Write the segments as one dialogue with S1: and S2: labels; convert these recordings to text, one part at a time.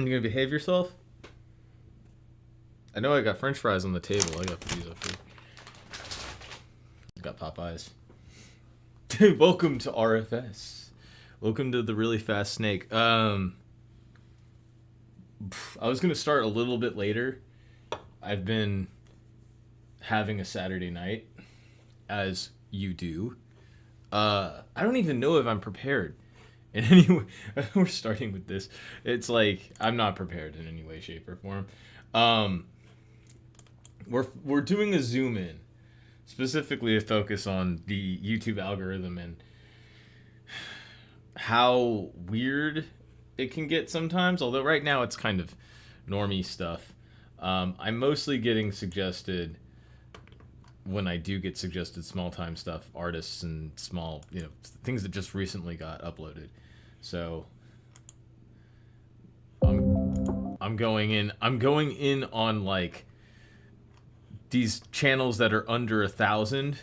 S1: You gonna behave yourself? I know I got French fries on the table. I got these up here. Got Popeyes. Welcome to RFS. Welcome to the really fast snake. I was gonna start a little bit later. I've been having a Saturday night, as you do. I don't even know if I'm prepared in any way. We're starting with this. It's like I'm not prepared in any way, shape, or form. We're doing a zoom in, specifically a focus on the YouTube algorithm and how weird it can get sometimes. Although right now it's kind of normie stuff. I'm mostly getting suggested, when I do get suggested small time stuff, artists and small, things that just recently got uploaded. So I'm going in on like these channels that are under 1,000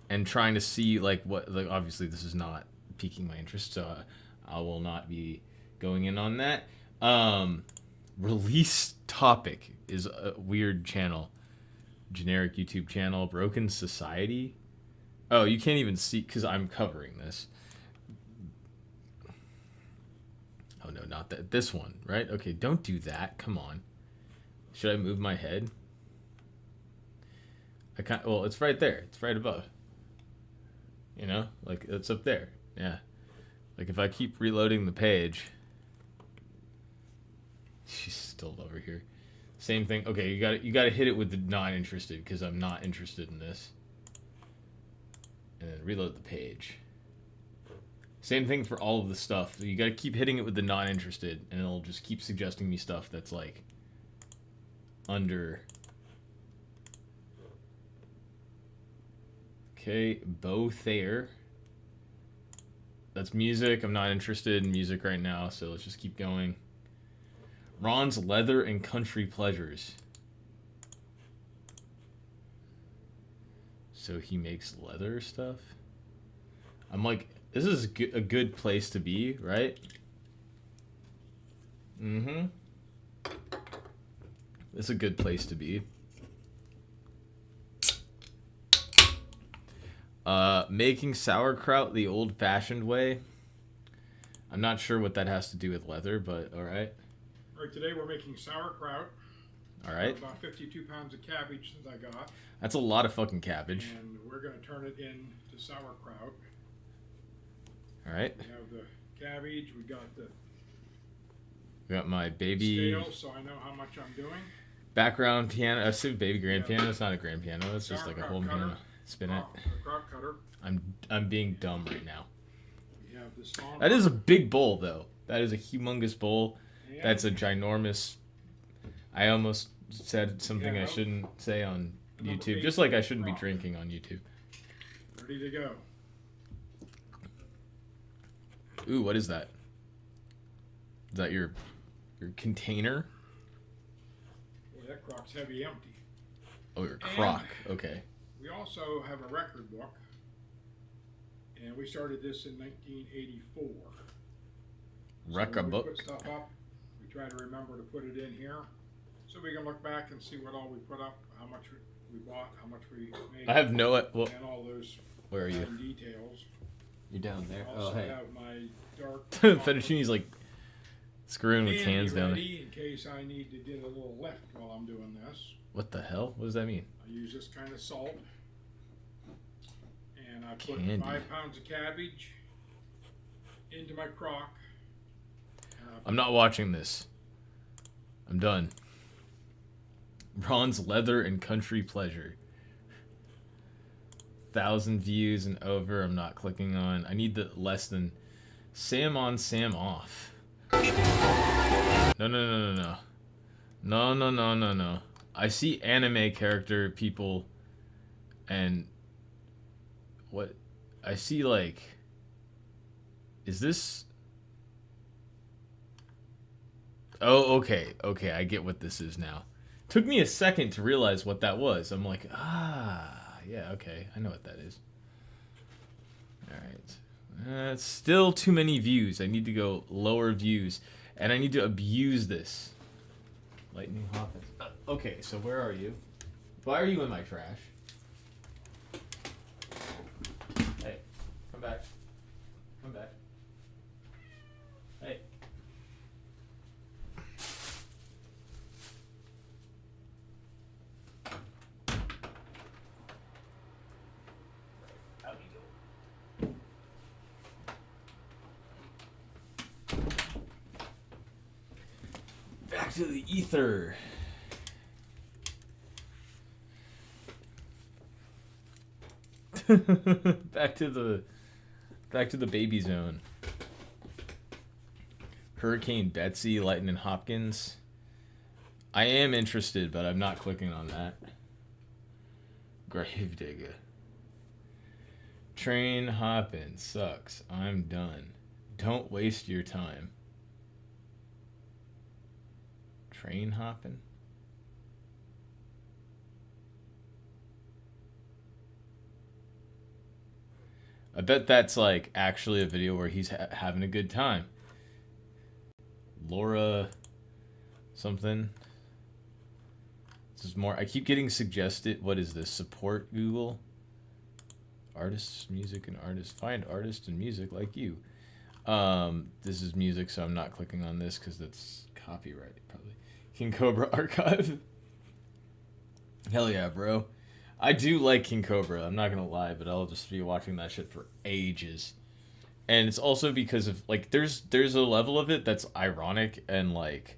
S1: and trying to see like what, like, obviously this is not piquing my interest, so I will not be going in on that. Release topic is a weird channel. Generic YouTube channel. Broken Society. Oh, you can't even see because I'm covering this. Oh no, not that. This one, right? Okay, don't do that. Come on. Should I move my head? I can't. Well, it's right there. It's right above. Like it's up there. Yeah. Like if I keep reloading the page, she's still over here. Same thing. Okay, you got to hit it with the not interested because I'm not interested in this. And then reload the page. Same thing for all of the stuff. You got to keep hitting it with the not interested, and it'll just keep suggesting me stuff that's like under. Okay, Bo Thayer. That's music. I'm not interested in music right now, so let's just keep going. Ron's Leather and Country Pleasures. So he makes leather stuff? I'm like, this is a good place to be, right? Mm-hmm. It's a good place to be. Making sauerkraut the old-fashioned way. I'm not sure what that has to do with leather, but alright.
S2: Right, today we're making sauerkraut.
S1: All right.
S2: About 52 pounds of cabbage that I got.
S1: That's a lot of fucking cabbage.
S2: And we're going to turn it into sauerkraut.
S1: All right.
S2: We have the cabbage. We
S1: got my baby
S2: scale, so I know how much I'm doing.
S1: Background piano. I said baby grand piano. It's not a grand piano. It's just like a whole piano. Spin it.
S2: Kraut cutter.
S1: I'm being dumb right now.
S2: We have this.
S1: That is a big bowl, though. That is a humongous bowl.
S2: And
S1: that's a ginormous. I almost said something I shouldn't say on YouTube. Just like I shouldn't be drinking on YouTube.
S2: Ready to go.
S1: Ooh, what is that? Is that your container?
S2: Boy, that croc's heavy empty.
S1: Oh, your crock. Okay.
S2: We also have a record book. And we started this in 1984.
S1: Record book.
S2: Put stuff up. We try to remember to put it in here. So we can look back and see what all we put up, how much we bought, how much we made.
S1: I have no. Well,
S2: and all those.
S1: Where are you?
S2: Details.
S1: You're down there.
S2: I also
S1: hey.
S2: have my dark.
S1: Fettuccine's like screwing with cans down there.
S2: In case I need to get a little lift while I'm doing this.
S1: What the hell? What does that mean?
S2: I use this kind of salt. And I put
S1: Candy.
S2: 5 pounds of cabbage into my crock.
S1: I'm not watching this. I'm done. Ron's Leather and Country Pleasure. 1,000 views and over. I'm not clicking on. I need the less than. Sam on, Sam off. No. No. I see anime character people and what I see, like, is this? Oh, okay, I get what this is now. Took me a second to realize what that was. I'm like, yeah, okay, I know what that is. All right, still too many views. I need to go lower views. And I need to abuse this. Lightning Hopkins. Okay, so where are you? Why are you in my trash? Hey, come back. Come back. Hey. Out you go. Back to the ether. back to the baby zone. Hurricane Betsy, Lightning Hopkins. I am interested, but I'm not clicking on that. Gravedigger. Train hopping sucks. I'm done. Don't waste your time. Train hopping? I bet that's like actually a video where he's having a good time. Laura something. This is more. I keep getting suggested. What is this? Support Google. Artists, music, and artists. Find artists and music like you. This is music, so I'm not clicking on this because that's copyright probably. King Cobra Archive. Hell yeah, bro. I do like King Cobra, I'm not gonna lie, but I'll just be watching that shit for ages. And it's also because of like there's a level of it that's ironic and like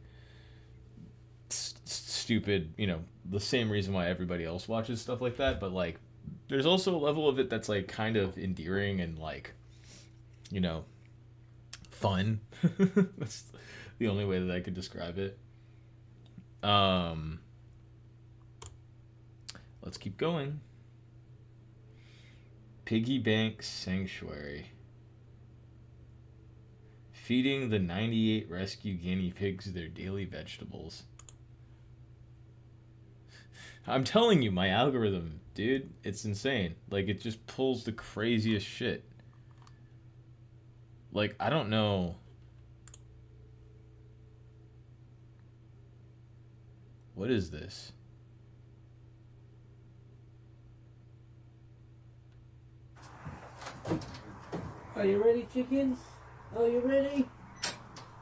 S1: stupid, you know, the same reason why everybody else watches stuff like that, but like there's also a level of it that's like kind of endearing and like, you know, fun. That's the only way that I could describe it. Let's keep going. Piggy Bank Sanctuary. Feeding the 98 rescue guinea pigs their daily vegetables. I'm telling you, my algorithm, dude, it's insane. Like, it just pulls the craziest shit. Like, I don't know. What is this?
S3: Are you ready, chickens? Are you ready?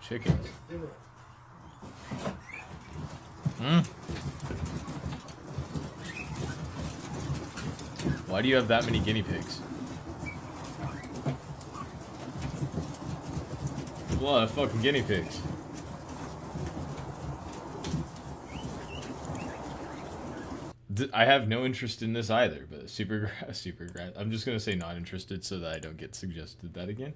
S1: Chickens.
S3: Do it.
S1: Why do you have that many guinea pigs? A lot of fucking guinea pigs. I have no interest in this either, but super grass. I'm just gonna say not interested so that I don't get suggested that again.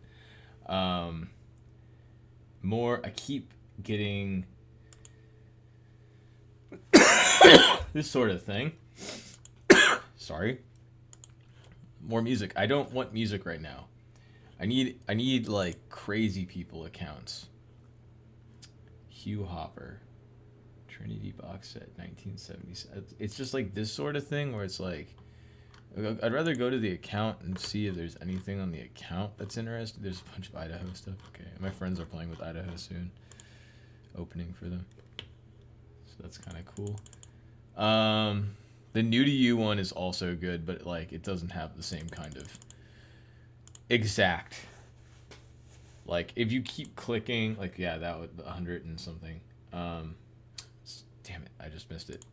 S1: More. I keep getting this sort of thing. Sorry. More music. I don't want music right now. I need like crazy people accounts. Hugh Hopper. Trinity box set 1977. It's just like this sort of thing where it's like I'd rather go to the account and see if there's anything on the account that's interesting. There's a bunch of Idaho stuff. Okay, my friends are playing with Idaho soon. Opening for them. So that's kind of cool. The New to You one is also good, but like it doesn't have the same kind of exact. Like if you keep clicking, like yeah, that would 100 and something. Damn it, I just missed it.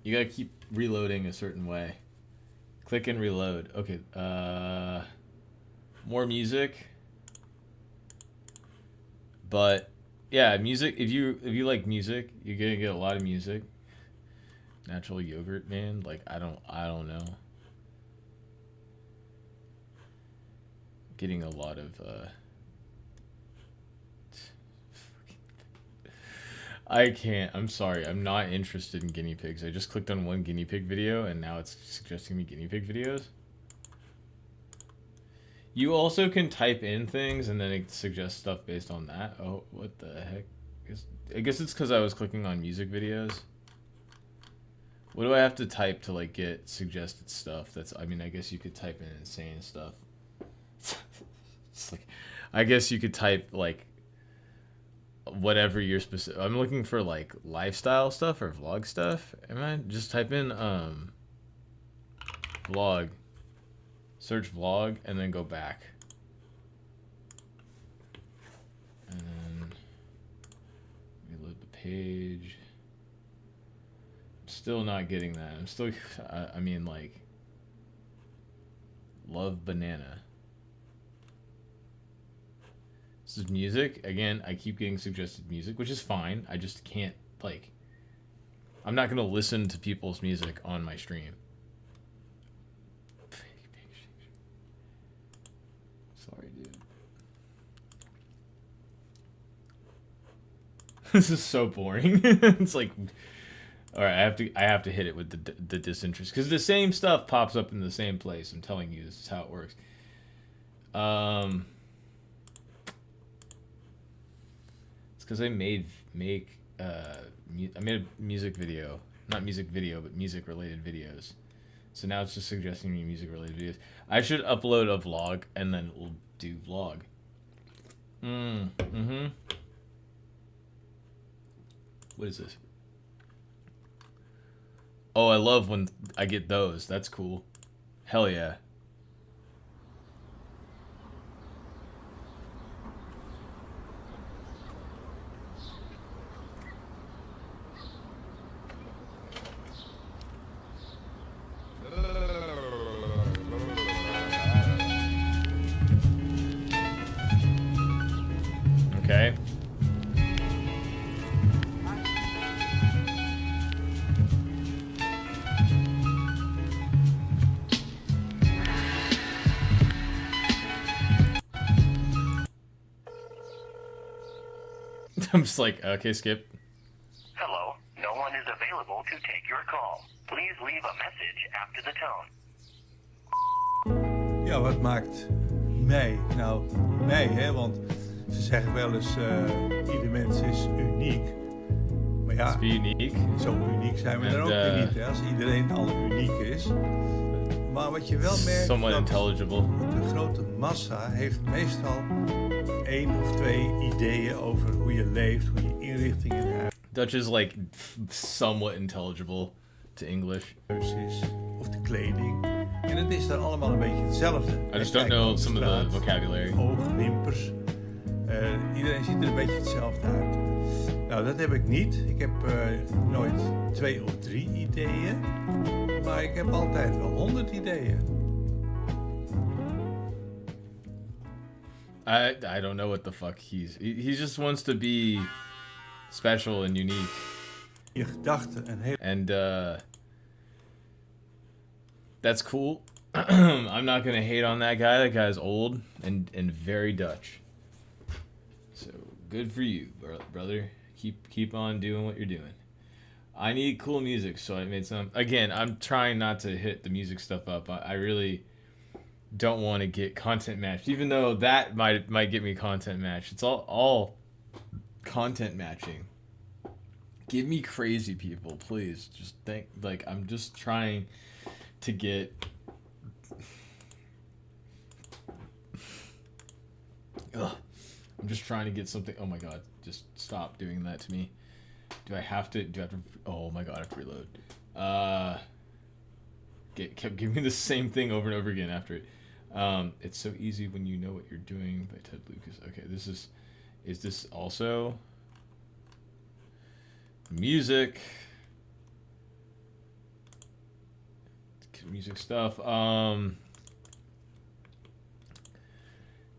S1: You gotta keep reloading a certain way. Click and reload. Okay, more music. But yeah, music, if you like music, you're gonna get a lot of music. Natural yogurt, man. Like I don't know. Getting a lot of I can't. I'm sorry. I'm not interested in guinea pigs. I just clicked on one guinea pig video and now it's suggesting me guinea pig videos. You also can type in things and then it suggests stuff based on that. Oh, what the heck? I guess it's because I was clicking on music videos. What do I have to type to like get suggested stuff? I mean, I guess you could type in insane stuff. It's like, I guess you could type like whatever you're specific. I'm looking for like lifestyle stuff or vlog stuff. Am I just type in vlog, search vlog, and then go back, and then reload the page. I'm still not getting that. I'm still. I mean, like, love banana. This is music. Again, I keep getting suggested music, which is fine. I just can't, like, I'm not going to listen to people's music on my stream. Sorry, dude. This is so boring. It's like, all right, I have to hit it with the disinterest, because the same stuff pops up in the same place. I'm telling you, this is how it works. Because I made a music video, not music video, but music related videos. So now it's just suggesting me music related videos. I should upload a vlog and then we'll do vlog. What is this? Oh, I love when I get those. That's cool. Hell yeah. Okay. I'm just like, okay, skip.
S4: Hello, no one is available to take your call. Please leave a message after the tone.
S5: Ja, wat maakt mij nou mij, hè? Want ze zeggen wel eens, ieder mens is uniek. Maar ja,
S1: It's unique.
S5: zo uniek zijn we dan ook weer niet, hè? Als iedereen al uniek is. Maar wat je wel merkt,
S1: Somewhat
S5: dat
S1: intelligible.
S5: de grote massa heeft meestal 1 of 2 ideeën over hoe je leeft, hoe je inrichting in
S1: Dutch is like somewhat intelligible to English.
S5: huis is, of de kleding. En het is dan allemaal een beetje hetzelfde.
S1: I just
S5: Kijk
S1: don't know
S5: op de
S1: some of the
S5: straat,
S1: vocabulary.
S5: Ogen, wimpers. Iedereen ziet er een beetje hetzelfde uit. Nou, dat heb ik niet. Ik heb nooit 2 of 3 ideeën. Maar ik heb altijd wel 100 ideeën.
S1: I don't know what the fuck he just wants to be special and unique.
S5: Je gedachten en heel...
S1: And that's cool. I'm not gonna hate on that guy. That guy's old and very Dutch. So good for you, brother. Keep on doing what you're doing. I need cool music, so I made some. Again, I'm trying not to hit the music stuff up. I really don't want to get content matched, even though that might get me content matched. It's all content matching. Give me crazy people, please. Just think, like, I'm just trying to get. Ugh. I'm just trying to get something. Oh my god! Just stop doing that to me. Do I have to? Oh my god! I have to reload. Kept giving me the same thing over and over again after it. It's so easy when you know what you're doing by Ted Lucas. Okay, this is this also music? Music stuff.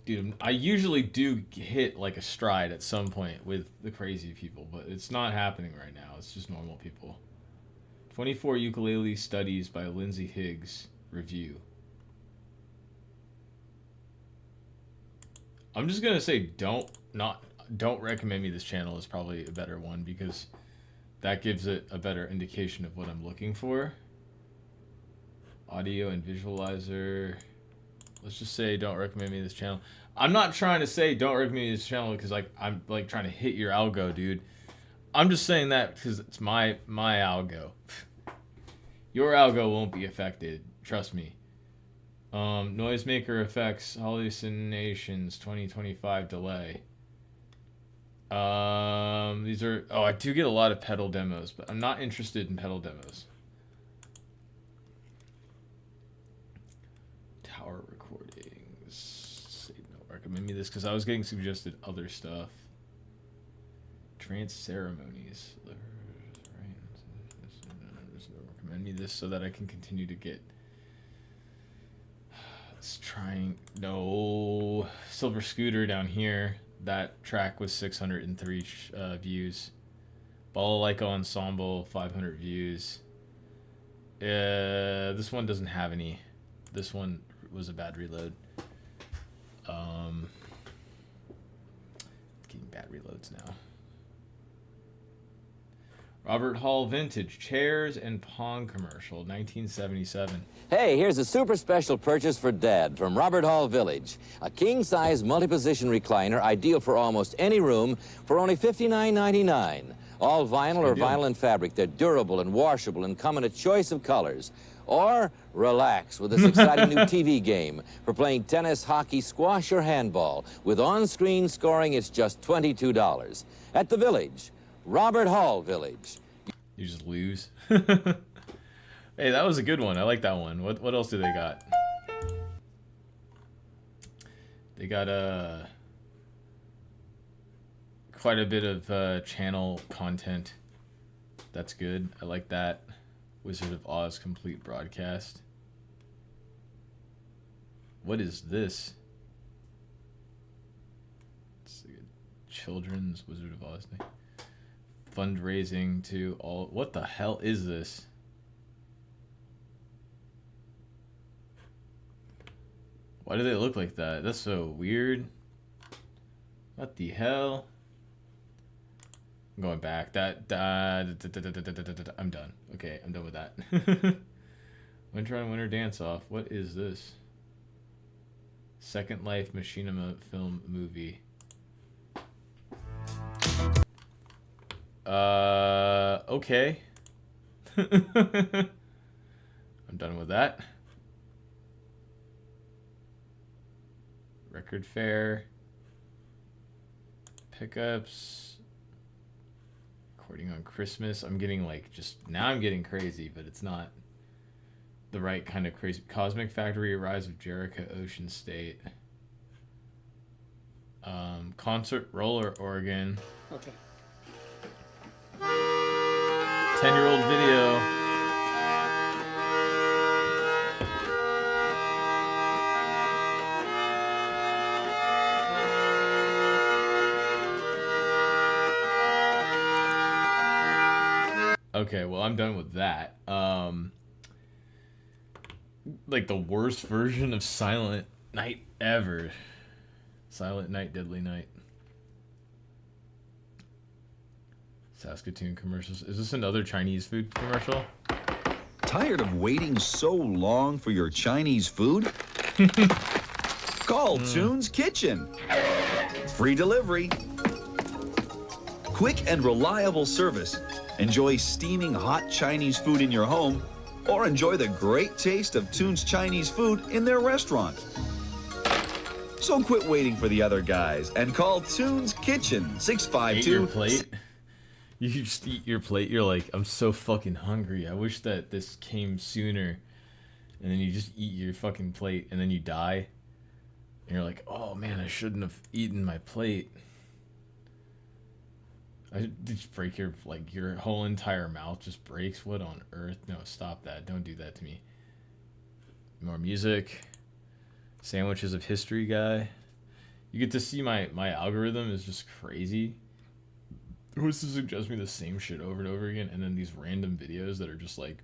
S1: Dude, I usually do hit like a stride at some point with the crazy people, but it's not happening right now. It's just normal people. 24 ukulele studies by Lindsay Higgs review. I'm just gonna say don't recommend me this channel is probably a better one, because that gives it a better indication of what I'm looking for. Audio and visualizer. Let's just say don't recommend me this channel. I'm not trying to say don't recommend me this channel because like I'm like trying to hit your algo, dude. I'm just saying that because it's my algo. Your algo won't be affected, trust me. Noisemaker effects, hallucinations, 2025 delay. These are... Oh, I do get a lot of pedal demos, but I'm not interested in pedal demos. Tower recordings. Save note. Recommend me this because I was getting suggested other stuff. Trance ceremonies. Recommend me this so that I can continue to get... Let's try... No. Silver Scooter down here. That track was 603 views. Balalaika Ensemble, 500 views. This one doesn't have any. This one was a bad reload. Getting bad reloads now. Robert Hall Vintage Chairs and Pong Commercial, 1977.
S6: Hey, here's a super special purchase for Dad from Robert Hall Village. A king-size multi-position recliner, ideal for almost any room, for only $59.99. All vinyl or vinyl and fabric. They're durable and washable and come in a choice of colors. Or relax with this exciting new TV game for playing tennis, hockey, squash, or handball. With on-screen scoring, it's just $22. At the Village. Robert Hall Village.
S1: You just lose. Hey, that was a good one. I like that one. What else do they got? They got quite a bit of channel content. That's good. I like that. Wizard of Oz complete broadcast. What is this? It's like a children's Wizard of Oz thing. Fundraising to all... What the hell is this? Why do they look like that? That's so weird. What the hell? I'm going back. I'm done. Okay, I'm done with that. Winter on Winter Dance Off. What is this? Second Life Machinima film movie. Okay. I'm done with that. Record fair. Pickups. Recording on Christmas. I'm getting like now I'm getting crazy, but it's not the right kind of crazy. Cosmic Factory, Rise of Jericho, Ocean State. Concert Roller Oregon.
S3: Okay.
S1: 10-year-old video. Okay, well, I'm done with that. Like the worst version of Silent Night ever. Silent Night, Deadly Night. Saskatoon commercials. Is this another Chinese food commercial?
S7: Tired of waiting so long for your Chinese food? Call Toon's Kitchen. Free delivery. Quick and reliable service. Enjoy steaming hot Chinese food in your home, or enjoy the great taste of Toon's Chinese food in their restaurant. So quit waiting for the other guys and call Toon's Kitchen, 652...
S1: Eat your plate? You just eat your plate. You're like, I'm so fucking hungry. I wish that this came sooner. And then you just eat your fucking plate, and then you die. And you're like, oh man, I shouldn't have eaten my plate. I just break your whole entire mouth just breaks. What on earth? No, stop that. Don't do that to me. More music. Sandwiches of History guy. You get to see my algorithm is just crazy. It was to suggest me the same shit over and over again, and then these random videos that are just like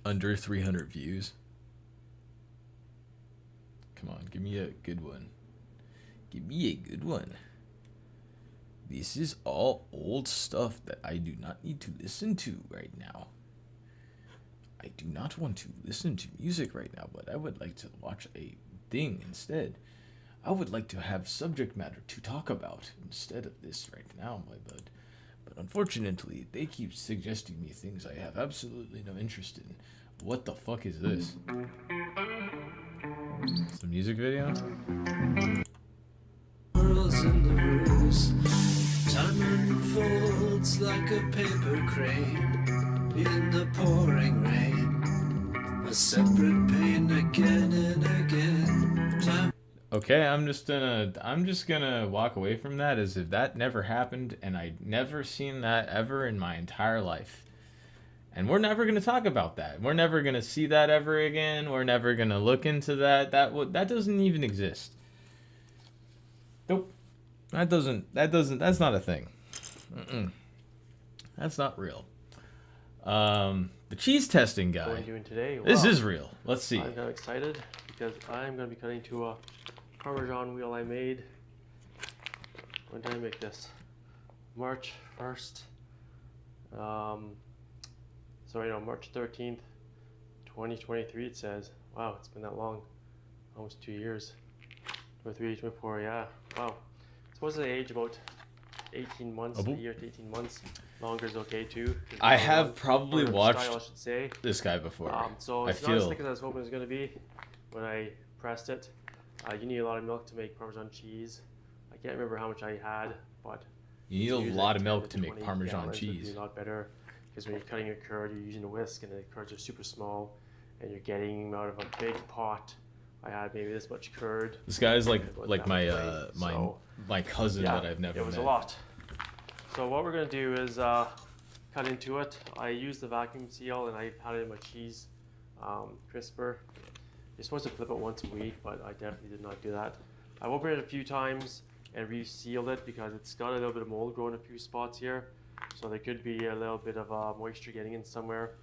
S1: under 300 views. Come on, give me a good one. Give me a good one. This is all old stuff that I do not need to listen to right now. I do not want to listen to music right now, but I would like to watch a thing instead. I would like to have subject matter to talk about instead of this right now, my bud. But unfortunately, they keep suggesting me things I have absolutely no interest in. What the fuck is this? It's a music video?
S3: Pearls in the rose. Time unfolds like a paper crane in the pouring rain. A separate pain again and again. Time.
S1: Okay, I'm just gonna walk away from that as if that never happened and I'd never seen that ever in my entire life. And we're never gonna talk about that. We're never gonna see that ever again. We're never gonna look into that. That doesn't even exist. Nope. That's not a thing. That's not real. The cheese testing
S8: What are
S1: guy.
S8: we doing today?
S1: This
S8: Wow.
S1: is real. Let's see.
S8: I'm kind of excited because I'm going to be cutting to a Parmesan wheel I made. When did I make this? March 1st. March 13th, 2023 it says. Wow, it's been that long. Almost 2 years. 23, 24, yeah. Wow. Supposedly age about 18 months, a year to 18 months. Longer is okay too.
S1: I have probably watched
S8: style, I should say.
S1: this guy before.
S8: So
S1: I
S8: it's not as
S1: feel
S8: thick as I was hoping it was going to be when I pressed it. You need a lot of milk to make Parmesan cheese. I can't remember how much I had, but
S1: you need a
S8: use
S1: lot
S8: like
S1: of
S8: 10
S1: milk
S8: to
S1: to make
S8: 20
S1: Parmesan
S8: gallons would be
S1: cheese.
S8: a lot better because when you're cutting a curd, you're using a whisk, and the curds are super small, and you're getting them out of a big pot. I had maybe this much curd.
S1: This guy's like
S8: It wasn't
S1: my
S8: that much, so,
S1: my cousin
S8: yeah,
S1: that I've never
S8: it was
S1: met.
S8: a lot. So what we're gonna do is cut into it. I used the vacuum seal and I had it in my cheese crisper. You're supposed to flip it once a week, but I definitely did not do that. I've opened it a few times and resealed it because it's got a little bit of mold growing in a few spots here. So there could be a little bit of moisture getting in somewhere.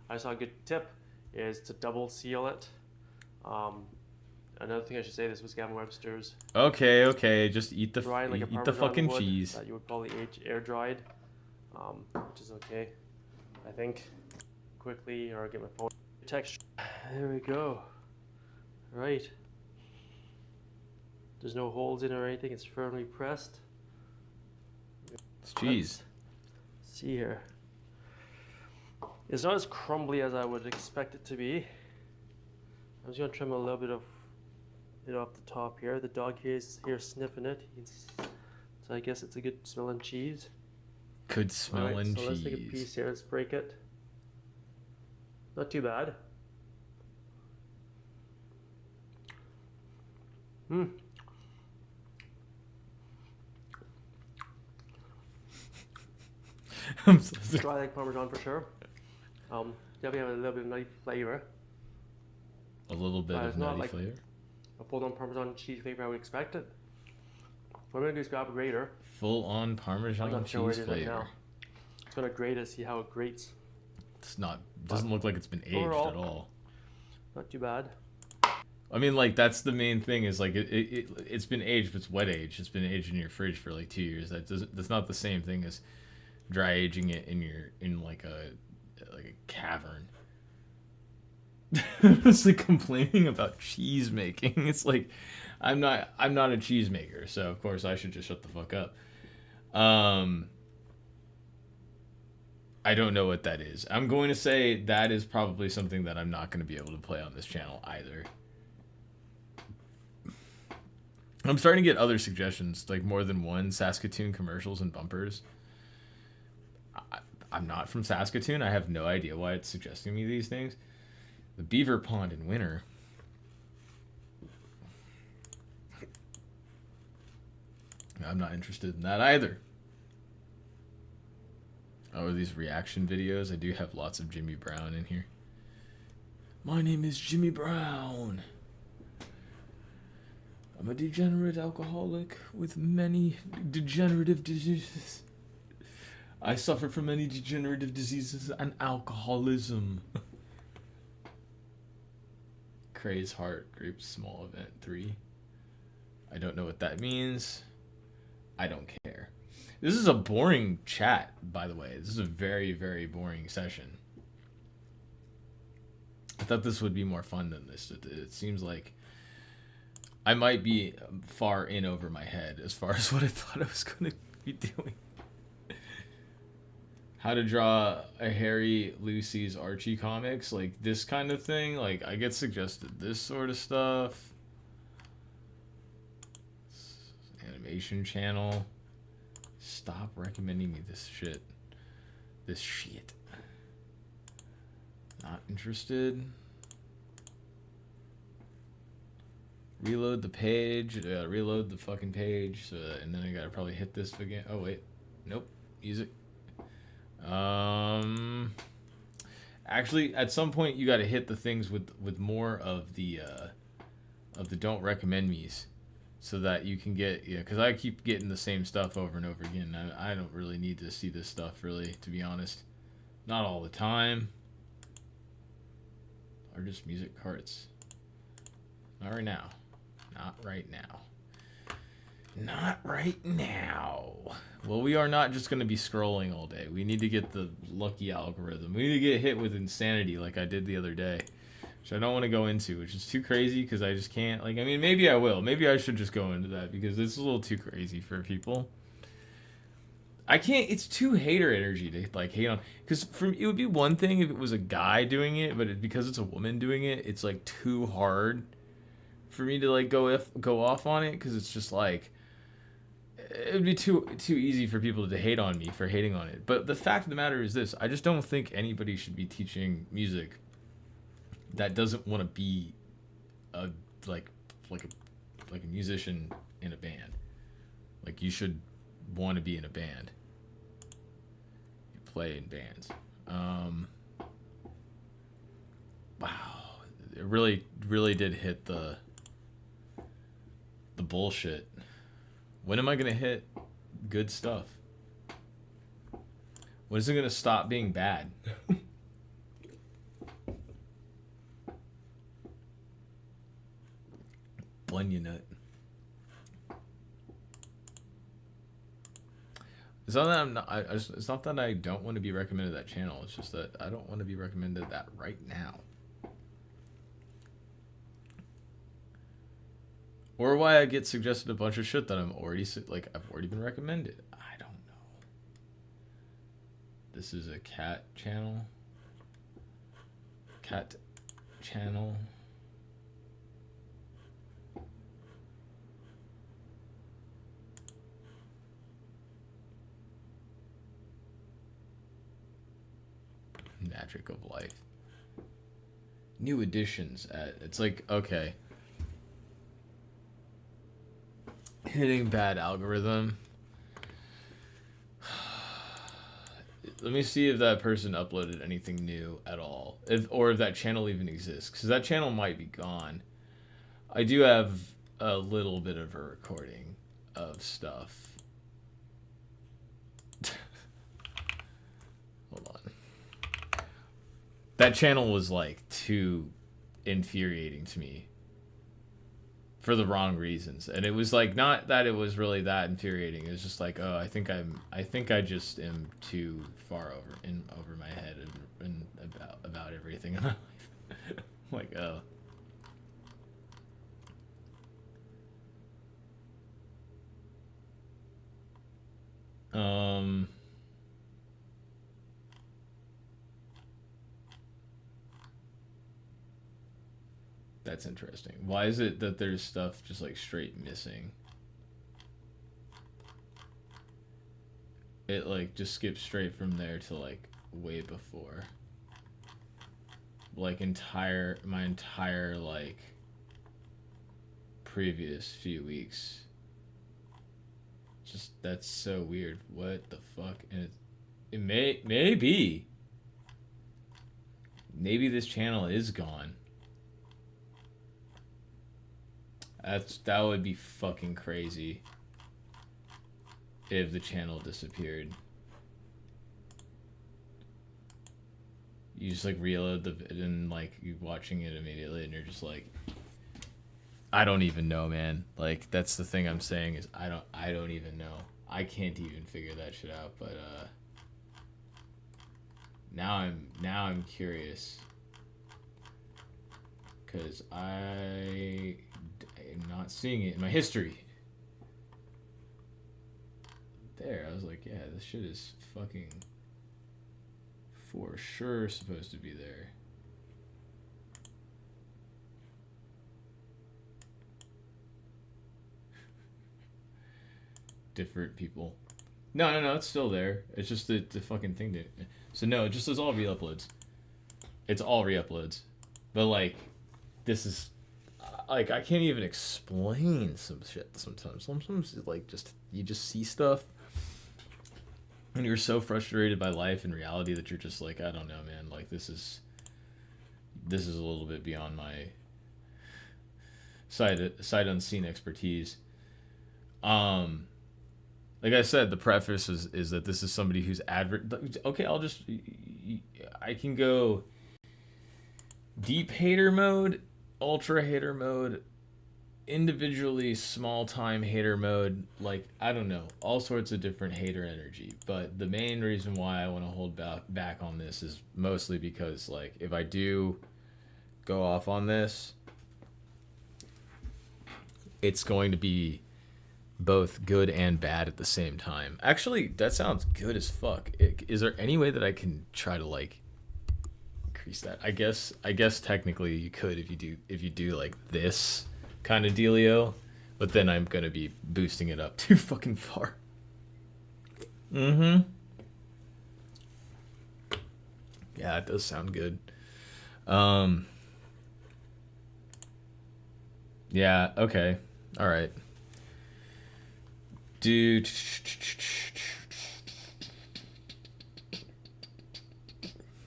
S8: I saw a good tip is to double seal it. Another thing I should say, this was Gavin Webster's.
S1: Okay, just eat the
S8: Drying like a
S1: eat the
S8: Parmesan
S1: fucking
S8: would,
S1: cheese.
S8: that you would probably air dried, which is okay. I think quickly, or get my phone texture. There we go. Right. There's no holes in it or anything. It's firmly pressed.
S1: It's cheese.
S8: Let's see here. It's not as crumbly as I would expect it to be. I'm just gonna trim a little bit of it off the top here. The dog is here sniffing it. So I guess it's a good smelling cheese.
S1: Good smelling
S8: so
S1: cheese.
S8: let's take a piece here. Let's break it. Not too bad.
S1: I'm so sick.
S8: Dry like Parmesan for sure. Definitely have a little bit of nutty flavor.
S1: A little bit of
S8: it's not
S1: nutty
S8: like
S1: flavor.
S8: A full-on Parmesan cheese flavor I would expect it. What I'm gonna do is grab a grater.
S1: Full on
S8: I'm
S1: Parmesan
S8: not sure where it
S1: cheese
S8: is right
S1: flavor.
S8: now. It's gonna grate it, see how it grates.
S1: It's not. Doesn't look like it's been aged
S8: Overall,
S1: at all.
S8: Not too bad.
S1: I mean, like that's the main thing is like it's been aged, but it's wet aged. It's been aged in your fridge for like 2 years. That's not the same thing as dry aging it in like a cavern. It's like complaining about cheese making. It's like I'm not a cheese maker, so of course I should just shut the fuck up. I don't know what that is. I'm going to say that is probably something that I'm not going to be able to play on this channel either. I'm starting to get other suggestions, like more than one Saskatoon commercials and bumpers. I'm not from Saskatoon. I have no idea why it's suggesting me these things. The beaver pond in winter. I'm not interested in that either. Oh, these reaction videos. I do have lots of Jimmy Brown in here. My name is Jimmy Brown. I'm a degenerate alcoholic with many degenerative diseases. I suffer from many degenerative diseases and alcoholism. Craze Heart Grape Small Event 3. I don't know what that means. I don't care. This is a boring chat, by the way. This is a very, very boring session. I thought this would be more fun than this. It seems like I might be far in over my head as far as what I thought I was going to be doing. how to draw a Harry Lucy's Archie comics, like this kind of thing. Like I get suggested this sort of stuff. Animation channel. Stop recommending me this shit. This shit. Not interested. Reload the page. Reload the fucking page. So, and then I gotta probably hit this again. Oh wait, nope. Music. Actually, at some point you gotta hit the things with more of the don't recommend me's, so that you can get, because I keep getting the same stuff over and over again. I don't really need to see this stuff, really, to be honest. Not all the time. Or just music carts. Not right now. Not right now. Not right now. Well, we are not just going to be scrolling all day. We need to get the lucky algorithm. We need to get hit with insanity like I did the other day. Which I don't want to go into, which is too crazy because I just can't. Like, I mean, maybe I will. Maybe I should just go into that because it's a little too crazy for people. I can't. It's too hater energy to like hate on. Because it would be one thing if it was a guy doing it, but because it's a woman doing it, it's like too hard for me to like go off on it because it's just like it would be too easy for people to hate on me for hating on it. But the fact of the matter is this: I just don't think anybody should be teaching music that doesn't want to be a like a musician in a band. Like, you should want to be in a band. You play in bands. Wow, it really did hit the bullshit. When am I gonna hit good stuff? When is it gonna stop being bad? Blend nut. It's not that I'm not. It's not that I don't want to be recommended that channel. It's just that I don't want to be recommended that right now. Or why I get suggested a bunch of shit that I've already been recommended. I don't know. This is a cat channel. Cat channel. Magic of life. New additions at, it's like, okay. Hitting bad algorithm. Let me see if that person uploaded anything new at all. Or if that channel even exists. Because that channel might be gone. I do have a little bit of a recording of stuff. Hold on. That channel was like too infuriating to me for the wrong reasons, and it was like not that it was really that infuriating. It was just like, oh, I think I just am too far over my head and about everything in my life. Like, oh. That's interesting. Why is it that there's stuff just like straight missing? It like just skips straight from there to like way before. Like my entire like previous few weeks. Just, that's so weird. What the fuck? And maybe this channel is gone. That would be fucking crazy if the channel disappeared. You just like reload the vid and like you watching it immediately and you're just like, I don't even know, man. Like, that's the thing I'm saying is I don't even know. I can't even figure that shit out, but now I'm curious. 'Cause I am not seeing it in my history. There, I was like, yeah, this shit is fucking for sure supposed to be there. Different people. No, it's still there. It's just the fucking thing that. So no, it just says all re-uploads. It's all re-uploads. But like, this is like I can't even explain some shit sometimes. Sometimes like you just see stuff, and you're so frustrated by life and reality that you're just like, I don't know, man. Like this is a little bit beyond my sight unseen expertise. Like I said, the preface is that this is somebody who's okay, I can go deep hater mode, ultra hater mode, individually small time hater mode, like I don't know, all sorts of different hater energy. But the main reason why I want to hold back on this is mostly because like if I do go off on this, it's going to be both good and bad at the same time. Actually, that sounds good as fuck. Is there any way that I can try to like increase that? I guess technically you could if you do like this kind of dealio, but then I'm gonna be boosting it up too fucking far. Yeah, it does sound good. Yeah, okay. All right. Dude.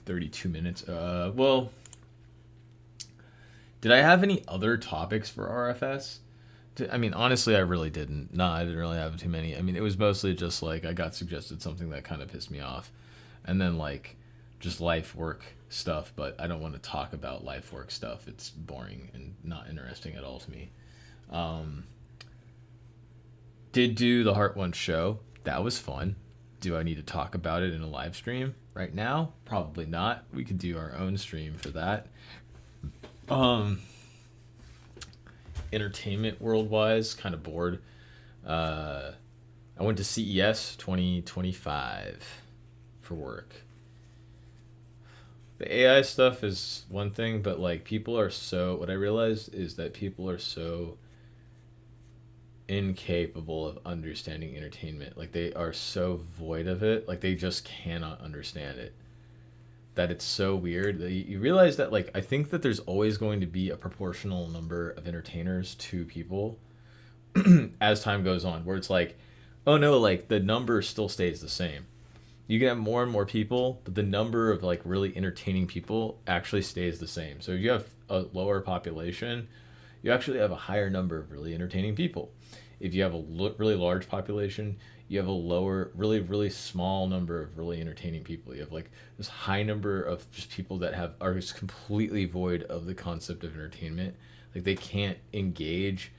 S1: 32 minutes. Well, did I have any other topics for RFS? I mean, honestly, I really didn't. No, I didn't really have too many. I mean, it was mostly just like I got suggested something that kind of pissed me off. And then like just life work stuff, but I don't want to talk about life work stuff. It's boring and not interesting at all to me. Did do the Heart One show. That was fun. Do I need to talk about it in a live stream right now? Probably not. We could do our own stream for that. Entertainment world-wise, kind of bored. I went to CES 2025 for work. The AI stuff is one thing, but like what I realized is that people are so incapable of understanding entertainment. Like they are so void of it. Like they just cannot understand it. That it's so weird. You realize that like I think that there's always going to be a proportional number of entertainers to people as time goes on, where it's like, oh no, like the number still stays the same. You can have more and more people, but the number of like really entertaining people actually stays the same. So if you have a lower population, you actually have a higher number of really entertaining people. If you have a really large population, you have a lower, really, really small number of really entertaining people. You have like this high number of just people that are just completely void of the concept of entertainment. Like they can't engage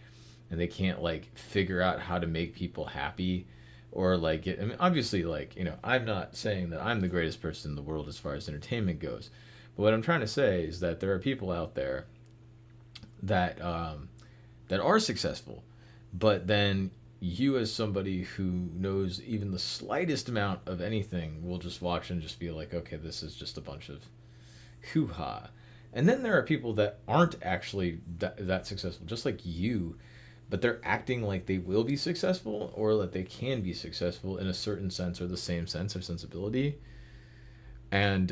S1: and they can't like figure out how to make people happy or like I mean, obviously like, you know, I'm not saying that I'm the greatest person in the world as far as entertainment goes. But what I'm trying to say is that there are people out there that are successful, but then you as somebody who knows even the slightest amount of anything will just watch and just be like, okay, this is just a bunch of hoo-ha. And then there are people that aren't actually that successful, just like you, but they're acting like they will be successful or that they can be successful in a certain sense or the same sense or sensibility. And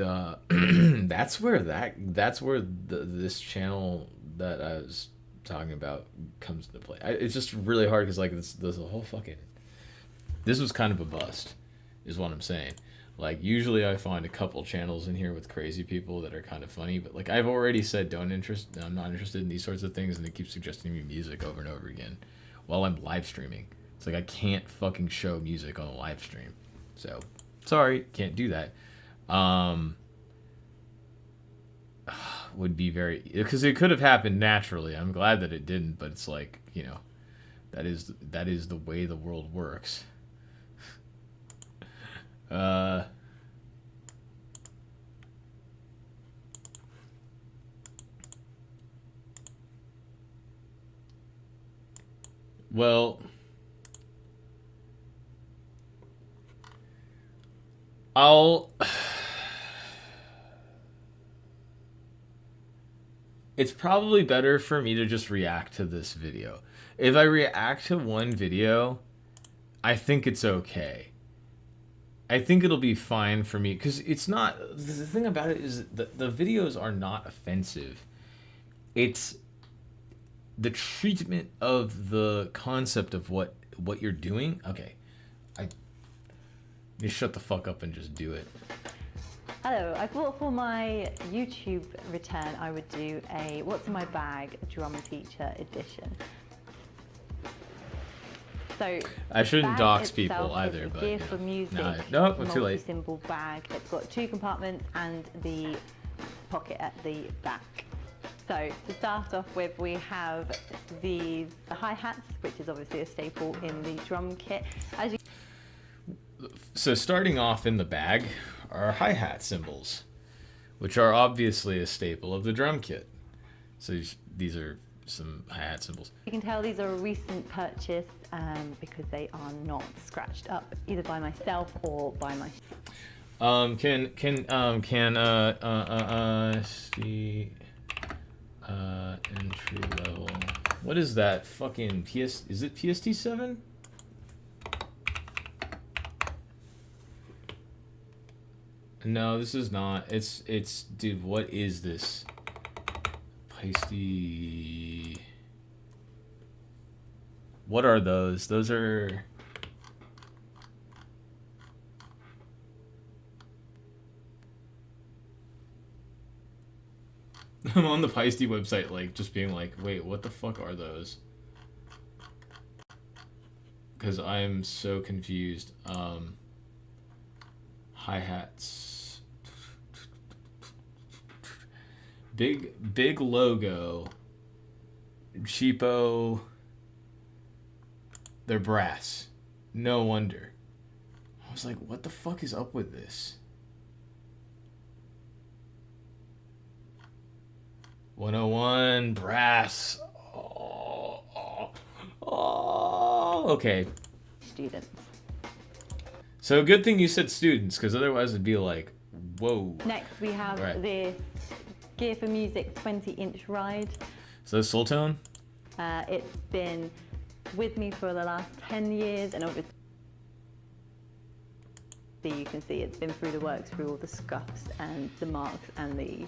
S1: that's where this channel that I was talking about comes into play. It's just really hard because like this whole fucking this was kind of a bust is what I'm saying. Like usually I find a couple channels in here with crazy people that are kind of funny, but like I've already said I'm not interested in these sorts of things, and they keep suggesting me music over and over again while I'm live streaming. It's like I can't fucking show music on a live stream, so sorry, can't do that. Would be very, because it could have happened naturally. I'm glad that it didn't, but it's like, you know, that is the way the world works. Well, it's probably better for me to just react to this video. If I react to one video, I think it's okay. I think it'll be fine for me because it's not. The thing about it is that the videos are not offensive. It's the treatment of the concept of what you're doing. Okay, you shut the fuck up and just do it.
S9: Hello, I thought for my YouTube return I would do a What's in My Bag drum feature edition. So
S1: I shouldn't
S9: bag
S1: dox
S9: itself
S1: people
S9: is
S1: either,
S9: a
S1: but
S9: gear for music,
S1: no, I'm too late.
S9: multi-symbol bag. It's got 2 compartments and the pocket at the back. So to start off with, we have the hi-hats, which is obviously a staple in the drum kit. As you
S1: So starting off in the bag are hi-hat cymbals, which are obviously a staple of the drum kit. So these are some hi-hat cymbals.
S9: You can tell these are a recent purchase because they are not scratched up either by myself or by my.
S1: See entry level. What is that fucking PS? Is it PST7? No, this is not. It's dude. What is this? Pasty. What are those? Those are. I'm on the Peisty website, like, just being like, wait, what the fuck are those? Because I'm so confused. Hi-hats. Big logo. Cheapo. They're brass. No wonder. I was like, what the fuck is up with this? 101 brass. Okay.
S9: Students.
S1: So good thing you said students, because otherwise it'd be like, whoa.
S9: Next we have this Gear for Music 20-inch ride.
S1: So that's Soul Tone?
S9: It's been with me for the last 10 years, and obviously you can see it's been through the works, through all the scuffs and the marks and the.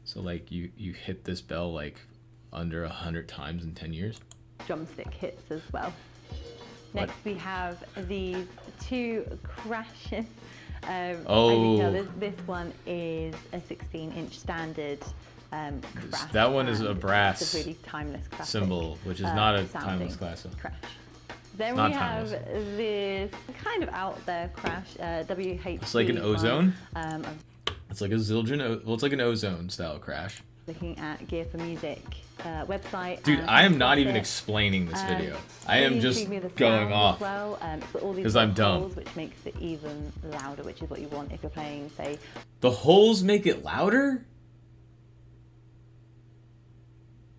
S1: So like you hit this bell like under 100 times in 10 years?
S9: Drumstick hits as well. Next we have these 2 crashes. As you can tell, this one is a 16-inch standard crash.
S1: That one is a brass
S9: it's a really timeless classic,
S1: cymbal, which is not a timeless classic.
S9: Crash. Then we have this kind of out there crash, WH.
S1: It's like an ozone. It's like a Zildjian. Well, it's like an ozone style crash.
S9: Looking at Gear for Music website.
S1: Dude, I am not even explaining this video. I am just going off because I'm dumb.
S9: Which makes it even louder, which is what you want if you're playing, say.
S1: The holes make it louder?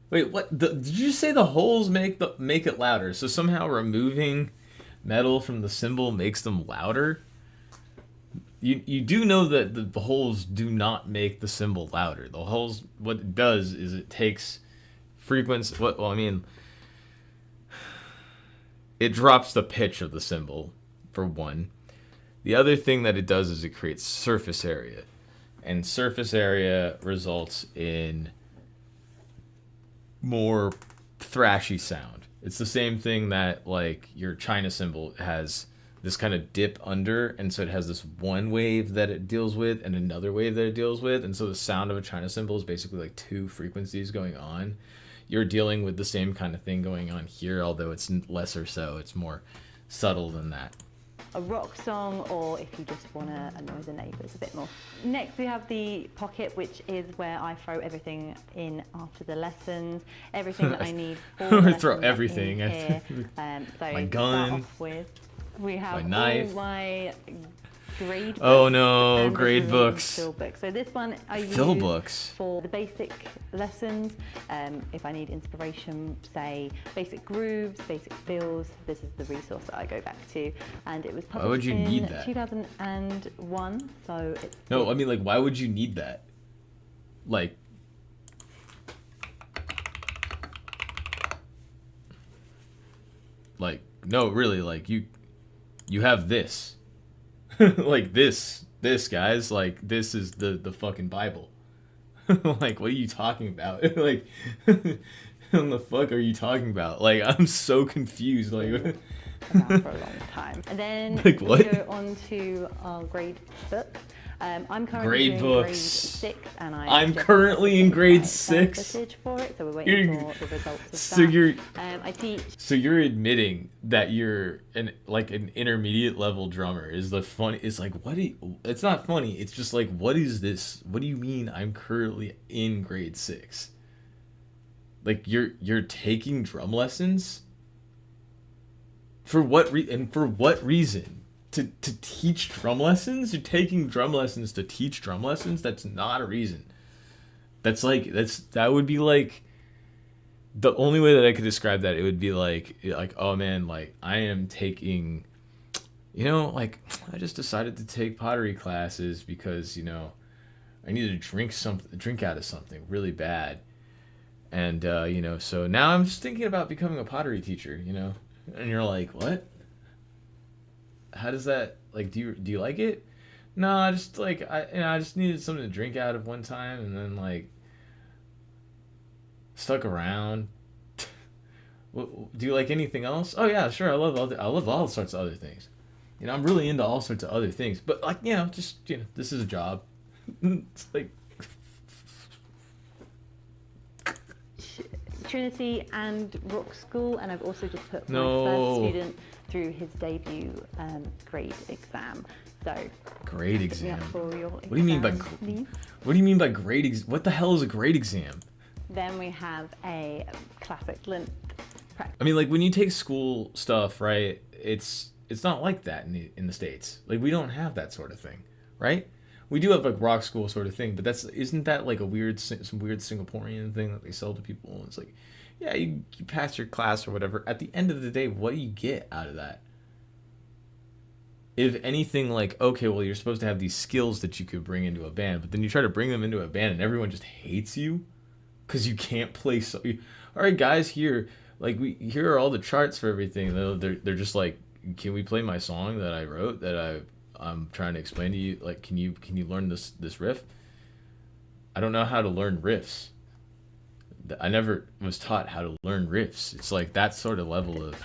S1: Wait, what? Did you say the holes make it louder? So somehow removing metal from the cymbal makes them louder? You do know that the holes do not make the cymbal louder. The holes, what it does is it takes frequency. Well, I mean, it drops the pitch of the cymbal, for one. The other thing that it does is it creates surface area, and surface area results in more thrashy sound. It's the same thing that like your China cymbal has this kind of dip under, and so it has this one wave that it deals with and another wave that it deals with, and so the sound of a China cymbal is basically like 2 frequencies going on. You're dealing with the same kind of thing going on here, although it's lesser so. It's more subtle than that.
S9: A rock song, or if you just want to annoy the neighbours a bit more. Next we have the pocket, which is where I throw everything in after the lessons. Everything that I need for the lessons
S1: throw everything
S9: in here.
S1: my
S9: So
S1: gun,
S9: start off with, we have
S1: my knife,
S9: all my grade books.
S1: Oh no,
S9: and
S1: grade
S9: this is a
S1: books.
S9: fill book. So this one I
S1: Fill
S9: use
S1: books.
S9: for the basic lessons. If I need inspiration, say basic grooves, basic fills, this is the resource that I go back to. And it was
S1: Why would
S9: published
S1: you
S9: in
S1: need that?
S9: 2001. So it's
S1: No, I mean, like, why would you need that? Like, no, really, like, you have this. Like, this, guys, like, this is the fucking Bible. Like, what are you talking about? Like, what the fuck are you talking about? Like, I'm so confused. Like,
S9: around for a long time. And then
S1: Like
S9: we
S1: what?
S9: go on to our grade books. I'm currently
S1: Grade
S9: doing grade
S1: books.
S9: 6, and
S1: I'm
S9: just
S1: currently in grade
S9: my exam
S1: 6.
S9: footage for it, so we're waiting
S1: You're-
S9: for the results of
S1: so
S9: that.
S1: you're-
S9: I teach.
S1: So you're admitting that you're an intermediate level drummer is the funny. It's like, it's not funny. It's just like, what is this? What do you mean I'm currently in grade 6? Like, you're taking drum lessons? For what reason? To teach drum lessons? You're taking drum lessons to teach drum lessons? That's not a reason. That would be like, the only way that I could describe that, it would be like, oh man, like, I am taking, like, I just decided to take pottery classes because, I needed to drink out of something really bad. And, so now I'm just thinking about becoming a pottery teacher, and you're like, what? How does that, like, do you like it? No, I just, like, I just needed something to drink out of one time, and then, like, stuck around. Do you like anything else? Oh yeah, sure. I love all sorts of other things. I'm really into all sorts of other things. But, like, this is a job. It's like,
S9: Trinity and Rock School, and I've also just put
S1: No.
S9: my first student through his debut grade exam. So
S1: grade
S9: look me up
S1: exam.
S9: for your
S1: What do you mean by
S9: exam needs.
S1: What do you mean by grade exam? What the hell is a grade exam?
S9: Then we have a classic length practice.
S1: I mean, like, when you take school stuff, right? It's not like that in the States. Like, we don't have that sort of thing, right? We do have, like, rock school sort of thing, but isn't that like some weird Singaporean thing that they sell to people? And it's like, yeah, you pass your class or whatever. At the end of the day, what do you get out of that? If anything, like, okay, well, you're supposed to have these skills that you could bring into a band, but then you try to bring them into a band and everyone just hates you because you can't play. All right, guys, here are all the charts for everything. They're just like, can we play my song that I wrote that I'm trying to explain to you? Like, can you learn this riff? I don't know how to learn riffs. I never was taught how to learn riffs. It's like that sort of level of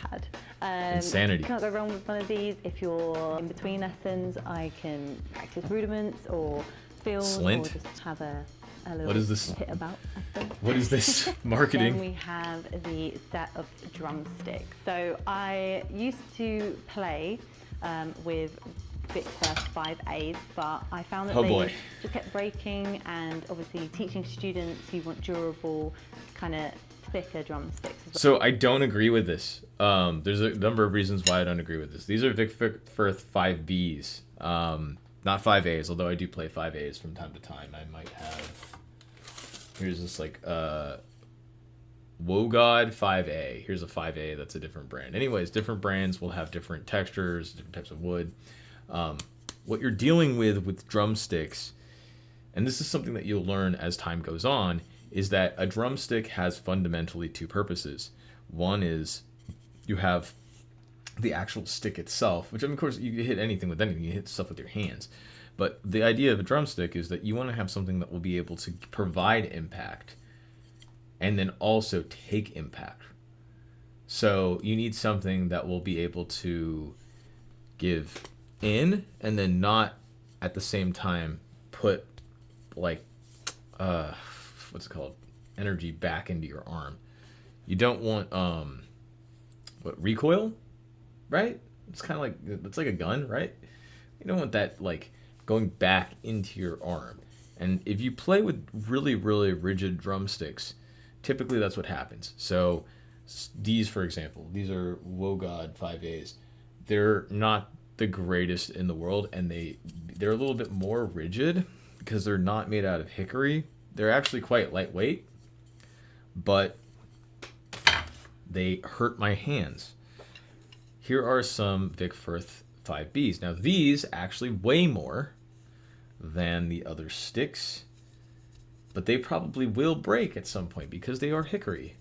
S1: insanity.
S9: Can't go wrong with one of these. If you're in between lessons, I can practice rudiments or fills,
S1: Slint?
S9: or just have a little
S1: What is this?
S9: hit about. I suppose.
S1: What is this marketing?
S9: Then we have the set of drumsticks. So I used to play with Victor 5As, but I found that
S1: Oh,
S9: they
S1: boy.
S9: just kept breaking, and obviously teaching students who want durable, kind of thicker drumsticks as well.
S1: So I don't agree with this. There's a number of reasons why I don't agree with this. These are Vic Firth 5Bs, not 5As, although I do play 5As from time to time. I might have, here's this like Wogod 5A. Here's a 5A, that's a different brand. Anyways, different brands will have different textures, different types of wood. What you're dealing with drumsticks, and this is something that you'll learn as time goes on, is that a drumstick has fundamentally two purposes. One is you have the actual stick itself, which, of course, you can hit anything with anything. You hit stuff with your hands. But the idea of a drumstick is that you want to have something that will be able to provide impact and then also take impact. So you need something that will be able to give in and then not at the same time put, like, what's it called, energy back into your arm. You don't want recoil, right? It's kind of like, it's like a gun, right? You don't want that, like, going back into your arm. And if you play with really, really rigid drumsticks, typically that's what happens. So these, for example, these are Wogod 5As. They're not the greatest in the world, and they're a little bit more rigid because they're not made out of hickory. They're actually quite lightweight, but they hurt my hands. Here are some Vic Firth 5Bs. Now these actually weigh more than the other sticks, but they probably will break at some point because they are hickory.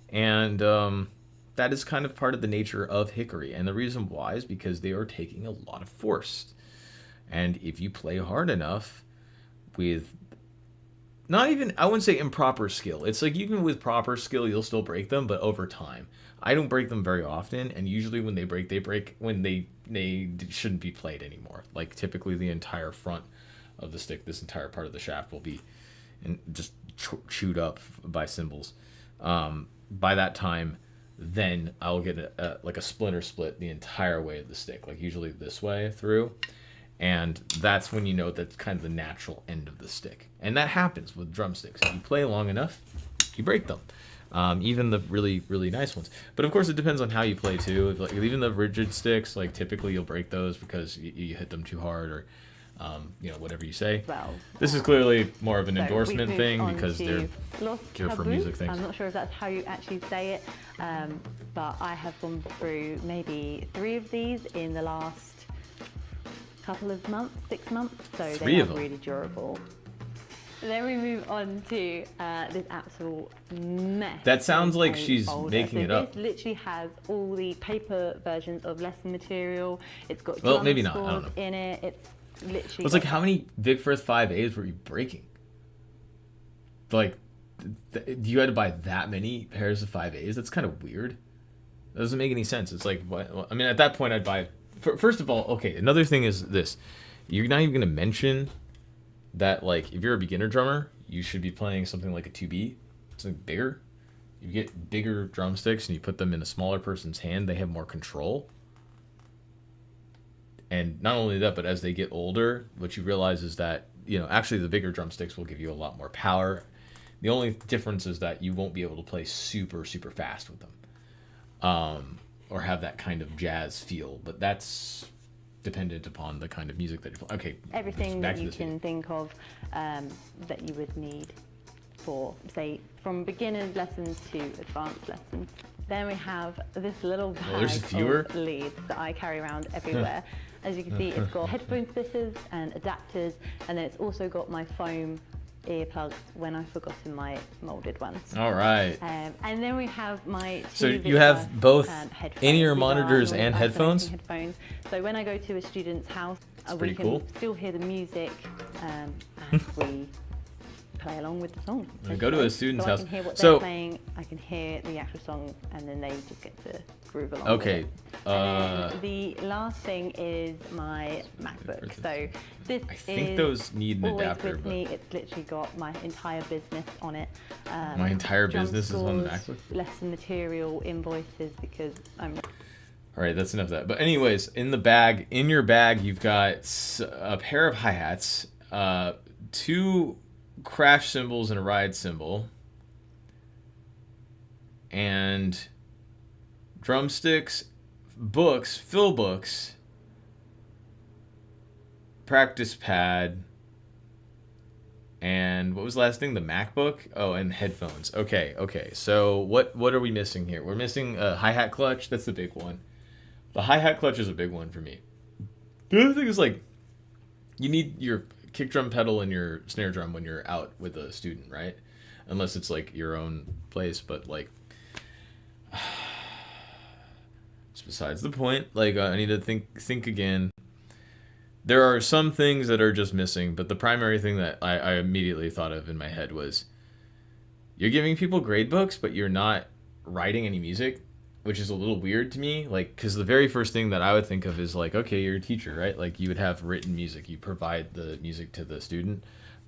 S1: And that is kind of part of the nature of hickory. And the reason why is because they are taking a lot of force. And if you play hard enough with not even, I wouldn't say improper skill. It's like even with proper skill, you'll still break them, but over time. I don't break them very often, and usually when they break when they shouldn't be played anymore. Like typically the entire front of the stick, this entire part of the shaft will be just chewed up by cymbals. By that time, then I'll get like a splinter split the entire way of the stick, like usually this way through. And that's when you know that's kind of the natural end of the stick. And that happens with drumsticks. If you play long enough, you break them. Even the really, really nice ones. But of course, it depends on how you play too. If, like, even the rigid sticks, like typically you'll break those because you hit them too hard or, whatever you say.
S9: Well,
S1: this is clearly more of an
S9: so
S1: endorsement
S9: we've
S1: thing
S9: moved
S1: because
S9: on
S1: they're
S9: to Los
S1: here for
S9: Taboo.
S1: music things.
S9: I'm not sure if that's how you actually say it, but I have gone through maybe 3 of these in the last couple of months, 6 months, so they are really durable. Then we move on to this absolute mess.
S1: That sounds like she's
S9: folder.
S1: making it up.
S9: This literally has all the paper versions of lesson material. It's got
S1: Well,
S9: drum
S1: maybe not, I
S9: scores
S1: don't know.
S9: in it. It's literally.
S1: It's like, how many Vic Firth 5As were you breaking? Like, you had to buy that many pairs of 5As? That's kind of weird. That doesn't make any sense. It's like, what? I mean, at that point, I'd buy. First of all, okay, another thing is this. You're not even going to mention that, like, if you're a beginner drummer, you should be playing something like a 2B, something bigger. You get bigger drumsticks and you put them in a smaller person's hand, they have more control. And not only that, but as they get older, what you realize is that, actually the bigger drumsticks will give you a lot more power. The only difference is that you won't be able to play super, super fast with them. Or have that kind of jazz feel, but that's dependent upon the kind of music that you play. Okay,
S9: everything that you can think of that you would need for, say, from beginner's lessons to advanced lessons. Then we have this little bag of leads that I carry around everywhere. As you can see, it's got headphone splitters and adapters, and then it's also got my foam earplugs when I've forgotten my molded ones.
S1: All right.
S9: And then we have my
S1: so you have both in-ear monitors and headphones?
S9: So when I go to a student's house, we can
S1: cool.
S9: still hear the music as we play along with the song.
S1: I go to a student's house.
S9: I can hear what they're playing, I can hear the actual song, and then they just get to groove along with it. And the last thing is my MacBook. So this
S1: I think those need an
S9: always
S1: adapter.
S9: with me. It's literally got my entire business on it.
S1: My entire
S9: drum
S1: business is on the
S9: scores,
S1: MacBook?
S9: Lesson material, invoices, because I'm...
S1: All right, that's enough of that. But anyways, in your bag, you've got a pair of hi-hats, 2 crash cymbals and a ride cymbal, and drumsticks, books, fill books, practice pad, and what was the last thing? The MacBook? Oh, and headphones. Okay. So what are we missing here? We're missing a hi-hat clutch. That's the big one. The hi-hat clutch is a big one for me. The other thing is, like, you need your kick drum pedal and your snare drum when you're out with a student, right? Unless it's like your own place, but like it's besides the point. Like, I need to think again. There are some things that are just missing, but the primary thing that I immediately thought of in my head was you're giving people grade books, but you're not writing any music, which is a little weird to me. Like, because the very first thing that I would think of is like, okay, you're a teacher, right? Like, you would have written music. You provide the music to the student.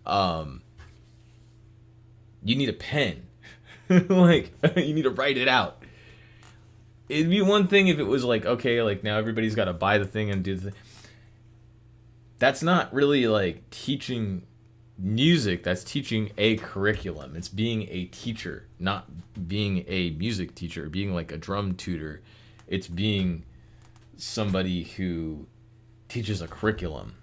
S1: You need a pen. Like, you need to write it out. It'd be one thing if it was like, okay, like now everybody's got to buy the thing and do the thing. That's not really like teaching music. That's teaching a curriculum. It's being a teacher, not being a music teacher, being like a drum tutor. It's being somebody who teaches a curriculum.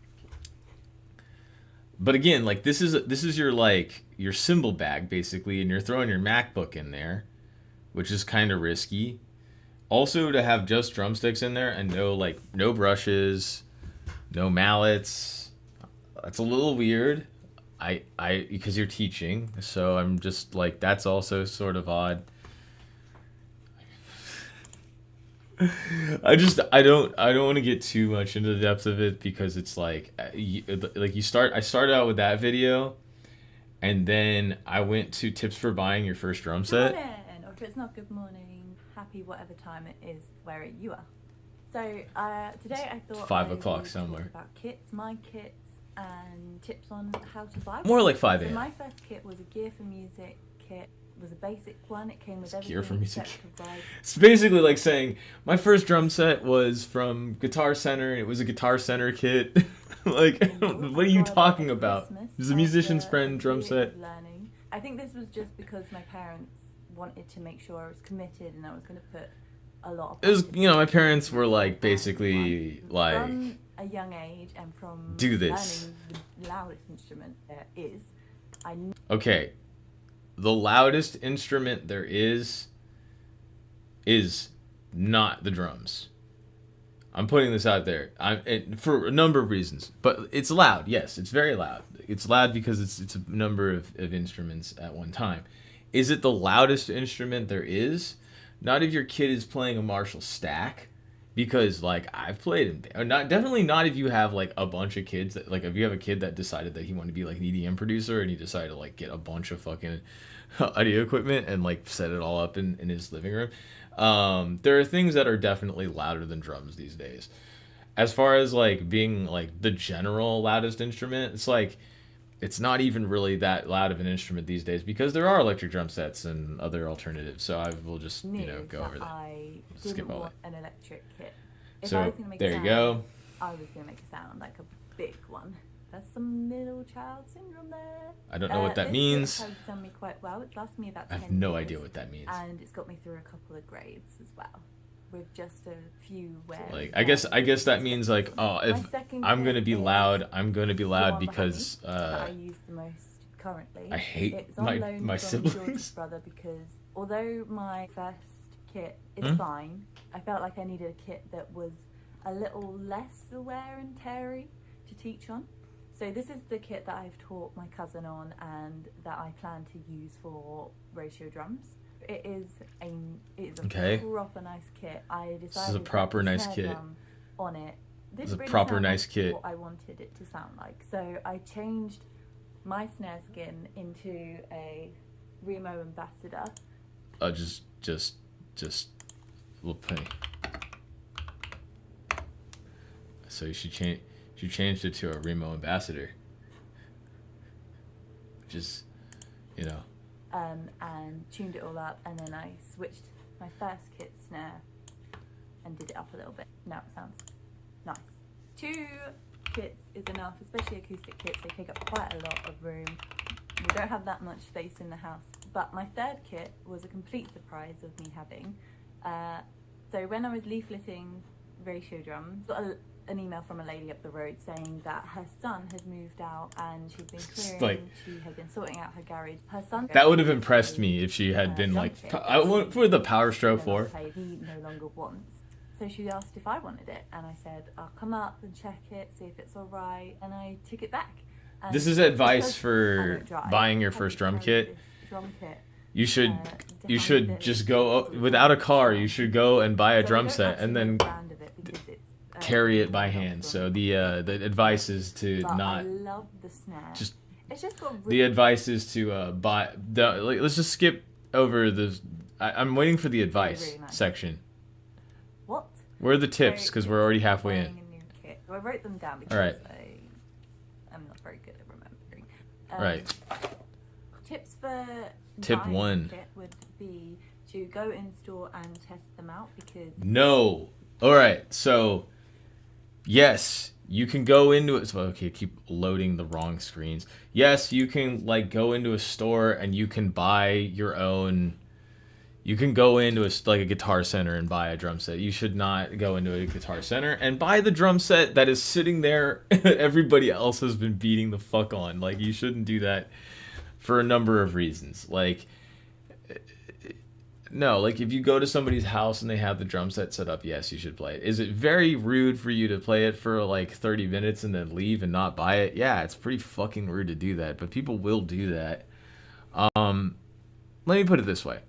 S1: But again, like this is your like your cymbal bag basically, and you're throwing your MacBook in there, which is kind of risky. Also, to have just drumsticks in there and no brushes, no mallets, that's a little weird. I because you're teaching, so I'm just like that's also sort of odd. I don't want to get too much into the depth of it because it's like I started out with that video, and then I went to tips for buying your first drum set.
S10: Good morning, or if it's not good morning, happy whatever time it is where you are. So today I thought
S1: It's 5
S10: I
S1: o'clock
S10: would
S1: somewhere.
S10: talk about kits, my kits, and tips on how to buy.
S1: More like 5
S10: So
S1: a.m.
S10: my first kit was a Gear for Music kit. It was a basic one. It came with everything
S1: Gear for Music.
S10: except for rides.
S1: It's basically like saying my first drum set was from Guitar Center. It was a Guitar Center kit. Like, what are you talking about? It was a musician's friend drum set.
S10: Learning. I think this was just because my parents wanted to make sure I was committed and I was going to put a lot of.
S1: It was, my parents were like basically like,
S10: from a young age and from
S1: do this.
S10: learning the loudest instrument there is,
S1: Okay, the loudest instrument there is not the drums. I'm putting this out there. For a number of reasons, but it's loud. Yes, it's very loud. It's loud because it's a number of instruments at one time. Is it the loudest instrument there is? Not if your kid is playing a Marshall stack, because like I've played in, definitely not if you have like a bunch of kids that like if you have a kid that decided that he wanted to be like an EDM producer and he decided to like get a bunch of fucking audio equipment and like set it all up in his living room. There are things that are definitely louder than drums these days. As far as like being like the general loudest instrument, it's like it's not even really that loud of an instrument these days because there are electric drum sets and other alternatives. So I will just go over that.
S10: I
S1: Skip
S10: didn't
S1: all
S10: want an electric kit. If
S1: So,
S10: I was gonna make
S1: there
S10: a
S1: you
S10: sound,
S1: go.
S10: I was going to make a sound like a big one. That's some middle child syndrome there.
S1: I don't know what that
S10: this
S1: means.
S10: kit has done me quite well. It's lasted me about
S1: I
S10: 10
S1: have no
S10: years,
S1: idea what that means.
S10: and it's got me through a couple of grades as well, with just a few wear.
S1: Like I guess that means like if I'm gonna be loud, I'm gonna be loud because
S10: that I use the most currently.
S1: I hate
S10: It's on
S1: my
S10: loan
S1: my
S10: from George's
S1: siblings.
S10: brother because although my first kit is
S1: Hmm?
S10: fine, I felt like I needed a kit that was a little less wear and teary to teach on. So this is the kit that I've taught my cousin on and that I plan to use for ratio drums. It is a
S1: Okay.
S10: proper nice kit. I decided
S1: This is a
S10: that
S1: proper
S10: the
S1: nice
S10: snare
S1: kit.
S10: drum on it.
S1: This is a
S10: really
S1: proper
S10: sound
S1: nice
S10: like
S1: kit.
S10: What I wanted it to sound like. So I changed my snare skin into a Remo Ambassador.
S1: Just we'll play. So you should change. You changed it to a Remo Ambassador, which is,
S10: And tuned it all up, and then I switched my first kit snare and did it up a little bit. Now it sounds nice. 2 kits is enough, especially acoustic kits. They take up quite a lot of room. We don't have that much space in the house. But my third kit was a complete surprise of me having. So when I was leafleting ratio drums, got an email from a lady up the road saying that her son had moved out and she'd been clearing, she had been sorting out her garage. Her son.
S1: that would have impressed me if she had been like, I want for the Power Stroke 4.
S10: He no longer wants. So she asked if I wanted it, and I said, I'll come up and check it, see if it's all right, and I took it back. And
S1: This is advice
S10: because
S1: for
S10: I don't drive,
S1: buying your
S10: I
S1: first
S10: had to
S1: drum
S10: carry
S1: kit.
S10: this drum kit.
S1: You should
S10: behind
S1: just
S10: it.
S1: go without a car. You should go and buy a
S10: So I
S1: drum
S10: don't
S1: set
S10: actually
S1: and
S10: know
S1: then
S10: the brand of it because it's,
S1: carry it by
S10: not
S1: hand.
S10: from-
S1: So the advice is to
S10: but
S1: not
S10: I love the snare.
S1: just.
S10: It's just got
S1: The advice is to buy. Let's just skip over the. I'm waiting for the advice
S10: really nice.
S1: section.
S10: What?
S1: Where are the tips? Because we're already halfway in.
S10: Buying a new kit. So I wrote them down because
S1: All right.
S10: I'm not very good at remembering.
S1: Right.
S10: Tips for
S1: Tip
S10: buying a
S1: 1.
S10: kit would be to go in store and test them out because
S1: No. All right. So, yes, you can go into it. So, okay, keep loading the wrong screens. Yes, you can like go into a store and you can buy your own. You can go into a Guitar Center and buy a drum set. You should not go into a Guitar Center and buy the drum set that is sitting there everybody else has been beating the fuck on. Like, you shouldn't do that for a number of reasons. Like, no, like if you go to somebody's house and they have the drum set set up, yes, you should play it. Is it very rude for you to play it for like 30 minutes and then leave and not buy it? Yeah, it's pretty fucking rude to do that, but people will do that. Let me put it this way.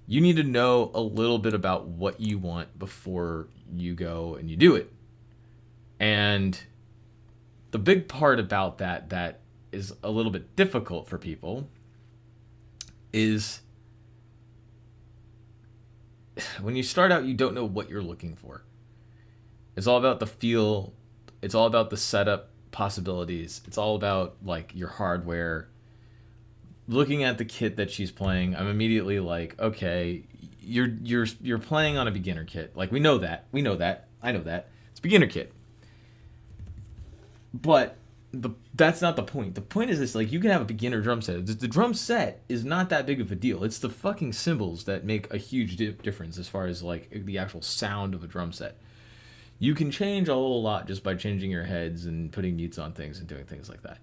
S1: You need to know a little bit about what you want before you go and you do it. And the big part about that is a little bit difficult for people is when you start out, you don't know what you're looking for. It's all about the feel. It's all about the setup possibilities. It's all about like your hardware. Looking at the kit that she's playing, I'm immediately like, okay, you're playing on a beginner kit. Like, we know that. I know that. It's a beginner kit. But that's not the point. The point is this, like, you can have a beginner drum set. The drum set is not that big of a deal. It's the fucking cymbals that make a huge difference as far as, like, the actual sound of a drum set. You can change a whole lot just by changing your heads and putting mutes on things and doing things like that.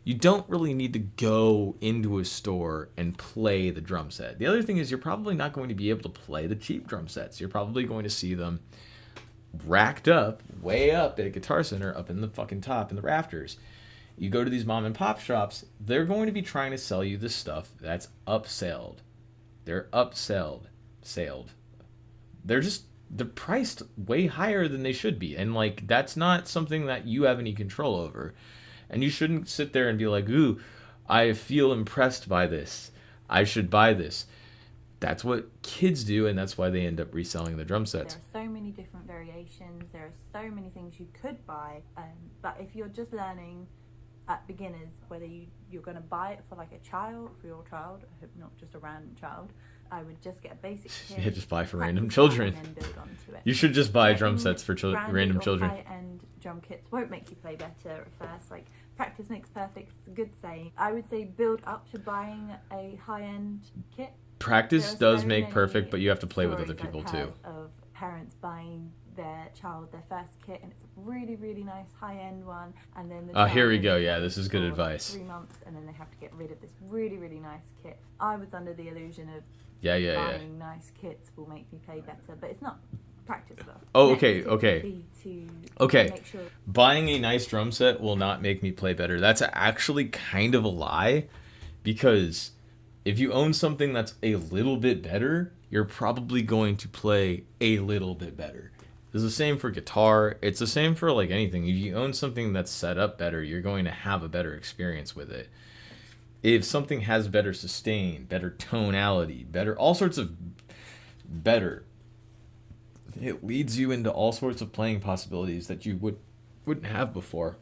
S1: You don't really need to go into a store and play the drum set. The other thing is you're probably not going to be able to play the cheap drum sets. You're probably going to see them racked up, way up at a Guitar Center, up in the fucking top in the rafters. You go to these mom and pop shops, they're going to be trying to sell you this stuff that's upselled. They're upselled. They're priced way higher than they should be. And like, that's not something that you have any control over. And you shouldn't sit there and be like, ooh, I feel impressed by this. I should buy this. That's what kids do, and that's why they end up reselling the drum sets.
S10: There are so many different variations. There are so many things you could buy. But if you're just learning at beginners, whether you're going to buy it for like a child, for your child, I hope not just a random child, I would just get a basic kit.
S1: Yeah, just buy for random children.
S10: And then build onto it.
S1: You should just buy
S10: Yeah,
S1: drum sets for random children.
S10: High-end drum kits won't make you play better at first. Like, practice makes perfect. It's a good saying. I would say build up to buying a high-end kit.
S1: Practice does make perfect, but you have to play with other
S10: Stories
S1: people
S10: I've
S1: too.
S10: heard of parents buying their child their first kit, and it's a really, really nice high-end one, and then the
S1: Here we
S10: child
S1: go.
S10: is
S1: Yeah, this is good
S10: for
S1: advice.
S10: 3 months, and then they have to get rid of this really, really nice kit. I was under the illusion of
S1: Yeah.
S10: buying nice kits will make me play better, but it's not. Practice though.
S1: Oh,
S10: Next
S1: okay,
S10: tip
S1: okay.
S10: would be to
S1: Okay.
S10: make sure
S1: Buying a nice drum set will not make me play better. That's actually kind of a lie, because if you own something that's a little bit better, you're probably going to play a little bit better. It's the same for guitar. It's the same for like anything. If you own something that's set up better, you're going to have a better experience with it. If something has better sustain, better tonality, better, all sorts of better, it leads you into all sorts of playing possibilities that you wouldn't have before.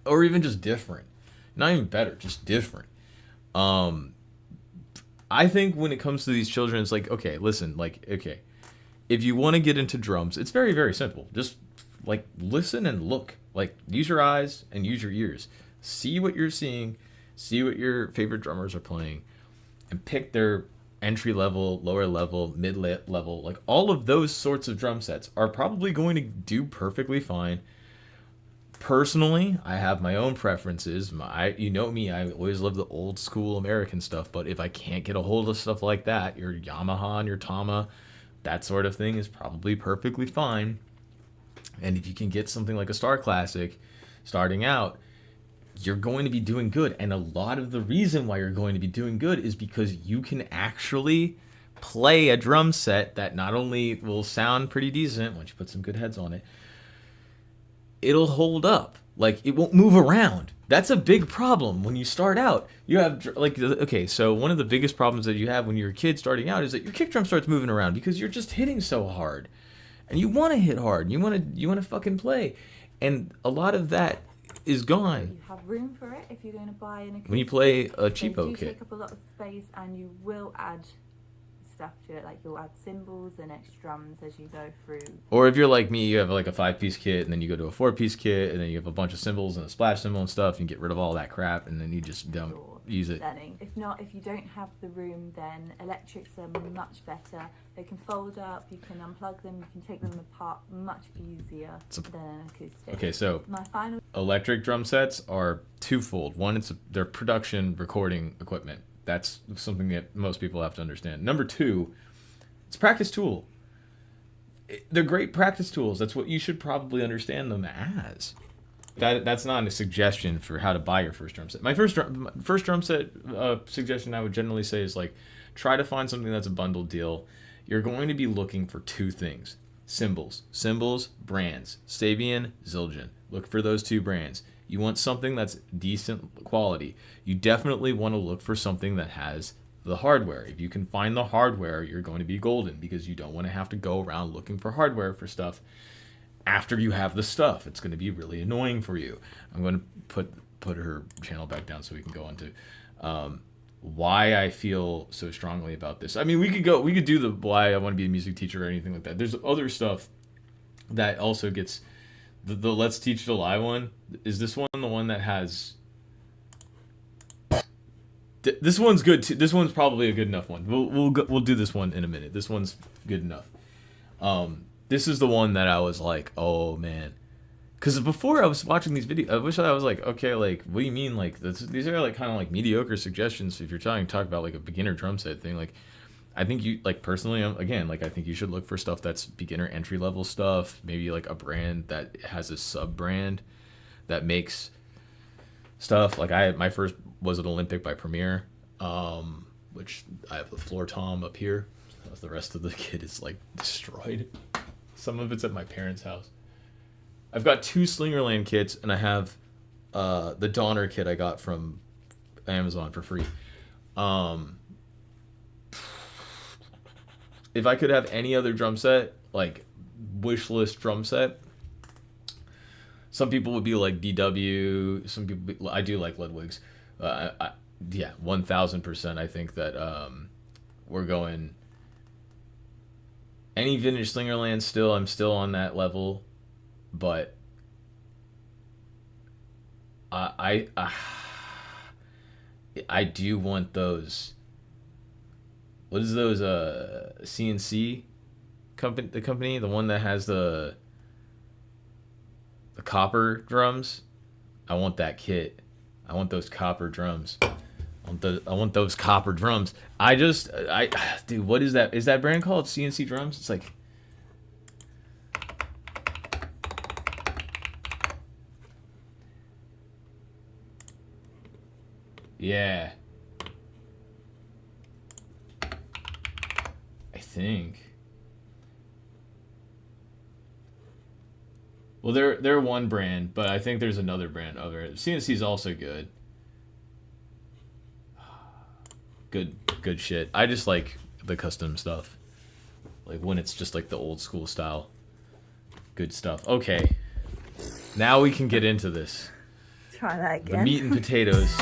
S1: Or even just different. Not even better, just different. I think when it comes to these children, it's like, okay, listen, like, okay, if you want to get into drums, it's very, very simple. Just like listen and look. Like, use your eyes and use your ears. See what you're seeing, see what your favorite drummers are playing, and pick their entry level, lower level, mid level, like all of those sorts of drum sets are probably going to do perfectly fine. Personally, I have my own preferences. You know me, I always love the old school American stuff, but if I can't get a hold of stuff like that, your Yamaha and your Tama, that sort of thing is probably perfectly fine. And if you can get something like a Star Classic starting out, you're going to be doing good. And a lot of the reason why you're going to be doing good is because you can actually play a drum set that not only will sound pretty decent once you put some good heads on it, it'll hold up. Like, it won't move around. That's a big problem when you start out. You have, like, okay, so one of the biggest problems that you have when you're a kid starting out is that your kick drum starts moving around because you're just hitting so hard. And you want to hit hard. You want to fucking play. And a lot of that is gone.
S10: you have room for it if you're going to buy an acoustic.
S1: When you play a
S10: They
S1: cheapo
S10: do
S1: kit.
S10: take up a lot of space, and you will add stuff to it, like you'll add cymbals and extra drums as you go through.
S1: Or if you're like me, you have like a 5-piece kit, and then you go to a 4-piece kit, and then you have a bunch of cymbals and a splash cymbal and stuff, and you get rid of all that crap, and then you just dump. use it.
S10: learning. If not, if you don't have the room, then electrics are much better. They can fold up, you can unplug them, you can take them apart much easier than acoustic.
S1: Okay, so
S10: My final
S1: electric drum sets are twofold. One, they're production recording equipment. That's something that most people have to understand. Number two, it's a practice tool. They're great practice tools. That's what you should probably understand them as. That's not a suggestion for how to buy your first drum set. My first drum set suggestion I would generally say is like, try to find something that's a bundled deal. You're going to be looking for two things: cymbals, brands, Sabian, Zildjian. Look for those two brands. You want something that's decent quality. You definitely want to look for something that has the hardware. If you can find the hardware, you're going to be golden, because you don't want to have to go around looking for hardware for stuff after you have the stuff. It's going to be really annoying for you. I'm going to put her channel back down so we can go into why I feel so strongly about this. I mean, we could do the why I want to be a music teacher or anything like that. There's other stuff that also gets the Let's Teach the Lie one. Is this one the one that has? This one's good too. This one's probably a good enough one. We'll do this one in a minute. This one's good enough. This is the one that I was like, oh man, because before I was watching these videos, I wish I was like, okay, like what do you mean? Like these are like kind of like mediocre suggestions if you're trying to talk about like a beginner drum set thing. Like, I think you like personally, again, like I think you should look for stuff that's beginner entry level stuff. Maybe like a brand that has a sub brand that makes stuff. Like my first was an Olympic by Premier, which I have the floor tom up here. The rest of the kit is like destroyed. Some of it's at my parents' house. I've got two Slingerland kits, and I have the Donner kit I got from Amazon for free. If I could have any other drum set, like wish list drum set, some people would be like DW. Some people, I do like Ludwig's. Yeah, 1000%. I think that we're going any vintage Slingerland. Still, I'm still on that level, but I do want those. What is those? CNC company, the one that has the copper drums. I want that kit. I want those copper drums. I want those copper drums. Dude, what is that? Is that brand called CNC Drums? It's like, yeah, I think. Well, they're one brand, but I think there's another brand over it. CNC is also good. Good shit. I just like the custom stuff. Like when it's just like the old school style. Good stuff. Okay. Now we can get into this.
S10: try that again.
S1: The meat and potatoes.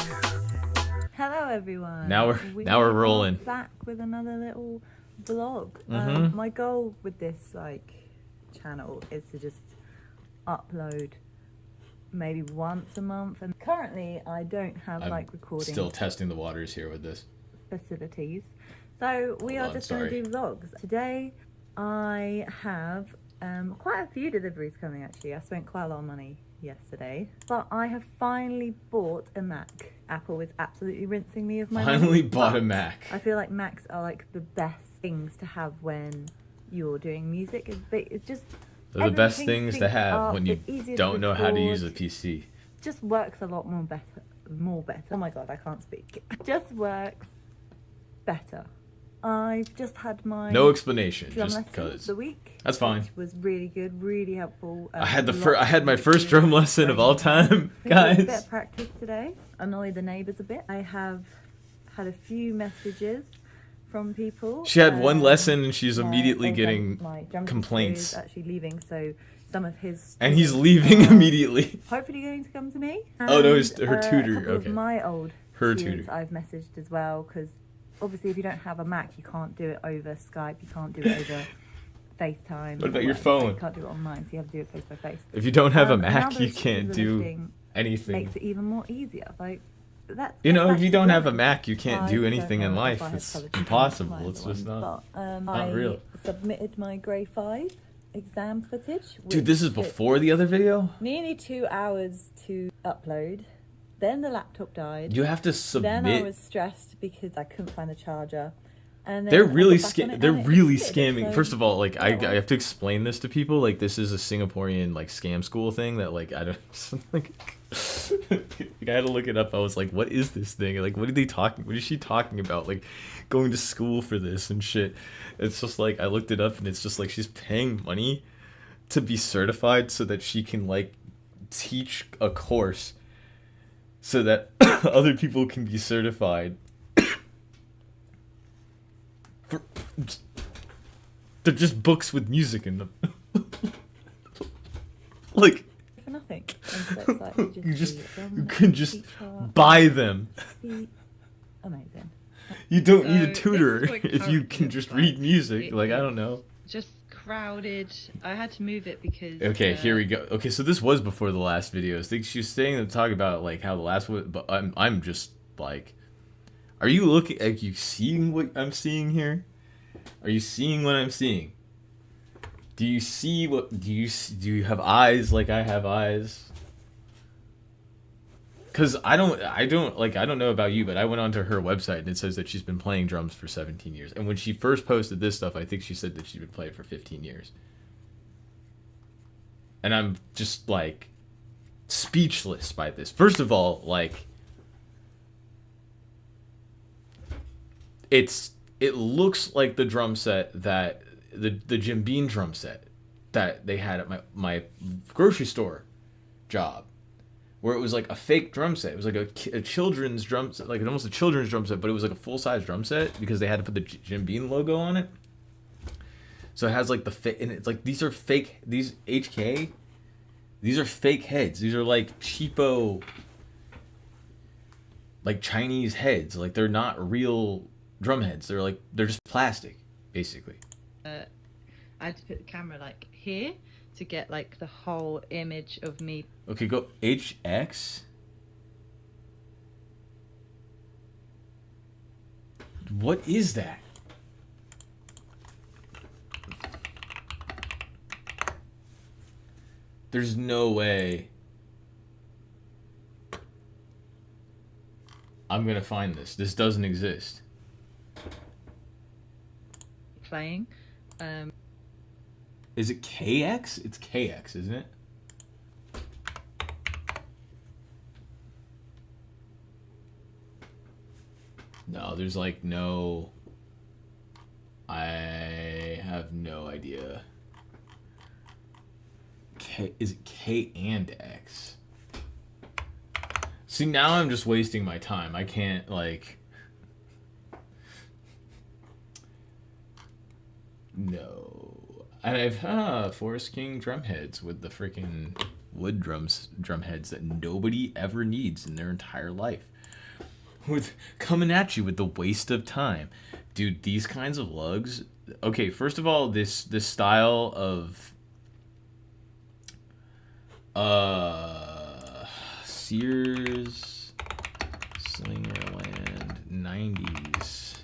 S10: Hello everyone.
S1: Now we're rolling.
S10: Back with another little vlog.
S1: Mm-hmm.
S10: My goal with this channel is to just upload maybe once a month, and currently I don't have recording.
S1: Still testing the waters here with this.
S10: Facilities. So we are just going to do vlogs. Today I have quite a few deliveries coming actually. I spent quite a lot of money yesterday, but I have finally bought a Mac. Apple is absolutely rinsing me of my money.
S1: Finally bought a Mac.
S10: I feel like Macs are like the best things to have when you're doing music. It's just
S1: they're the best things to have when you don't know how to use a PC.
S10: Just works a lot more better. Oh my god, I can't speak. It just works better. I've just had my
S1: no explanation,
S10: drum
S1: just
S10: lesson
S1: because.
S10: the week.
S1: That's fine.
S10: Which was really good, really helpful.
S1: I had my first drum lesson of all time, guys.
S10: A bit of practice today. Annoyed the neighbours a bit. I have had a few messages from people.
S1: She had one lesson and she's immediately getting
S10: my drum
S1: complaints.
S10: Is actually leaving, so some of his.
S1: And he's leaving immediately.
S10: Hopefully going to come to me.
S1: Oh no, her tutor.
S10: A couple
S1: Okay.
S10: of my old
S1: Her
S10: students
S1: tutor.
S10: I've messaged as well, because obviously if you don't have a Mac, you can't do it over Skype. You can't do it over FaceTime.
S1: What about your phone?
S10: You can't do it online, so you have to do it face by face.
S1: If you don't have a Mac,
S10: another
S1: you can't do
S10: thing
S1: anything.
S10: Makes it even more easier. Like, That's
S1: You know, if
S10: that's
S1: you
S10: the
S1: don't have a
S10: drawing.
S1: Mac, you can't
S10: I
S1: do
S10: don't
S1: anything
S10: know
S1: in
S10: if
S1: life.
S10: I have
S1: It's
S10: colours
S1: impossible.
S10: from
S1: It's
S10: either
S1: just
S10: one,
S1: not.
S10: But,
S1: not
S10: I
S1: real.
S10: submitted my grade 5 exam footage.
S1: Dude, this is
S10: which took
S1: before the other video?
S10: nearly 2 hours to upload. Then the laptop died.
S1: You have to
S10: Then I
S1: submit.
S10: was stressed because I couldn't find the charger. And then
S1: They're
S10: I
S1: really
S10: got back on it
S1: they're
S10: and it
S1: really
S10: succeeded,
S1: scamming.
S10: so
S1: First of all, like I
S10: yeah, well.
S1: have to explain this to people. Like this is a Singaporean like scam school thing that like I don't like. I had to look it up. I was like, what is this thing? Like, what are they talking? What is she talking about? Like, going to school for this and shit. It's just like I looked it up and it's just like she's paying money to be certified so that she can like teach a course so that other people can be certified. They're just books with music in them. Like
S10: for nothing. And so it's like,
S1: you can just buy them.
S10: Amazing.
S1: You don't need
S11: So
S1: a
S11: this
S1: tutor
S11: is what
S1: if you
S11: currently
S1: can
S11: looks
S1: just
S11: like.
S1: read music.
S11: It
S1: Like I
S11: is
S1: don't know.
S11: Just crowded. I had to move it because.
S1: Okay, here we go. Okay, so this was before the last video. I think she was saying to talk about like how the last one, but I'm just like, are you looking? Are you seeing what I'm seeing here? Are you seeing what I'm seeing? Do you see what? Do you have eyes like I have eyes? Cause I don't know about you, but I went onto her website and it says that she's been playing drums for 17 years. And when she first posted this stuff, I think she said that she'd been playing for 15 years. And I'm just like speechless by this. First of all, like it looks like the drum set that the Jim Beam drum set that they had at my grocery store job. Where it was like a fake drum set. It was like a children's drum set, like almost a children's drum set, but it was like a full-size drum set because they had to put the Jim Beam logo on it. So it has like and it's like these are fake, these HK, these are fake heads. These are like cheapo, like Chinese heads. Like they're not real drum heads. They're just plastic, basically.
S11: I had to put the camera like here to get like the whole image of me.
S1: Okay, go HX. What is that? There's no way. I'm gonna find this. This doesn't exist.
S11: Playing.
S1: Is it KX? It's KX, isn't it? No, there's like no... I have no idea. Is it K and X? See, now I'm just wasting my time. I can't, like... No. And I've Forest King drum heads with the freaking wood drum heads that nobody ever needs in their entire life. With coming at you with the waste of time. Dude, these kinds of lugs. Okay, first of all, this style of Sears Slingerland 90s.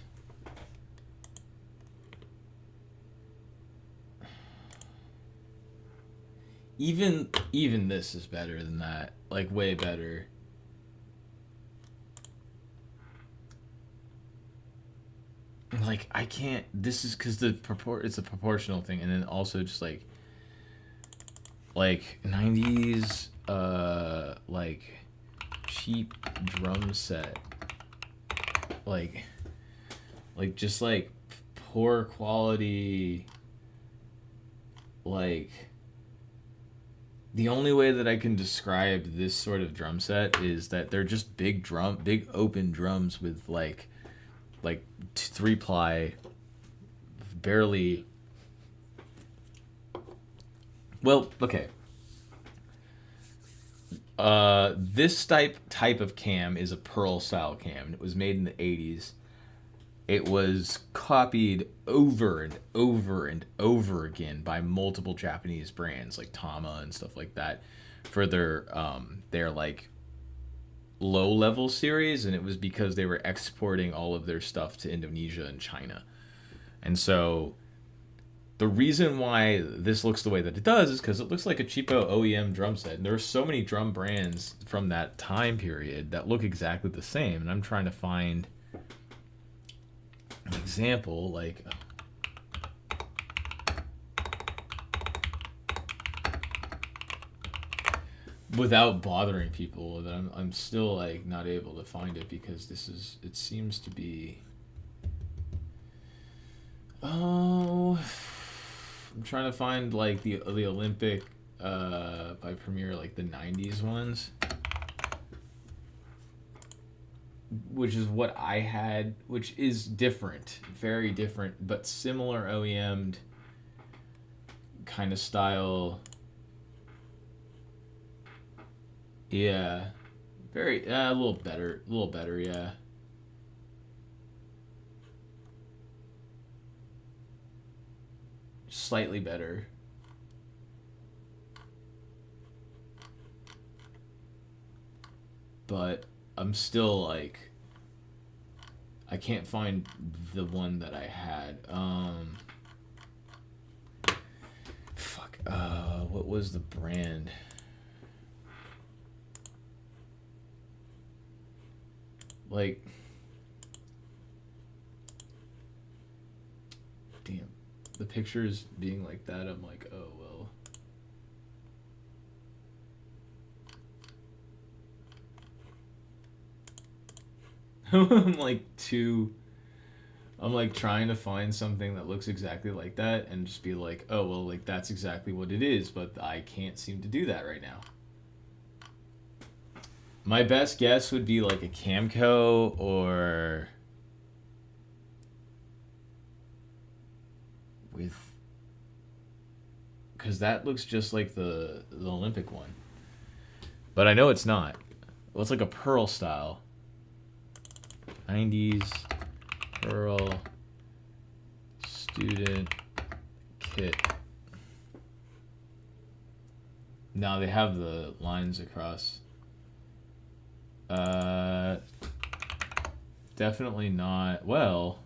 S1: Even this is better than that. Like way better. Like I can't. This is because it's a proportional thing, and then also just like 90s like cheap drum set, like just like poor quality. Like the only way that I can describe this sort of drum set is that they're just big open drums with like 3-ply, barely. Well, okay. This type of cam is a Pearl style cam. It was made in the 80s. It was copied over and over and over again by multiple Japanese brands like Tama and stuff like that for their like low-level series, and it was because they were exporting all of their stuff to Indonesia and China. And so the reason why this looks the way that it does is because it looks like a cheapo OEM drum set. And there are so many drum brands from that time period that look exactly the same. And I'm trying to find an example, like... without bothering people, that I'm still like not able to find it because it seems to be, oh, I'm trying to find like the Olympic by Premiere, like the 90s ones, which is what I had, which is different, very different, but similar OEM'd kind of style. Yeah, very a little better, yeah. Slightly better. But I'm still like, I can't find the one that I had. Fuck. What was the brand? Like, damn, the pictures being like that, I'm like, oh, well. I'm like trying to find something that looks exactly like that and just be like, oh, well, like that's exactly what it is, but I can't seem to do that right now. My best guess would be like a Camco or with, because that looks just like the Olympic one, but I know it's not. Well, it's like a Pearl style. 90s Pearl student kit. Now they have the lines across. Definitely not. Well,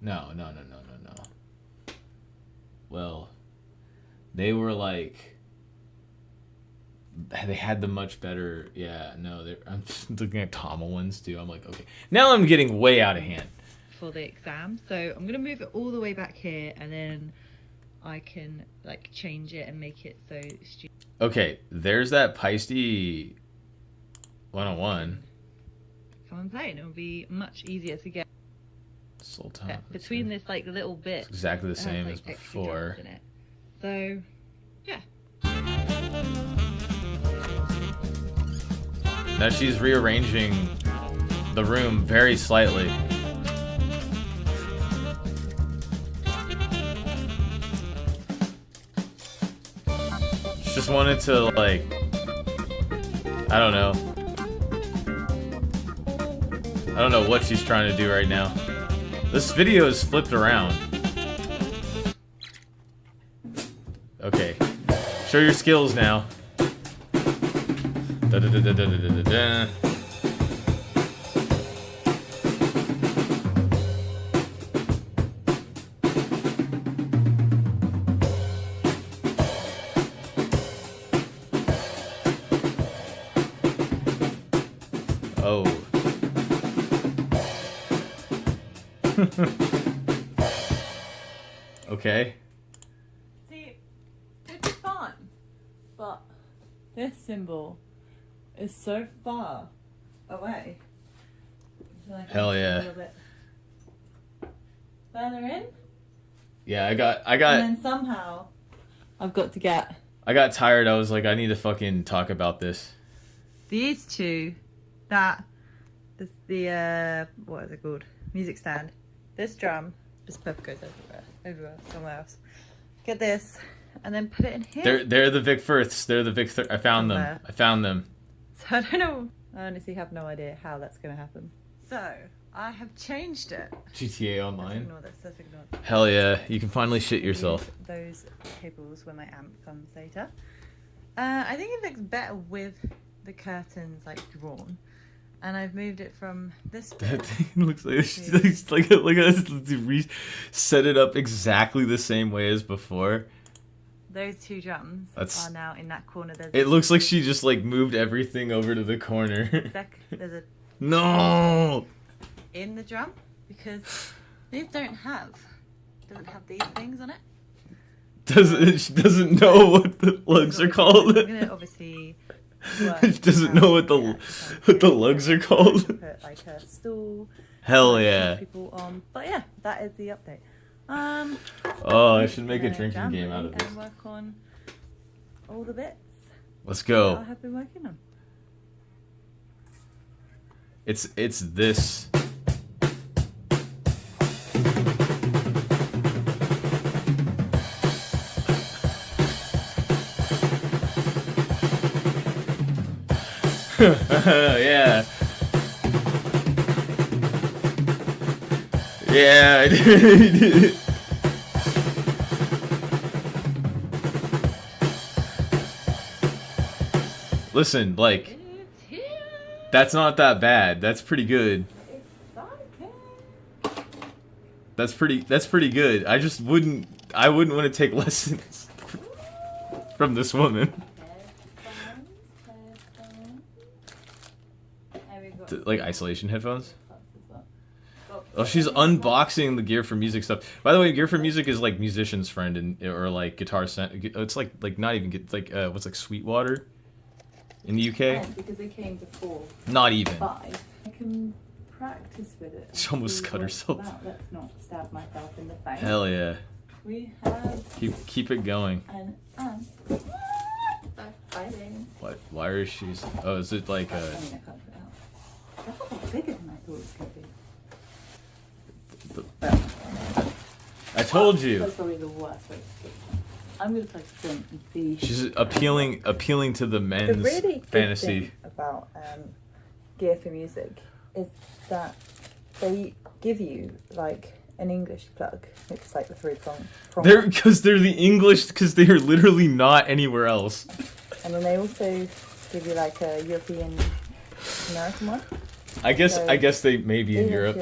S1: no. Well, they were like, they had the much better. Yeah, no. I'm just looking at Tommel ones too. I'm like, okay, now I'm getting way out of hand
S11: for the exam. So I'm gonna move it all the way back here, and then I can like change it and make it so.
S1: Okay, there's that Peisty 101.
S11: Come and play, and it'll be much easier to get.
S1: Sultan.
S11: Between this like little bit.
S1: It's exactly the same
S11: has,
S1: as
S11: like, extra
S1: before.
S11: drums in it. So, yeah.
S1: Now she's rearranging the room very slightly. She just wanted to like, I don't know what she's trying to do right now. This video is flipped around. Okay. Show your skills now. Da, da, da, da, da, da, da, da. Oh. Okay.
S10: See, it's fun, but this symbol is so far away. Like
S1: Hell yeah.
S10: A little bit further in.
S1: Yeah, I got.
S10: And then somehow, I've got to get.
S1: I got tired. I was like, I need to fucking talk about this.
S11: These two, the what is it called? Music stand. This drum, this stuff goes everywhere, somewhere else. Get this, and then put it in here.
S1: They're the Vic Firths. They're the Vic. I found
S11: Somewhere.
S1: them. I found them.
S11: So I don't know. I honestly have no idea how that's going to happen. So I have changed it.
S1: GTA Online.
S11: Ignore this. Let's ignore this.
S1: Hell yeah! You can finally shit yourself.
S11: Use those cables when my amp comes later. I think it looks better with the curtains like drawn. And I've moved it from this
S1: That
S11: bit.
S1: thing looks like it's like set it up exactly the same way as before.
S11: Those two drums are now in that corner.
S1: It looks like she just like moved everything over to the corner.
S11: There's a
S1: No.
S11: in the drum because these doesn't have these things on it.
S1: She doesn't know what the lugs are called.
S11: I'm gonna obviously.
S1: She doesn't know what the lugs are called.
S11: Put like a stool.
S1: Hell yeah.
S11: People on, but yeah, that is the update.
S1: Oh, I should make a drinking game out of this.
S11: And work on all the bits.
S1: Let's go.
S11: That I have been working on.
S1: It's this. Yeah. Yeah, I did. Listen, like, that's not that bad. That's pretty good. That's pretty good. I wouldn't want to take lessons from this woman. Like isolation headphones? Oh, she's unboxing the Gear for Music stuff. By the way, Gear for Music is like Musician's Friend and or like Guitar Center. It's like not even like what's like Sweetwater in the UK.
S10: Yeah, because they came before.
S1: Not even.
S10: 5. I can practice with it.
S1: She almost cut herself.
S10: Let's not stab myself in the face.
S1: Hell yeah.
S10: We have.
S1: Keep it going.
S10: And so exciting.
S1: What? Why is she? Oh, is it like a?
S10: That's a lot bigger than I thought it could be.
S1: I told you.
S10: That's probably the worst way to do it. I'm gonna play some and see.
S1: She's appealing to the men's
S10: the really good
S1: fantasy.
S10: thing about Gear for Music is that they give you like an English plug, which is like the 3-prong.
S1: They're the English because they are literally not anywhere else.
S10: And then they also give you like a European American one.
S1: I guess they may be in Europe.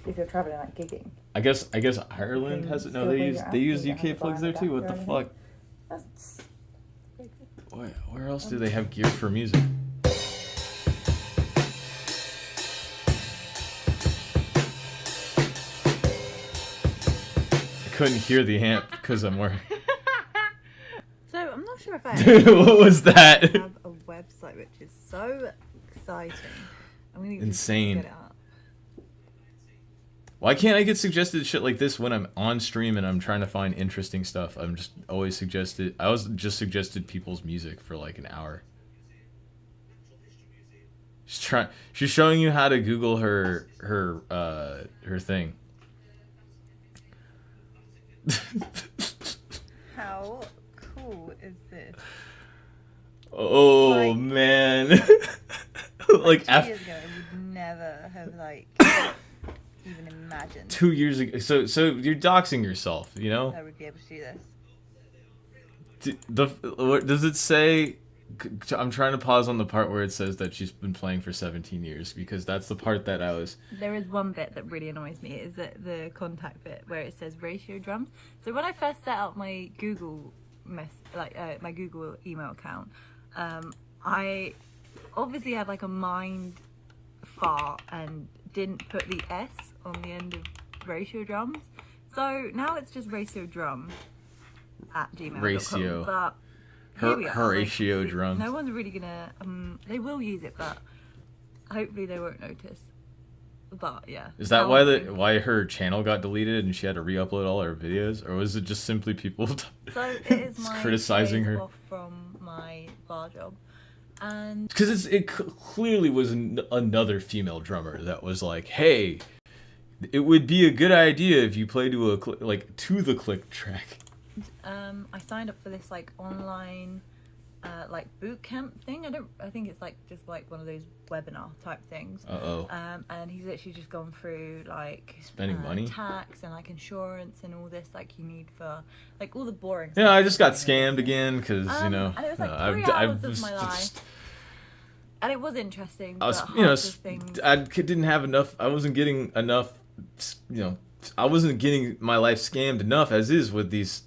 S10: If you're traveling like gigging.
S1: I guess Ireland has it. No, they use UK plugs there too. What the fuck?
S10: That's
S1: Where else do they have Gear for Music? I couldn't hear the amp because I'm wearing.
S11: So I'm not sure if I
S1: What was that?
S11: have a website which is so exciting. I'm gonna
S1: Insane.
S11: Get it up.
S1: Why can't I get suggested shit like this when I'm on stream and I'm trying to find interesting stuff? I'm just always suggested. I always just suggested people's music for like an hour. She's showing you how to Google her thing.
S11: How cool is this?
S1: Oh
S11: Like-
S1: man. Like
S11: 2 years ago, I would never have like even imagined
S1: 2 years ago. So you're doxing yourself, you know?
S11: I would be able to do this.
S1: What does it say? I'm trying to pause on the part where it says that she's been playing for 17 years because that's the part that I was.
S11: There is one bit that really annoys me, is that the contact bit where it says ratio drums. So when I first set up my Google my Google email account, I obviously had like a mind fart and didn't put the S on the end of ratio drums. So now it's just ratio drum at gmail.com.
S1: Ratio.
S11: But here we are.
S1: Horatio drums.
S11: No one's really gonna. They will use it, but hopefully they won't notice. But yeah.
S1: Is that why her channel got deleted and she had to re-upload all her videos, or was it just simply people
S11: So it is my
S1: criticizing
S11: days
S1: her?
S11: off from my bar job, and
S1: Because it clearly was another female drummer that was like, "Hey, it would be a good idea if you play to the click track."
S11: I signed up for this like online like boot camp thing. I think it's like just like one of those webinar type things. And he's literally just gone through like
S1: spending money,
S11: tax and like insurance and all this like you need for like all the boring
S1: stuff. Yeah, I just got scammed again because you know
S11: and it was like 3 hours of my life. And it was interesting.
S1: I was,
S11: but
S1: you know,
S11: half the things...
S1: I didn't have enough. I wasn't getting enough. You know, I wasn't getting my life scammed enough as is with these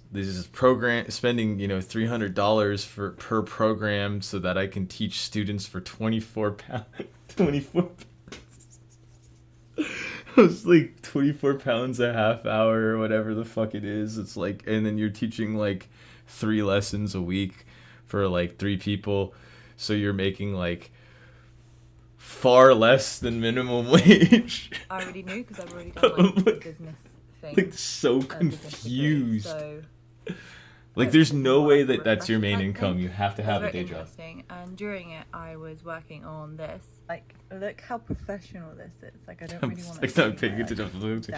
S1: program spending, you know, $300 per program so that I can teach students for £24. 24. It was like £24 a half hour or whatever the fuck it is. It's like, and then you're teaching like 3 lessons a week for like 3 people, so you're making like far less than minimum wage.
S11: I already knew because I've already done like the business thing.
S1: Like so confused.
S11: So
S1: like there's no way that that's your main income. You have to have a day job.
S11: Interesting. And during it, I was working on this. Like, look how professional this is. Like, I don't really want to.
S1: I'm not paying attention.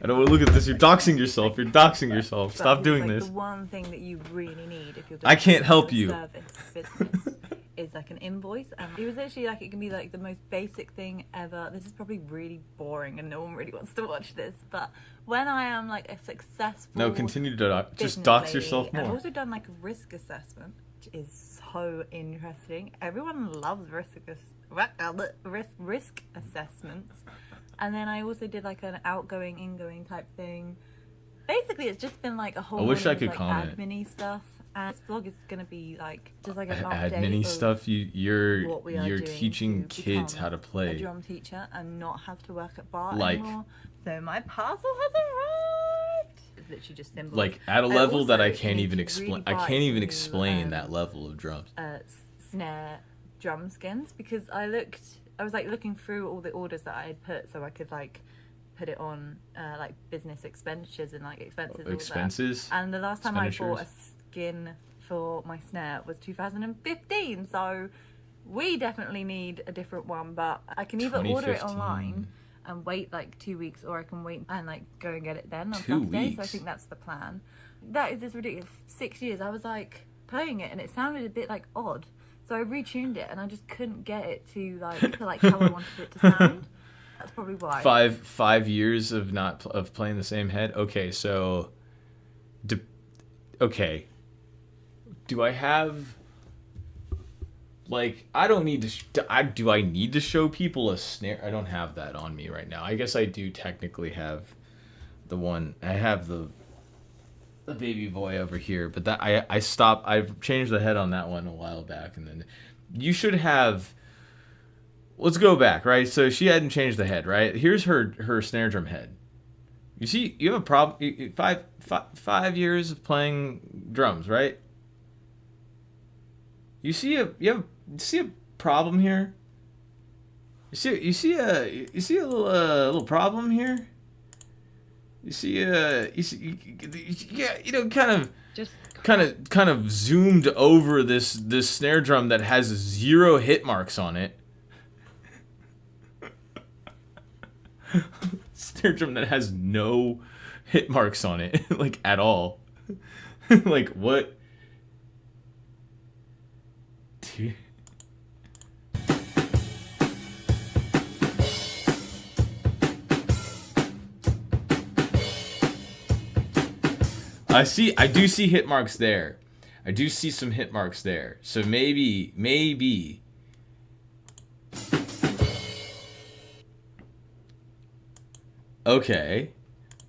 S1: I don't want to look at this. You're doxing yourself. You're doxing yourself. Stop doing
S11: like
S1: this.
S11: The one thing that you really need if you're doing
S1: I can't help you.
S11: Service business is like an invoice, and it was literally like it can be like the most basic thing ever. This is probably really boring, and no one really wants to watch this. But when I am like a successful
S1: continue to just
S11: business
S1: dox
S11: lady,
S1: yourself more.
S11: I've also done like a risk assessment, which is so interesting. Everyone loves risk assessments. And then I also did like an outgoing, ingoing type thing. Basically, it's just been like a whole
S1: I wish I
S11: of,
S1: could
S11: like,
S1: comment.
S11: admin-y stuff. And this vlog is gonna be like just like an update
S1: Admin-y
S11: of
S1: stuff. You're
S11: what we are doing
S1: teaching
S11: to
S1: kids
S11: become
S1: how to play.
S11: a drum teacher and not have to work at bar
S1: Like-
S11: anymore. So my parcel has arrived. It's literally just symbols.
S1: Like at a level that I
S11: also
S1: can't
S11: need
S1: even
S11: to
S1: explain.
S11: really
S1: I
S11: buy
S1: can't even
S11: some new,
S1: explain that level of drums.
S11: Snare drum skins because I was like looking through all the orders that I had put so I could like put it on like business expenditures and like expenses.
S1: Expenses.
S11: And the last time I bought a skin for my snare was 2015, so we definitely need a different one, but I can either order it online and wait like 2 weeks, or I can wait and like go and get it then on
S1: 2
S11: Saturday.
S1: weeks?
S11: So I think that's the plan. That is just ridiculous. 6 years I was like playing it and it sounded a bit like odd, so I retuned it and I just couldn't get it to like how I wanted it to sound. That's probably why.
S1: 5 years of playing the same head. Okay, so okay. Do I have like I don't need to do I need to show people a snare? I don't have that on me right now. I guess I do technically have the one. I have the baby boy over here, but that I stopped. I've changed the head on that one a while back, and then you should have. Let's go back, right? So she hadn't changed the head, right? Here's her snare drum head. You see, you have a problem. 5 years of playing drums, right? You see a problem here. You see a little problem here. Kind of zoomed over this snare drum that has 0 hit marks on it. Snare drum that has no hit marks on it, like at all. Like what? Dude. I do see hit marks there. I do see some hit marks there. So maybe. Okay.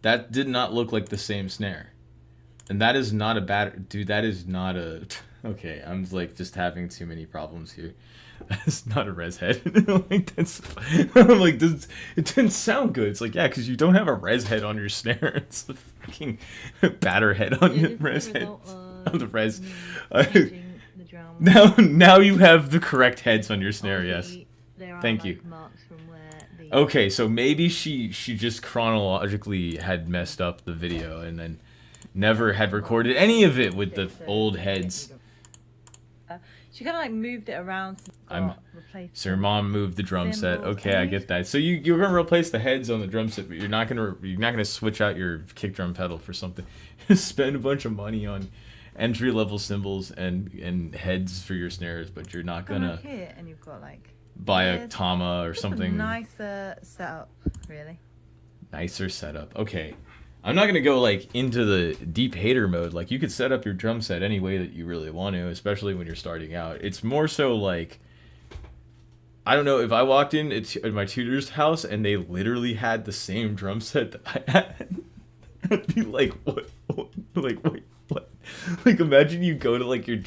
S1: That did not look like the same snare. And that is not a bad... Dude, that is not a... Okay, I'm like just having too many problems here. That's not a res head. Like, I'm like, it didn't sound good. It's like, yeah, because you don't have a res head on your snare. It's a fucking batter head on your res head. On the res. Now you have the correct heads on your snare. Yes. Thank you. Okay, so maybe she just chronologically had messed up the video and then never had recorded any of it with the old heads.
S11: She kind of like moved it around.
S1: So your mom moved the drum set. Okay, I get that. So you're gonna replace the heads on the drum set, but you're not gonna switch out your kick drum pedal for something. Spend a bunch of money on entry level cymbals and heads for your snares, but you're not gonna
S11: here and you've got like
S1: buy a Tama or something.
S11: A nicer setup, really.
S1: Nicer setup. Okay. I'm not going to go like into the deep hater mode. Like you could set up your drum set any way that you really want to, especially when you're starting out. It's more so like I don't know if I walked in at my tutor's house and they literally had the same drum set that I had. I'd be like, what? Like, wait, what? Like, imagine you go to like your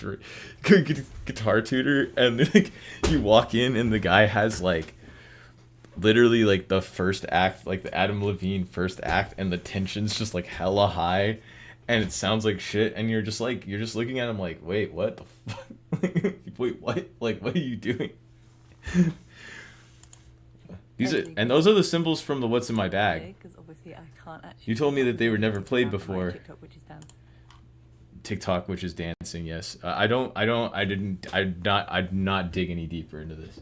S1: guitar tutor and like you walk in and the guy has like literally like the first act, like the Adam Levine first act, and the tension's just like hella high, and it sounds like shit, and you're just looking at him like, wait, what the fuck? Wait, what? Like, what are you doing? Those are the symbols from the What's in My Bag.
S11: Because obviously I can't actually.
S1: You told me that they were never played before.
S11: TikTok, which is dance.
S1: TikTok, which is dancing. Yes, I'd not dig any deeper into this.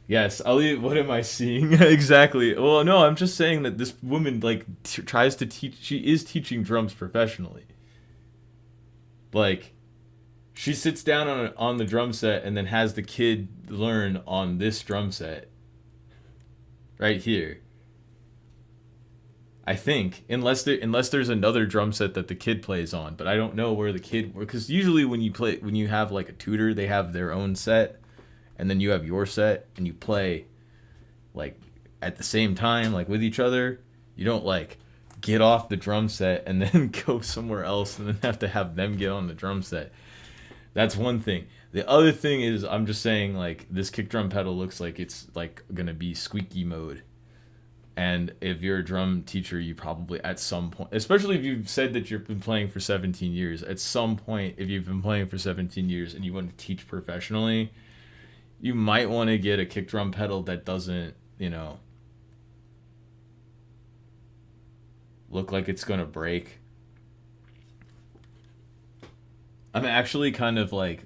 S1: Yes, I'll leave. What am I seeing? Exactly. Well, no, I'm just saying that this woman like tries to teach. She is teaching drums professionally. Like, she sits down on the drum set and then has the kid learn on this drum set. Right here. I think, unless there's another drum set that the kid plays on, but I don't know where the kid, because usually when you have like a tutor, they have their own set, and then you have your set, and you play like at the same time, like with each other. You don't like get off the drum set and then go somewhere else and then have them get on the drum set. That's one thing. The other thing is, I'm just saying, like, this kick drum pedal looks like it's like gonna be squeaky mode. And if you're a drum teacher, you probably at some point, especially if you've said that you've been playing for 17 years, at some point, if you've been playing for 17 years and you want to teach professionally, you might want to get a kick drum pedal that doesn't, look like it's gonna break. I'm actually kind of like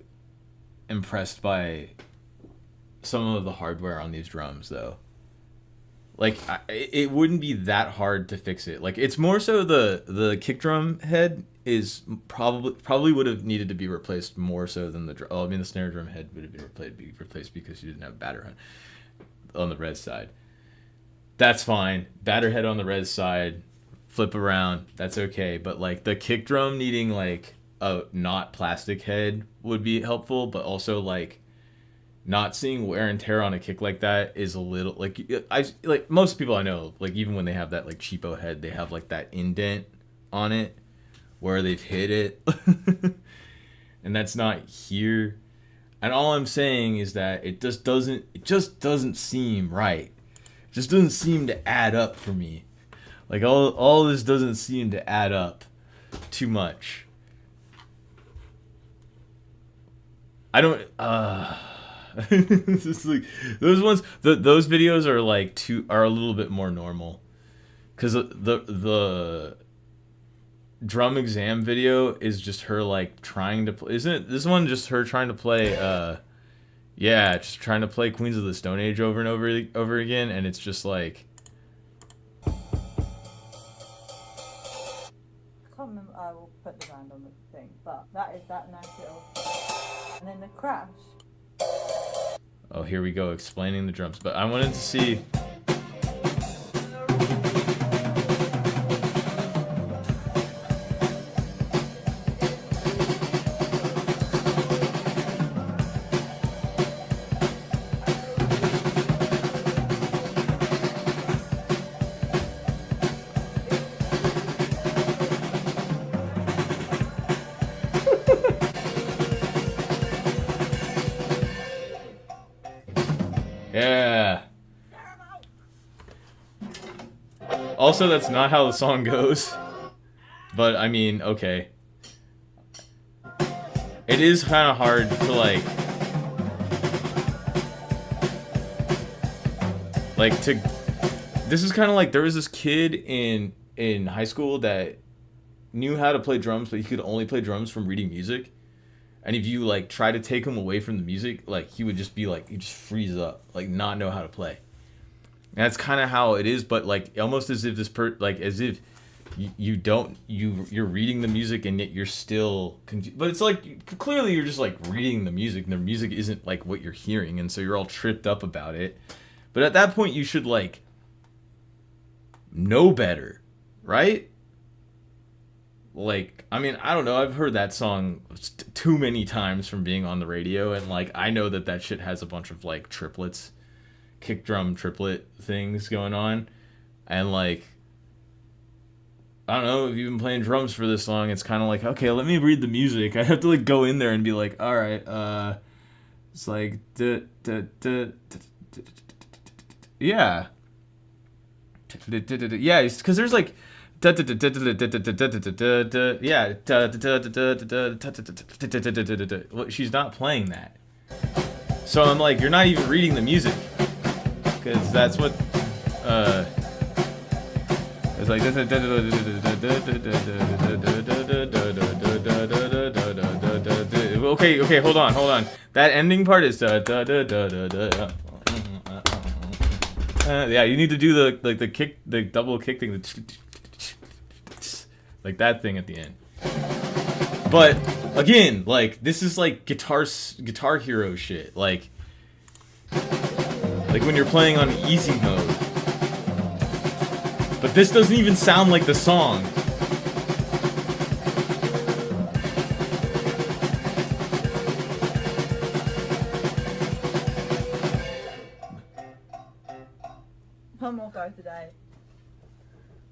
S1: impressed by some of the hardware on these drums, though. Like, it wouldn't be that hard to fix it. Like, it's more so the kick drum head is probably would have needed to be replaced more so than the snare drum head would have been replaced because you didn't have batter on the res side. That's fine. Batter head on the res side, flip around, that's okay. But like the kick drum needing like a not plastic head would be helpful, but also like not seeing wear and tear on a kick like that is a little like most people I know, like even when they have that like cheapo head, they have like that indent on it where they've hit it and that's not here. And all I'm saying is that it just doesn't seem right. It just doesn't seem to add up for me. Like all this doesn't seem to add up too much. I don't it's just like, those videos are like are a little bit more normal, because the drum exam video is just her like trying to play. Isn't it this one just her trying to play just trying to play Queens of the Stone Age over and over again, and it's just like,
S11: I can't remember. I will put the band on the thing, but that is that nice little, and then the crash.
S1: Oh, here we go, explaining the drums. But I wanted to see. Yeah. Also, that's not how the song goes. But, I mean, okay. It is kind of hard to, this is kind of like, there was this kid in high school that knew how to play drums, but he could only play drums from reading music. And if you, like, try to take him away from the music, like, he would just be, like, he'd just freeze up, like, not know how to play. And that's kind of how it is, but, like, almost as if as if you're reading the music and yet you're still confused. But it's, like, clearly you're just, like, reading the music, and the music isn't, like, what you're hearing, and so you're all tripped up about it. But at that point, you should, like, know better, right? like, I mean, I don't know, I've heard that song too many times from being on the radio, and like I know that that shit has a bunch of like triplets, kick drum triplet things going on, and like I don't know, if you've been playing drums for this long, it's kind of like, okay, let me read the music. I have to like go in there and be like, all right, it's like yeah, yeah, because there's like yeah, well, she's not playing that, so I'm like, you're not even reading the music, because that's what it's like. Okay, hold on. That ending part is yeah, you need to do the like the kick, the double kick thing, like that thing at the end. But again, like this is like Guitar Hero shit, like when you're playing on easy mode. But this doesn't even sound like the song.
S11: One more go today.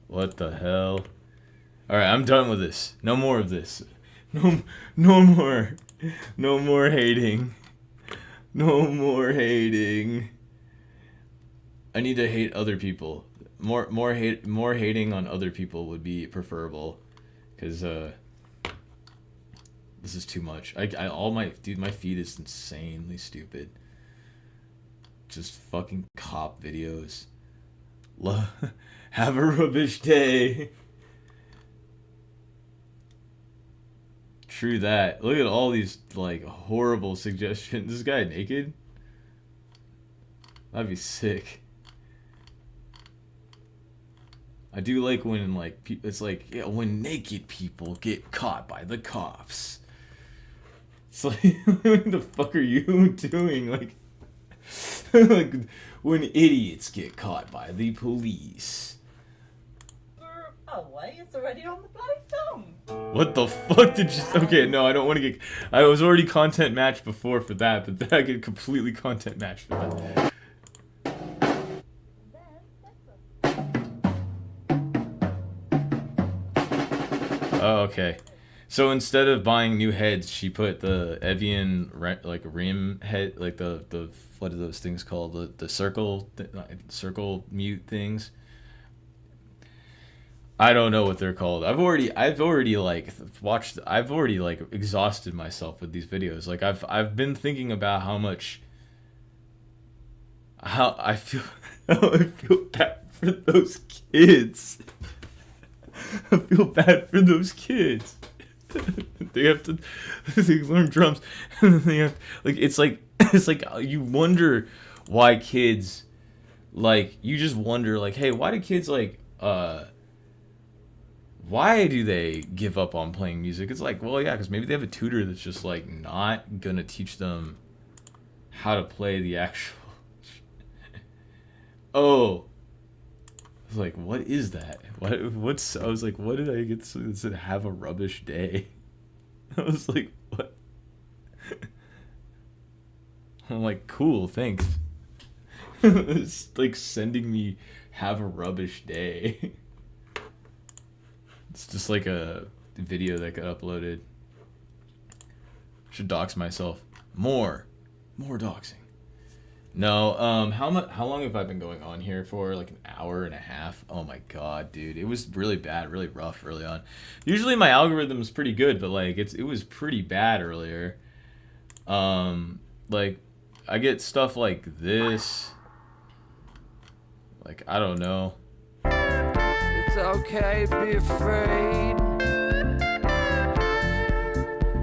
S1: What the hell? Alright, I'm done with this. No more of this. No more. No more hating. No more hating. I need to hate other people. More hating on other people would be preferable, because this is too much. My feed is insanely stupid. Just fucking cop videos. Have a rubbish day. True that. Look at all these like horrible suggestions. This guy naked? That'd be sick. I do like when like it's like, yeah, when naked people get caught by the cops. It's like, what the fuck are you doing? Like, like when idiots get caught by the police.
S11: Oh wait, it's already on the bloody song.
S1: What the fuck did you? Okay, no, I don't want to get. I was already content matched before for that, but then I get completely content matched for that. Oh, okay. So instead of buying new heads, she put the Evian like rim head, like the what are those things called? The circle mute things. I don't know what they're called. I've already like watched. I've already like exhausted myself with these videos. Like I've been thinking about how I feel bad for those kids. I feel bad for those kids. They have to learn drums, and they have it's like you wonder why kids, like, you just wonder like, hey, why do kids like why do they give up on playing music? It's like, well, yeah, because maybe they have a tutor that's just like not gonna teach them how to play the actual. Oh, I was like, what is that? What's? I was like, what did I get? It said, have a rubbish day. I was like, what? I'm like, cool, thanks. It's like sending me have a rubbish day. It's just like a video that got uploaded. Should dox myself. More doxing. No, how long have I been going on here for? Like an hour and a half? Oh my god, dude. It was really bad, really rough early on. Usually my algorithm is pretty good, but like it was pretty bad earlier. Like I get stuff like this. Like, I don't know.
S3: It's okay to be afraid.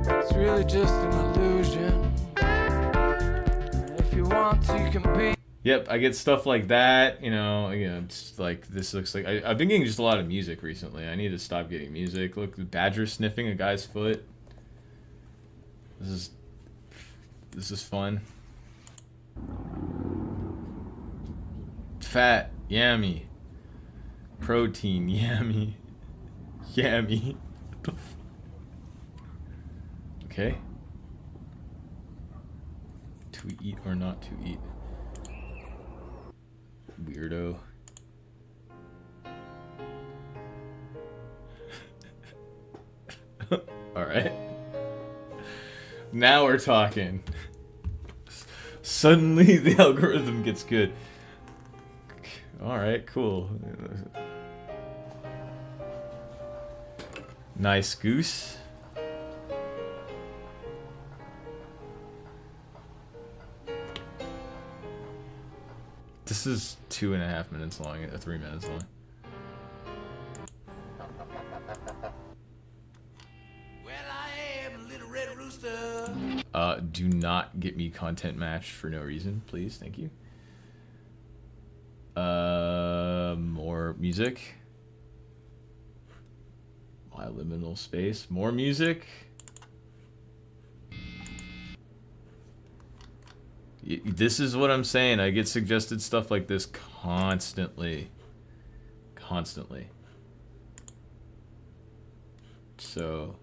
S3: It's really just an illusion. If you want to, you can be.
S1: Yep, I get stuff like that, you know, it's like, this looks like, I've been getting just a lot of music recently. I need to stop getting music. Look, the badger sniffing a guy's foot. This is fun. Fat, yummy. Protein, yummy. Yummy. Okay. To eat or not to eat. Weirdo. Alright. Now we're talking. Suddenly the algorithm gets good. Alright, cool. Nice goose. This is 2.5 minutes long, 3 minutes long. Do not get me content matched for no reason, please. Thank you. More music. My liminal space. More music. This is what I'm saying. I get suggested stuff like this constantly. Constantly. So...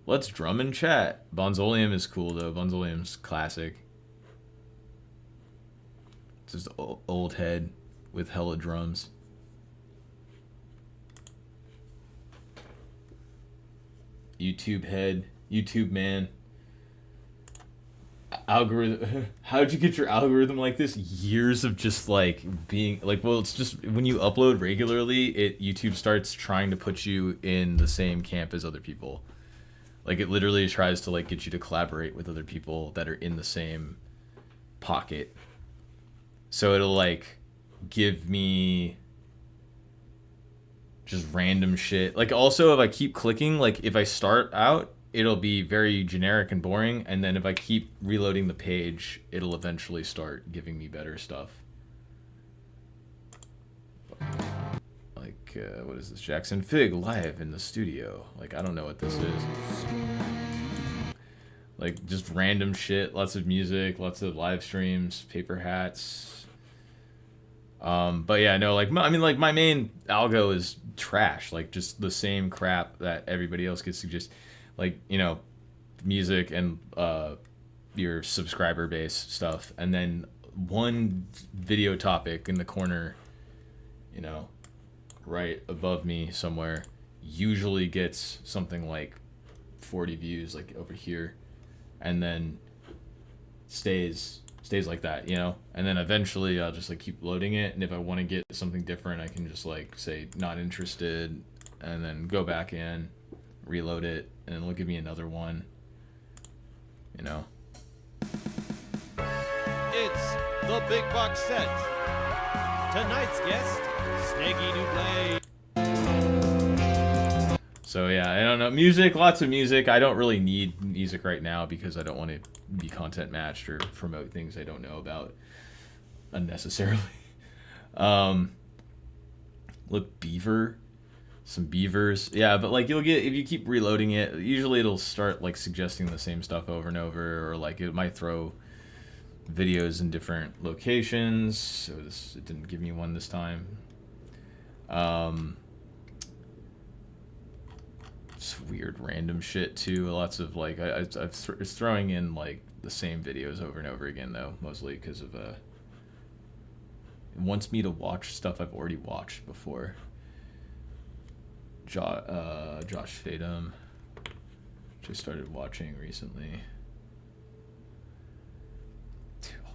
S1: let's drum and chat. Bonzolium is cool though. Bonzolium's classic. It's just old head with hella drums. YouTube head. YouTube man. Algorithm. How'd you get your algorithm like this? Years of just like being like, well, it's just when you upload regularly, YouTube starts trying to put you in the same camp as other people. Like it literally tries to like get you to collaborate with other people that are in the same pocket. So it'll like give me just random shit. Like also if I keep clicking, like if I start out, it'll be very generic and boring. And then if I keep reloading the page, it'll eventually start giving me better stuff. What is this? Jackson Fig live in the studio. Like, I don't know what this is. Like, just random shit. Lots of music, lots of live streams, paper hats. But yeah, no, like, I mean, like, my main algo is trash. Like, just the same crap that everybody else gets suggested. Like, you know, music and your subscriber base stuff. And then one video topic in the corner, you know, right above me somewhere, usually gets something like 40 views, like over here, and then stays like that, you know. And then eventually I'll just like keep loading it, and if I want to get something different, I can just like say not interested, and then go back in, reload it, and it'll give me another one, you know.
S12: It's the Big Box Set. Tonight's guest, Snaggy Duplay.
S1: So yeah, I don't know. Music, lots of music. I don't really need music right now because I don't want to be content matched or promote things I don't know about unnecessarily. Look, beaver. Some beavers. Yeah, but like you'll get, if you keep reloading it, usually it'll start like suggesting the same stuff over and over, or like it might throw videos in different locations. So it didn't give me one this time. Just weird random shit too. Lots of like it's throwing in like the same videos over and over again though, mostly because of it wants me to watch stuff I've already watched before. Josh Fadum, which I started watching recently.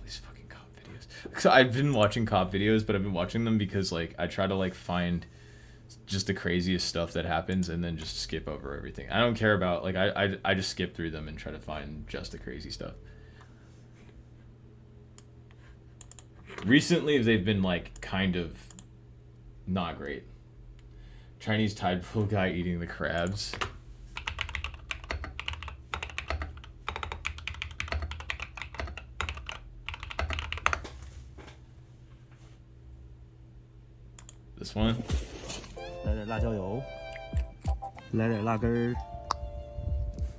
S1: Fucking cop videos. So I've been watching cop videos, but I've been watching them because like I try to like find just the craziest stuff that happens and then just skip over everything. I don't care about like I just skip through them and try to find just the crazy stuff. Recently they've been like kind of not great. Chinese tide pool guy eating the crabs. This one.
S13: 来点辣椒油，来点辣根儿，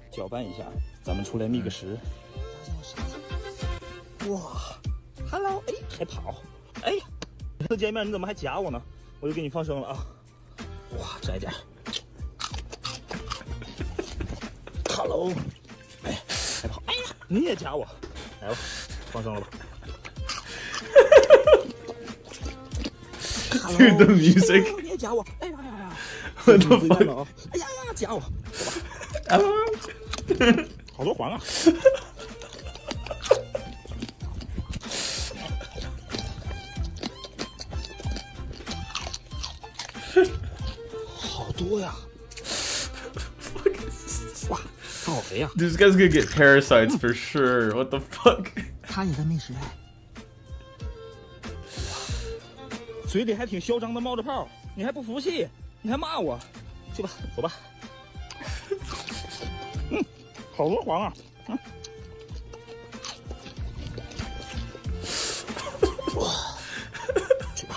S13: 搅拌一下，咱们出来觅个食。哇 ，Hello， 哎，还跑，哎，次见面你怎么还夹我呢？我就给你放生了啊！哇，摘点， ，Hello， 哎，来吧，哎呀，你也夹我，来吧，放上了吧。
S1: Dude, the music.
S13: 你也夹我，哎呀呀呀！
S1: What the fuck?
S13: 哎呀呀，夹我，走吧。好多环啊！好多呀！哇，它好肥呀！
S1: This guy's gonna get parasites for sure. What the fuck?
S13: 它也在觅食。嘴里还挺嚣张的，冒着泡，你还不服气？你还骂我？去吧，走吧。好多黄啊！哇，去吧。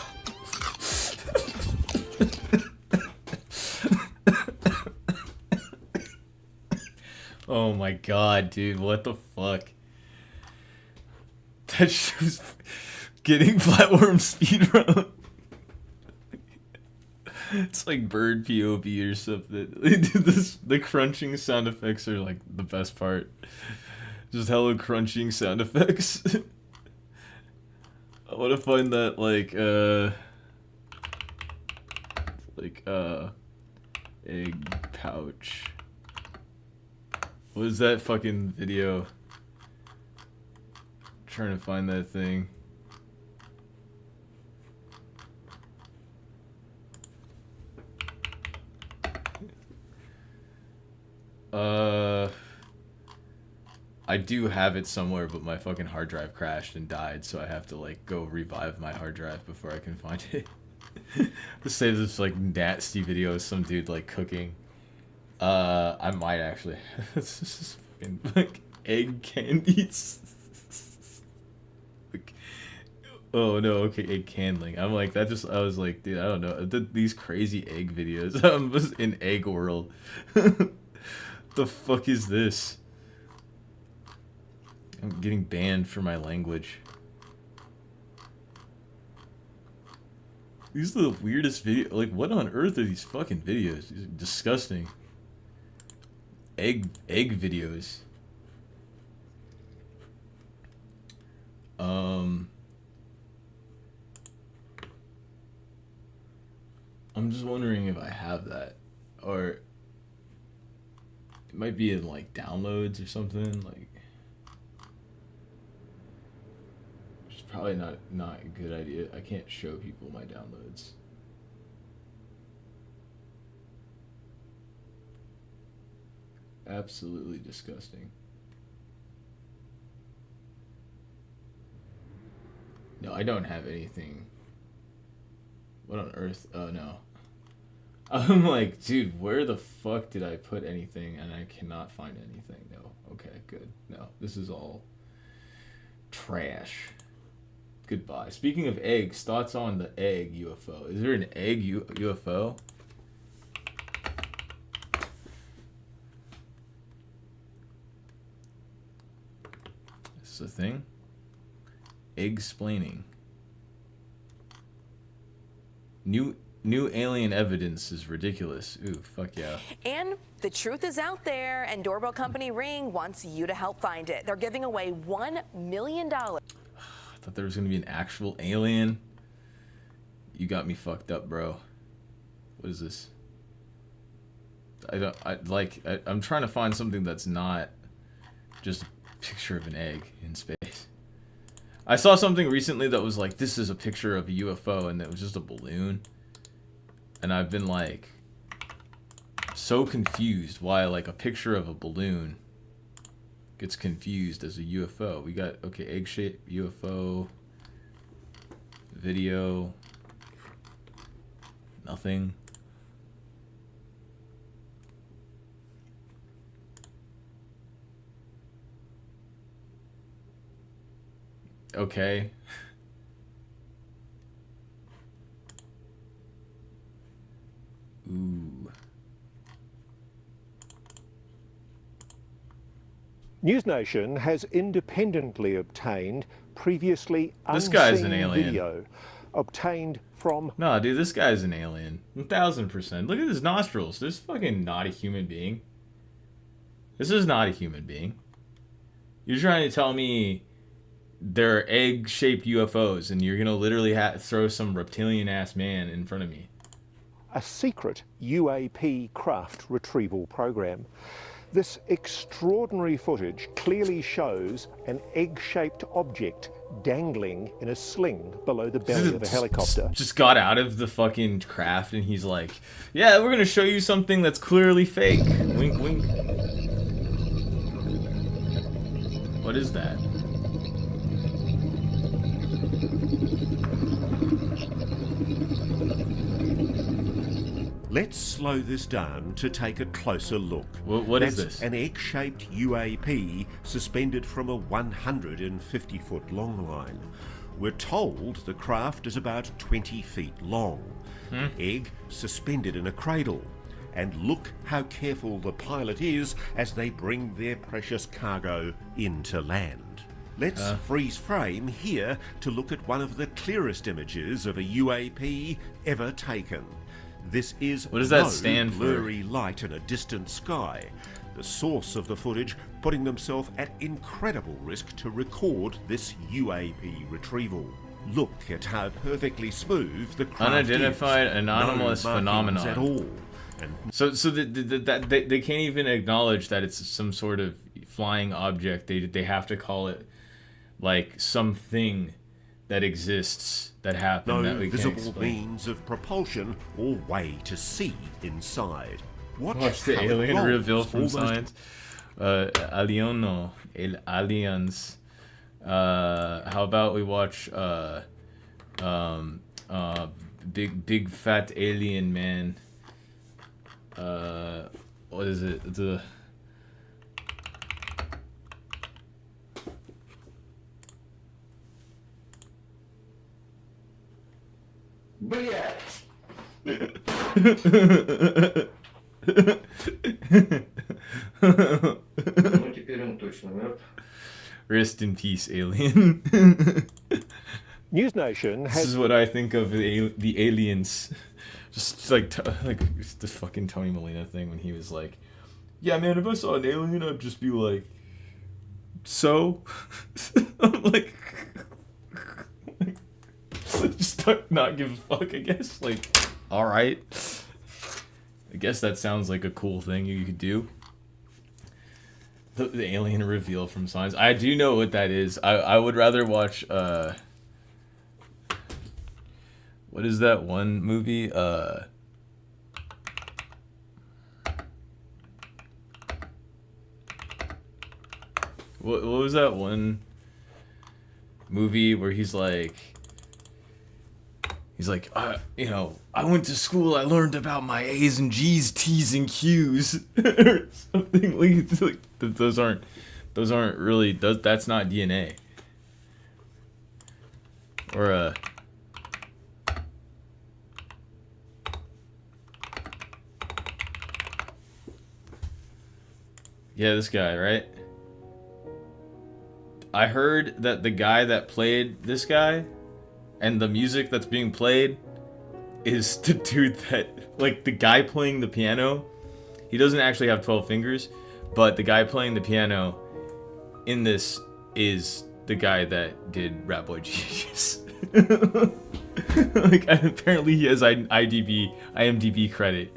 S1: Oh my god, dude, what the fuck? That show's getting flatworm speedrun. It's like bird POV or something. The crunching sound effects are like the best part. Just hella crunching sound effects. I want to find that egg pouch. What is that fucking video? Trying to find that thing. I do have it somewhere, but my fucking hard drive crashed and died, so I have to like go revive my hard drive before I can find it. To save this like nasty video of some dude like cooking. I might actually. This is fucking like egg candies. Like, oh no, okay, egg candling. I'm like that. I was like, dude, I don't know. These crazy egg videos. I'm just in egg world. The fuck is this? I'm getting banned for my language. These are the weirdest videos. Like, what on earth are these fucking videos? These are disgusting. Egg videos. I'm just wondering if I have that, or it might be in like downloads or something. Like, which is probably not a good idea. I can't show people my downloads. Absolutely disgusting. No, I don't have anything. What on earth? Oh no. I'm like, dude, where the fuck did I put anything? And I cannot find anything. No. Okay, good. No, this is all trash. Goodbye. Speaking of eggs, thoughts on the egg UFO. Is there an egg UFO? This is a thing? Egg-splaining. New alien evidence is ridiculous. Ooh, fuck yeah.
S14: And the truth is out there, and doorbell company Ring wants you to help find it. They're giving away $1 million.
S1: I thought there was gonna be an actual alien. You got me fucked up, bro. What is this? I'm trying to find something that's not just a picture of an egg in space. I saw something recently that was like, this is a picture of a UFO, and it was just a balloon. And I've been like so confused why like a picture of a balloon gets confused as a UFO. We got, okay, egg-shaped UFO video. Nothing. Okay. Ooh.
S15: NewsNation has independently obtained previously
S1: This guy's an
S15: unseen
S1: alien.
S15: video obtained from...
S1: Nah, dude, this guy's an alien. 1000%. Look at his nostrils. This fucking not a human being. This is not a human being. You're trying to tell me they're egg-shaped UFOs, and you're gonna literally throw some reptilian-ass man in front of me.
S15: A secret UAP craft retrieval program. This extraordinary footage clearly shows an egg-shaped object dangling in a sling below the belly of a helicopter.
S1: Just got out of the fucking craft, and he's like, yeah, we're gonna show you something that's clearly fake. Wink, wink. What is that?
S16: Let's slow this down to take a closer look.
S1: What is
S16: That's
S1: this?
S16: An egg-shaped UAP suspended from a 150-foot long line. We're told the craft is about 20 feet long. Egg suspended in a cradle. And look how careful the pilot is as they bring their precious cargo into land. Let's freeze frame here to look at one of the clearest images of a UAP ever taken. This is
S1: what does that
S16: no
S1: stand for?
S16: Blurry light in a distant sky. The source of the footage putting themselves at incredible risk to record this UAP retrieval. Look at how perfectly smooth the craft
S1: Unidentified
S16: is.
S1: anomalous
S16: No markings
S1: phenomenon.
S16: at all. And
S1: So they can't even acknowledge that it's some sort of flying object. They have to call it like something that exists that happened
S16: no
S1: that we can't
S16: visible
S1: explain.
S16: means of propulsion or way to see inside.
S1: Watch the
S16: how it
S1: alien
S16: rolls,
S1: reveal from
S16: almost
S1: science. Alieno, el aliens. How about we watch big fat alien man. What is it? The Rest in peace, alien.
S15: News Nation
S1: This
S15: has
S1: is what I think of the aliens. Just like the fucking Tony Molina thing when he was like, "Yeah, man, if I saw an alien, I'd just be like, so." I'm like, just not give a fuck. I guess like, all right. I guess that sounds like a cool thing you could do. The alien reveal from Signs. I do know what that is. I would rather watch what is that one movie? What was that one movie where he's like, you know, I went to school, I learned about my A's and G's, T's and Q's, or something like those aren't really, that's not DNA. Or yeah, this guy, right? I heard that the guy that played this guy and the music that's being played is the dude that, like, the guy playing the piano, he doesn't actually have 12 fingers, but the guy playing the piano in this is the guy that did Rat Boy Genius. Like, apparently he has IMDb credit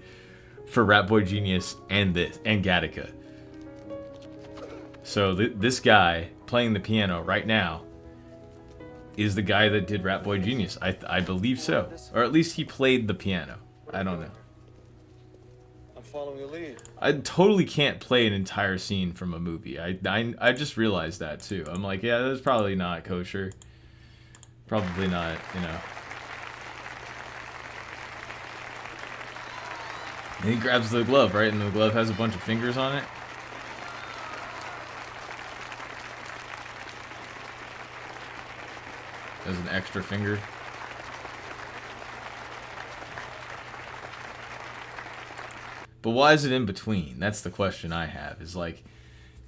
S1: for Rat Boy Genius and this, and Gattaca. So this guy playing the piano right now is the guy that did Rat Boy Genius. I believe so. Or at least he played the piano. I don't know.
S17: I'm following your lead.
S1: I totally can't play an entire scene from a movie. I just realized that too. I'm like, yeah, that's probably not kosher. Probably not, you know. And he grabs the glove, right? And the glove has a bunch of fingers on it. As an extra finger. But why is it in between? That's the question I have. Is like,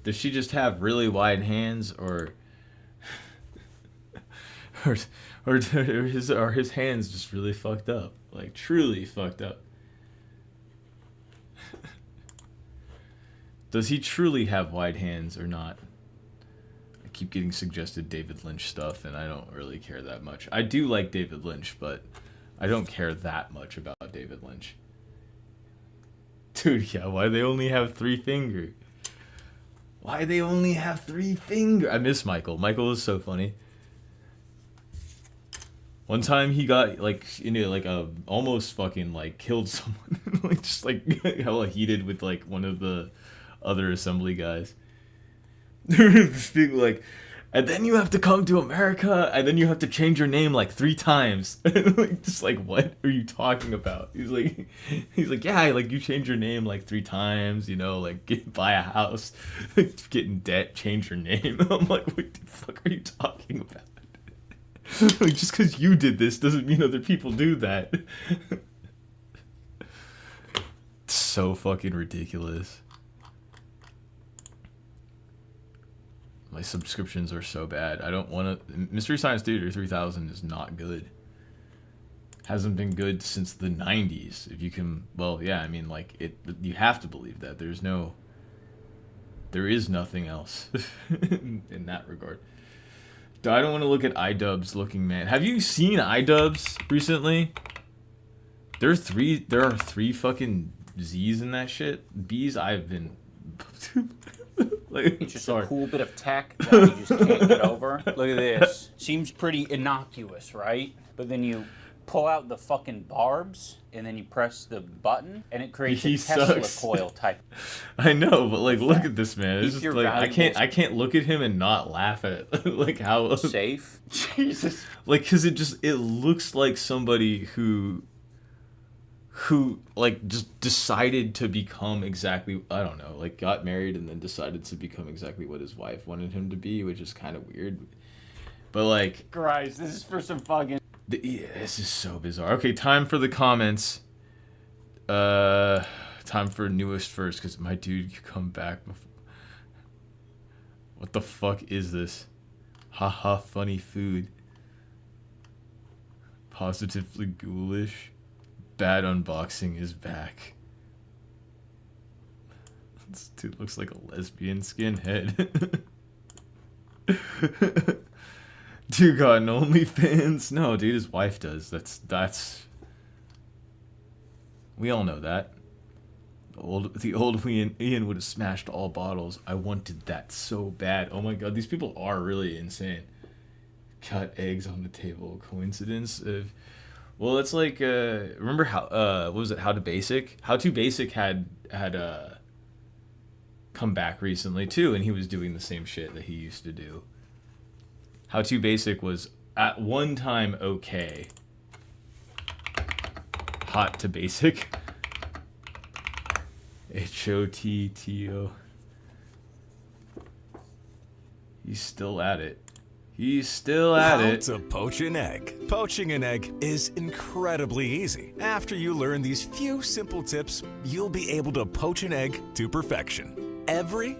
S1: does she just have really wide hands, or or are his hands just really fucked up? Like, truly fucked up. Does he truly have wide hands or not? I keep getting suggested David Lynch stuff, and I don't really care that much. I do like David Lynch, but I don't care that much about David Lynch. Dude, yeah, why they only have 3 fingers? Why they only have 3 fingers? I miss Michael. Michael is so funny. One time he got like almost fucking like killed someone, like just like hella heated with like one of the other assembly guys. This thing like, and then you have to come to America, and then you have to change your name like 3 times. Like, just like, what are you talking about? He's like, yeah, like you change your name like 3 times, you know, like buy a house, get in debt, change your name. I'm like, what the fuck are you talking about? Like, just because you did this doesn't mean other people do that. It's so fucking ridiculous. My subscriptions are so bad. I don't want to... Mystery Science Theater 3000 is not good. Hasn't been good since the 90s. If you can... Well, yeah, I mean, like, you have to believe that. There is nothing else in that regard. I don't want to look at iDubbbz looking man. Have you seen iDubbbz recently? There are 3 fucking Z's in that shit. B's I've been...
S18: It's just a cool bit of tech that you just can't get over. Look at this. Seems pretty innocuous, right? But then you pull out the fucking barbs, and then you press the button, and it creates a Tesla coil type.
S1: I know, but like, look at this man. It's just like I can't look at him and not laugh at like how
S18: safe. Jesus.
S1: Like, cause it looks like somebody who like just decided to become exactly, I don't know, like got married and then decided to become exactly what his wife wanted him to be, which is kind of weird. But like,
S18: Christ, this is for some fucking...
S1: Yeah, this is so bizarre. Okay, time for the comments. Time for newest first, because my dude, you come back before. What the fuck is this? Haha, funny food. Positively ghoulish. Bad unboxing is back. This dude looks like a lesbian skinhead. Dude got an OnlyFans? No, dude, his wife does. That's. We all know that. The old Ian would have smashed all bottles. I wanted that so bad. Oh my god, these people are really insane. Cut eggs on the table. Coincidence? Well, it's like, remember how, what was it, How to Basic? How to Basic had come back recently too, and he was doing the same shit that he used to do. How to Basic was at one time okay. Hot to Basic. HOTTO. He's still at it. He's still at it.
S19: How to poach an egg. Poaching an egg is incredibly easy. After you learn these few simple tips, you'll be able to poach an egg to perfection. Every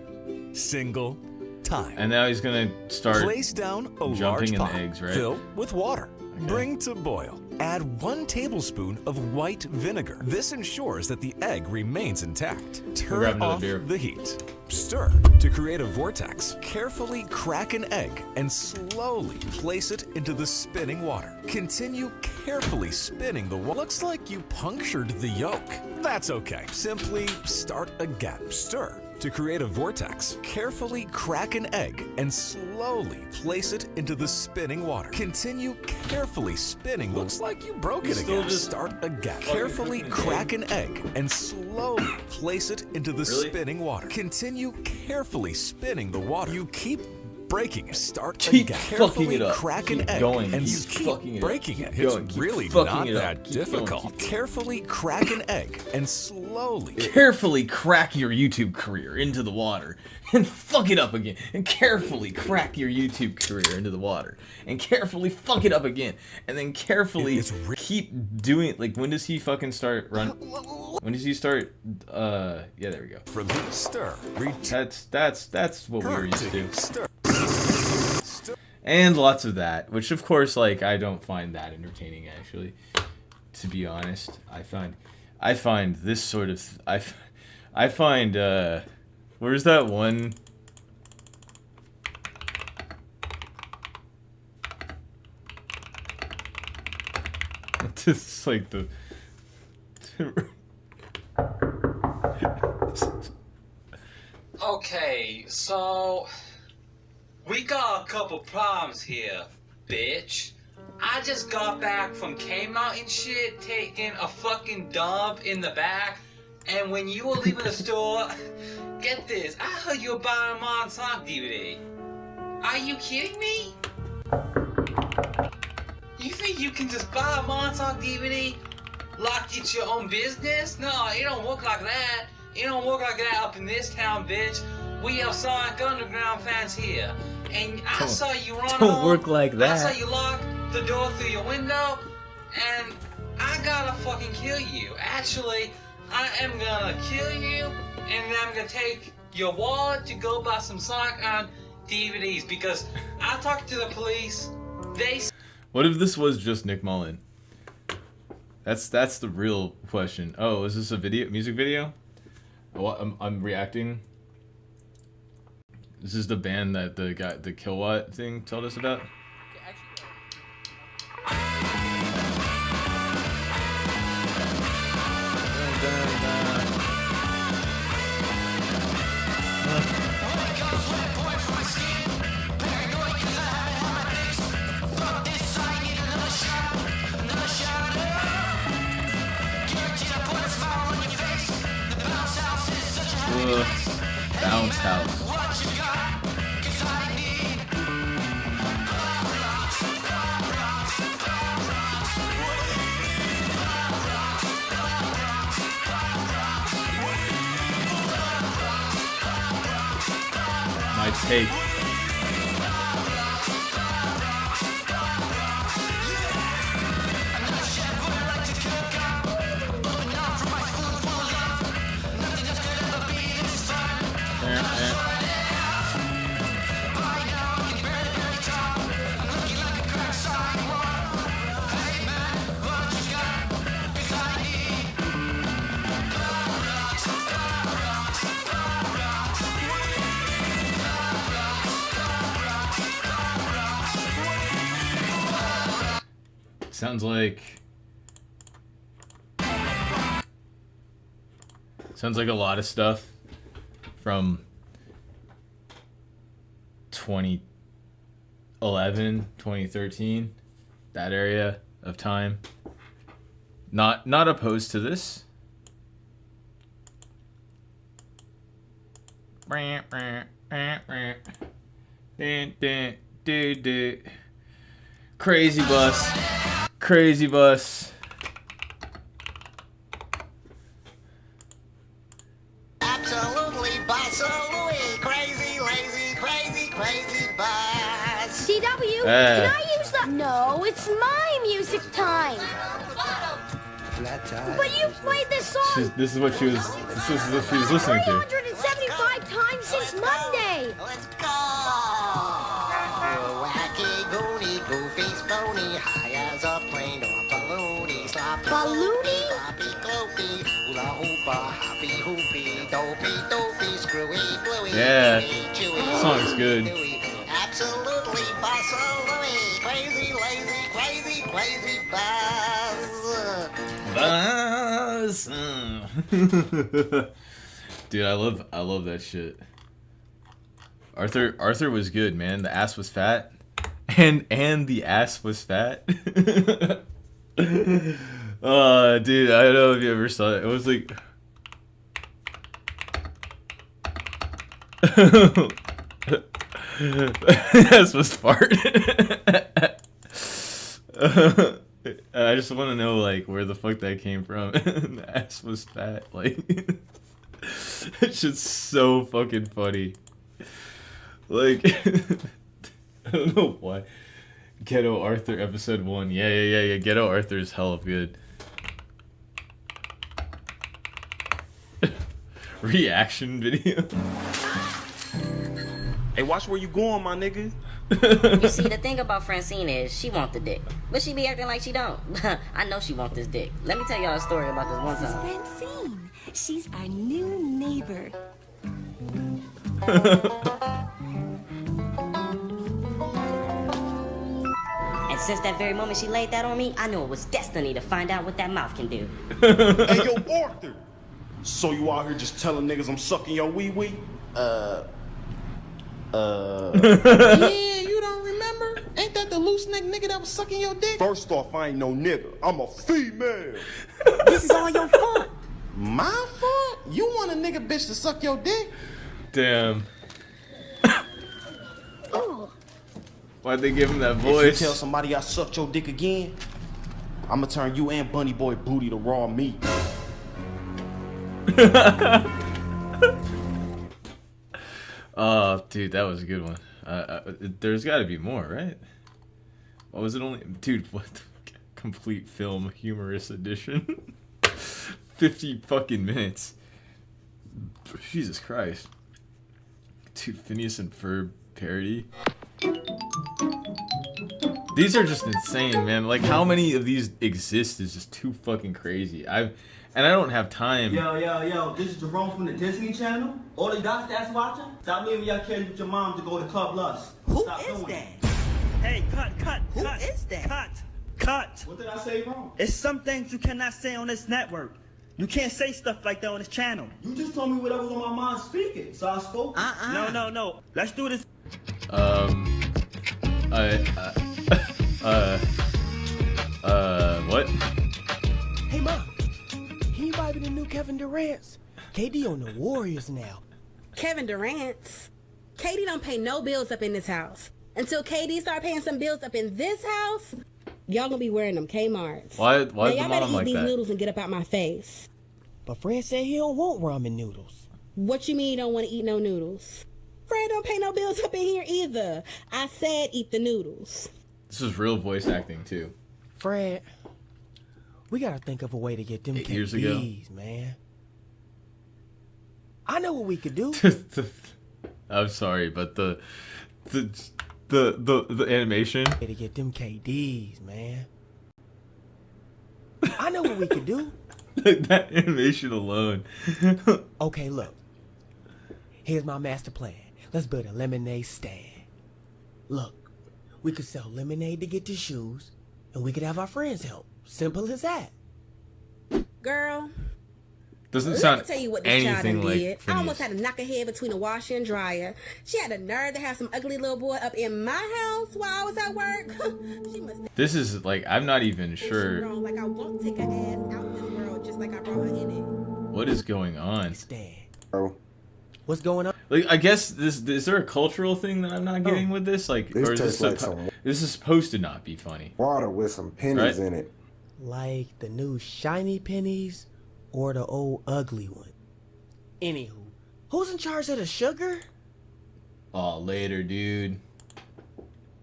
S19: single time.
S1: And now he's gonna start
S19: place down a
S1: jumping
S19: large
S1: in
S19: pot,
S1: the eggs, right?
S19: fill with water. Okay. Bring to boil. Add 1 tablespoon of white vinegar. This ensures that the egg remains intact. Turn off the heat. Stir to create a vortex. Carefully crack an egg and slowly place it into the spinning water. Continue carefully spinning the water. Looks like you punctured the yolk. That's okay. Simply start again. Stir to create a vortex. Carefully crack an egg and slowly place it into the spinning water. Continue carefully spinning. Looks like you broke it again. Start again. Carefully crack an egg and slowly place it into the spinning water. Continue carefully spinning the water. You keep breaking it. Start again. Carefully crack an egg and you keep breaking it. It's really not that difficult. Carefully crack an egg and slowly.
S1: Carefully crack your YouTube career into the water and fuck it up again. And carefully crack your YouTube career into the water and carefully fuck it up again. And then carefully keep doing. Like, when does he fucking start run? When does he start? Yeah, there we go.
S19: From here, stir.
S1: That's what we were used to. Stir. And lots of that, which of course, like, I don't find that entertaining, actually, to be honest. I find this sort of, I find, Where's that one? It's like the.
S20: Okay, so we got a couple problems here, bitch. I just got back from Kmart and shit, taking a fucking dump in the back, and when you were leaving the store, get this, I heard you were buying a Montauk DVD. Are you kidding me? You think you can just buy a Montauk DVD like it's your own business? No, it don't work like that. It don't work like that up in this town, bitch. We have Sonic Underground fans here. And I saw you run
S1: Don't
S20: home.
S1: work like that.
S20: I saw you lock the door through your window. And I gotta fucking kill you. Actually, I am gonna kill you. And then I'm gonna take your wallet to go buy some Sonic on DVDs. Because I talked to the police. They...
S1: What if this was just Nick Mullen? That's the real question. Oh, is this a music video? Oh, I'm reacting. This is the band that the Kilowatt thing told us about. Bounce house. My take. Sounds like a lot of stuff from 2011, 2013, that area of time. Not opposed to this. Crazy bus. Crazy bus.
S21: Absolutely, Bus-a-Louie. Crazy, lazy, crazy, crazy bus.
S22: DW, can I use the... No, it's my music time. But you played this song.
S1: This is what she was listening to.
S22: 375 times since Monday.
S21: Let's go. Wacky, goony, goofy, spony, high as a plane or balloony, sloppy,
S22: Balloony?
S21: floppy, gloopy, hula hoopa, hoppy hoopy, dopey, dopey, screwy, gluey,
S1: Yeah,
S21: chewy,
S1: that song's good.
S21: absolutely Bus-a-Louie. Crazy, lazy, crazy, crazy bus.
S1: Bus. Dude, I love that shit. Arthur was good, man. The ass was fat, and the ass was fat. Oh, dude, I don't know if you ever saw it. It was like. Ass was fart. I just want to know, like, where the fuck that came from. The ass was fat. Like, it's just so fucking funny. Like, I don't know why. Ghetto Arthur episode 1. Yeah. Ghetto Arthur is hella good. Reaction video.
S23: Hey, watch where you going, my nigga.
S24: You see, the thing about Francine is she want the dick, but she be acting like she don't. I know she want this dick. Let me tell y'all a story about this one
S25: This is
S24: time.
S25: Francine. She's our new neighbor.
S24: And since that very moment she laid that on me, I knew it was destiny to find out what that mouth can do.
S23: Hey, yo, Arthur. So you out here just telling niggas I'm sucking your wee-wee?
S2: Yeah, you don't remember? Ain't that the loose neck nigga that was sucking your dick?
S23: First off, I ain't no nigga. I'm a female.
S2: This is all your fault. My fault? You want a nigga bitch to suck your dick?
S1: Damn.
S2: Oh.
S1: Why'd they give him that
S23: If
S1: voice?
S23: you tell somebody I sucked your dick again, I'ma turn you and Bunny Boy Booty to raw meat.
S1: Oh, dude, that was a good one. There's got to be more, right? What was it only? Dude, what the complete film humorous edition? 50 fucking minutes. Jesus Christ. Dude, Phineas and Ferb parody. These are just insane, man. Like, how many of these exist is just too fucking crazy. And I don't have time.
S4: Yo, this is Jerome from the Disney Channel. All the docs that's watching, stop leaving your kids with your mom to go to Club Lust.
S5: Who
S4: Stop
S5: is
S4: doing
S5: that?
S4: it.
S5: Hey, Who is that?
S4: Cut. What did I say wrong?
S5: It's some things you cannot say on this network. You can't say stuff like that on this channel.
S4: You just told me whatever was on my mind speaking, so I spoke.
S5: No. Let's do this.
S1: What?
S6: Hey, Mom. He might be the new Kevin Durant. KD on the Warriors now.
S25: Kevin Durant? KD don't pay no bills up in this house. Until KD start paying some bills up in this house, y'all gonna be wearing them Kmarts.
S1: Why
S25: now,
S1: is the
S25: y'all better
S1: mom
S25: eat
S1: like
S25: these
S1: that?
S25: noodles and get up out my face.
S6: But Fred said he don't want ramen noodles.
S25: What you mean you don't want to eat no noodles? Fred don't pay no bills up in here either. I said eat the noodles.
S1: This is real voice acting, too.
S6: Fred, we gotta think of a way to get them
S1: 8 years ago.
S6: KDs, man. I know what we could do.
S1: I'm sorry, but the animation.
S6: To get them KDs, man. I know what we could do.
S1: That animation alone.
S6: Okay, look. Here's my master plan. Let's build a lemonade stand. Look, we could sell lemonade to get the shoes, and we could have our friends help. Simple as that.
S25: Girl,
S1: Doesn't
S25: let
S1: sound
S25: me tell you what this child
S1: anything
S25: done
S1: like
S25: did. I
S1: Phineas.
S25: almost had to knock her head between a washer and dryer. She had the nerve to have some ugly little boy up in my house while I was at work. She must
S1: This is like, I'm not even
S25: think she
S1: sure
S25: wrong, like I won't take her ass out this world just like I brought her in it.
S1: what is going on.
S6: Oh. What's going on?
S1: Like, I guess is there a cultural thing that I'm not getting with this? Like,
S26: This
S1: or is
S26: tastes like some
S1: this is supposed to not be funny?
S26: water with some pennies
S1: Right?
S26: in it.
S6: Like the new shiny pennies or the old ugly one? Anywho, who's in charge of the sugar?
S1: Oh, later, dude.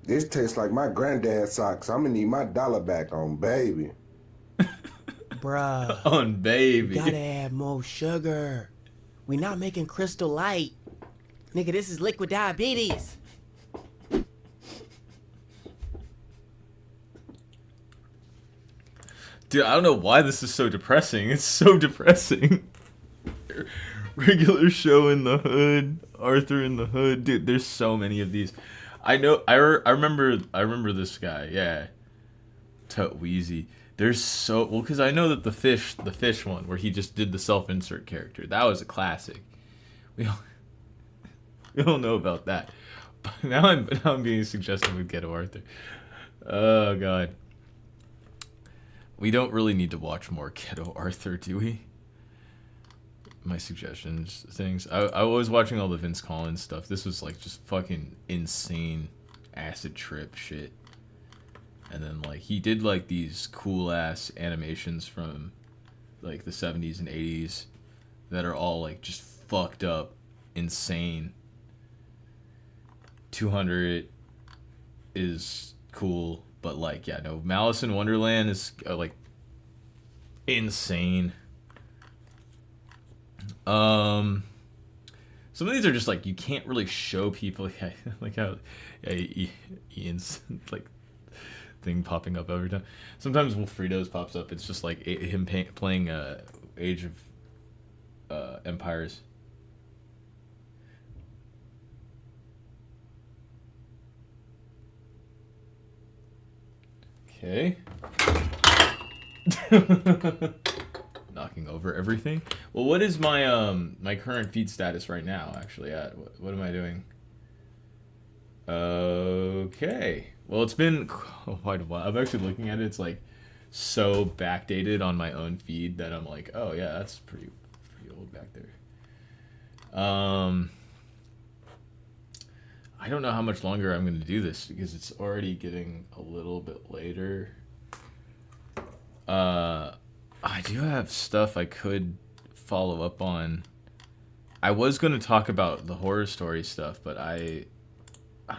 S26: This tastes like my granddad's socks. I'm gonna need my dollar back on baby.
S6: Bruh.
S1: On baby.
S6: You gotta add more sugar. We not making Crystal Light. Nigga, this is liquid diabetes.
S1: Dude, I don't know why this is so depressing. It's so depressing. Regular Show in the Hood, Arthur in the Hood. Dude, there's so many of these. I know. I remember this guy. Yeah, Tut Weezy. There's so well because I know that the fish one where he just did the self-insert character. That was a classic. We all know about that. But now I'm being suggested with Ghetto Arthur. Oh god. We don't really need to watch more Ghetto Arthur, do we? My suggestions, things. I was watching all the Vince Collins stuff. This was like just fucking insane acid trip shit. And then like he did like these cool ass animations from like the 70s and 80s that are all like just fucked up, insane. 200 is cool, but like yeah, no, Malice in Wonderland is like insane. Some of these are just like you can't really show people. Yeah, like how Ian's like thing popping up every time. Sometimes Wilfredo's pops up. It's just like him playing Age of Empires. Okay. Knocking over everything. Well, what is my my current feed status right now? Actually, at what am I doing? Okay. Well, it's been quite a while. I'm actually looking at it. It's like so backdated on my own feed that I'm like, oh yeah, that's pretty old back there. I don't know how much longer I'm going to do this because it's already getting a little bit later. I do have stuff I could follow up on. I was going to talk about the horror story stuff, but I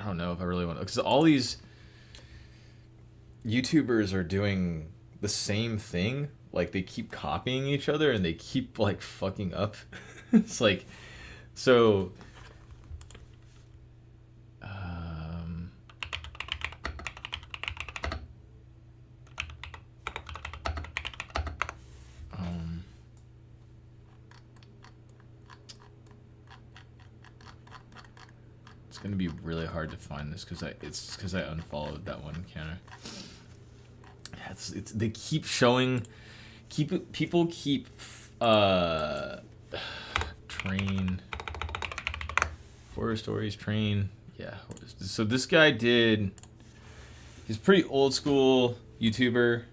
S1: don't know if I really want to, because all these YouTubers are doing the same thing. Like, they keep copying each other and they keep like fucking up. It's like, so it's gonna be really hard to find this because I unfollowed that one counter. They keep showing, people keep train horror stories, train, yeah. So this guy he's pretty old school YouTuber,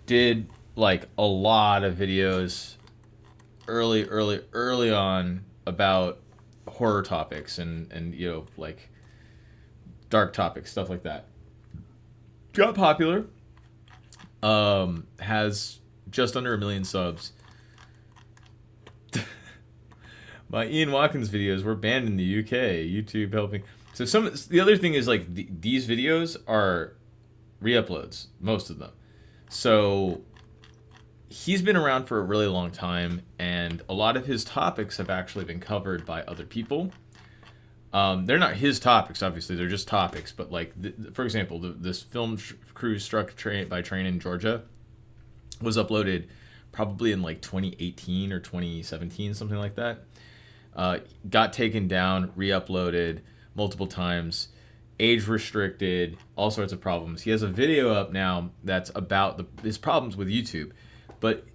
S1: did like a lot of videos early on about horror topics and you know, like dark topics, stuff like that. Got popular. Has just under 1 million subs. My Ian Watkins videos were banned in the UK. YouTube helping. So the other thing is like these videos are re-uploads, most of them. So he's been around for a really long time, and a lot of his topics have actually been covered by other people. They're not his topics, obviously. They're just topics. But like, for example, this film crew struck by train in Georgia was uploaded probably in like 2018 or 2017, something like that. Got taken down, re-uploaded multiple times, age restricted, all sorts of problems. He has a video up now that's about his problems with YouTube, but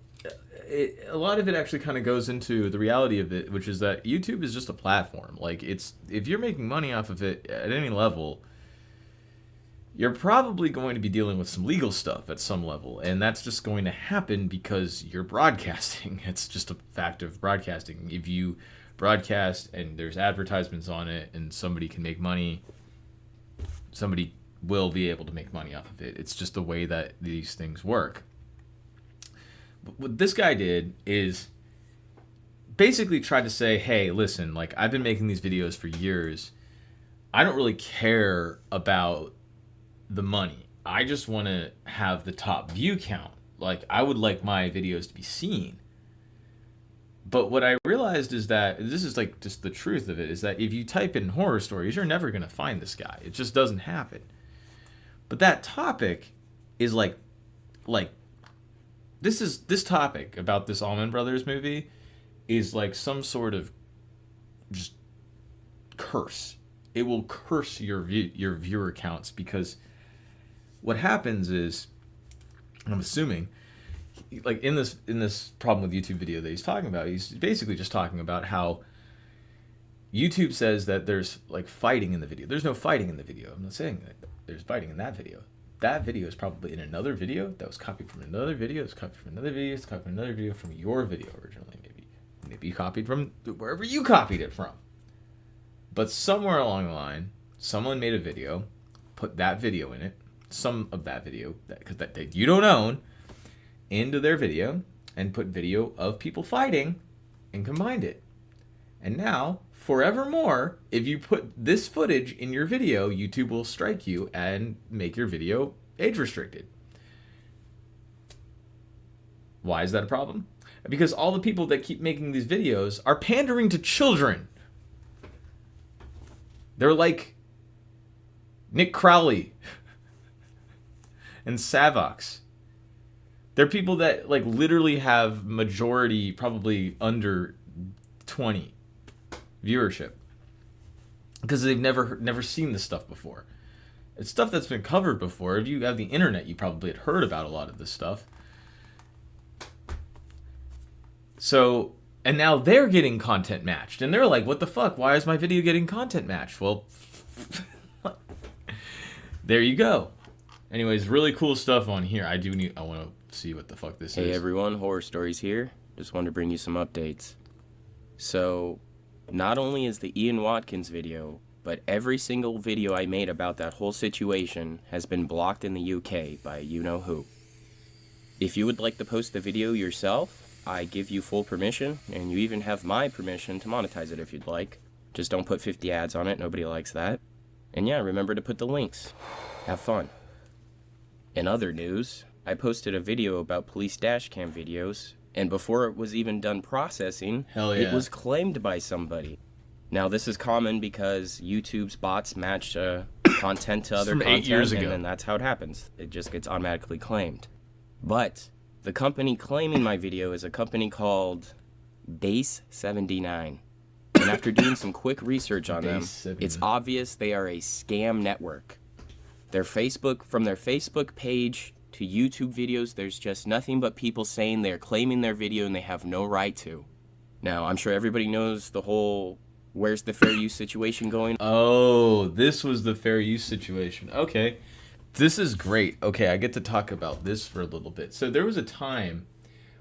S1: a lot of it actually kind of goes into the reality of it, which is that YouTube is just a platform. Like, if you're making money off of it at any level, you're probably going to be dealing with some legal stuff at some level, and that's just going to happen because you're broadcasting. It's just a fact of broadcasting. If you broadcast and there's advertisements on it and somebody can make money, somebody will be able to make money off of it. It's just the way that these things work. But what this guy did is basically tried to say, hey, listen, like, I've been making these videos for years. I don't really care about the money. I just want to have the top view count. Like, I would like my videos to be seen. But what I realized is that, this is like just the truth of it, is that if you type in horror stories, you're never going to find this guy. It just doesn't happen. But that topic is like this topic about this Allman Brothers movie is like some sort of just curse. It will curse your viewer counts, because what happens is, I'm assuming, like in this problem with YouTube video that he's talking about, he's basically just talking about how YouTube says that there's like fighting in the video. There's no fighting in the video. I'm not saying that there's fighting in that video. That video is probably in another video that was copied from another video. It's copied from another video. It's copied from another video from your video originally. Maybe you copied from wherever you copied it from. But somewhere along the line, someone made a video, put that video in it, some of that video that you don't own, into their video, and put video of people fighting and combined it. And now, forevermore, if you put this footage in your video, YouTube will strike you and make your video age restricted. Why is that a problem? Because all the people that keep making these videos are pandering to children. They're like Nick Crowley and Savox. They're people that like literally have majority, probably under 20 viewership, because they've never seen this stuff before. It's stuff that's been covered before. If you have the internet, you probably had heard about a lot of this stuff. So, and now they're getting content matched. And they're like, what the fuck? Why is my video getting content matched? Well, there you go. Anyways, really cool stuff on here. I want to see what the fuck this is.
S3: Hey everyone, Horror Stories here. Just wanted to bring you some updates. So, not only is the Ian Watkins video, but every single video I made about that whole situation has been blocked in the UK by you-know-who. If you would like to post the video yourself, I give you full permission, and you even have my permission to monetize it if you'd like. Just don't put 50 ads on it, nobody likes that. And yeah, remember to put the links. Have fun. In other news, I posted a video about police dashcam videos, and before it was even done processing, it was claimed by somebody. Now this is common because YouTube's bots match content to other content,
S1: 8 years ago.
S3: and then that's how it happens. It just gets automatically claimed. But the company claiming my video is a company called Base79. And after doing some quick research on them, it's obvious they are a scam network. From their Facebook page to YouTube videos, there's just nothing but people saying they're claiming their video and they have no right to. Now, I'm sure everybody knows the whole where's the fair use situation going.
S1: Oh, this was the fair use situation. Okay. This is great. Okay, I get to talk about this for a little bit. So there was a time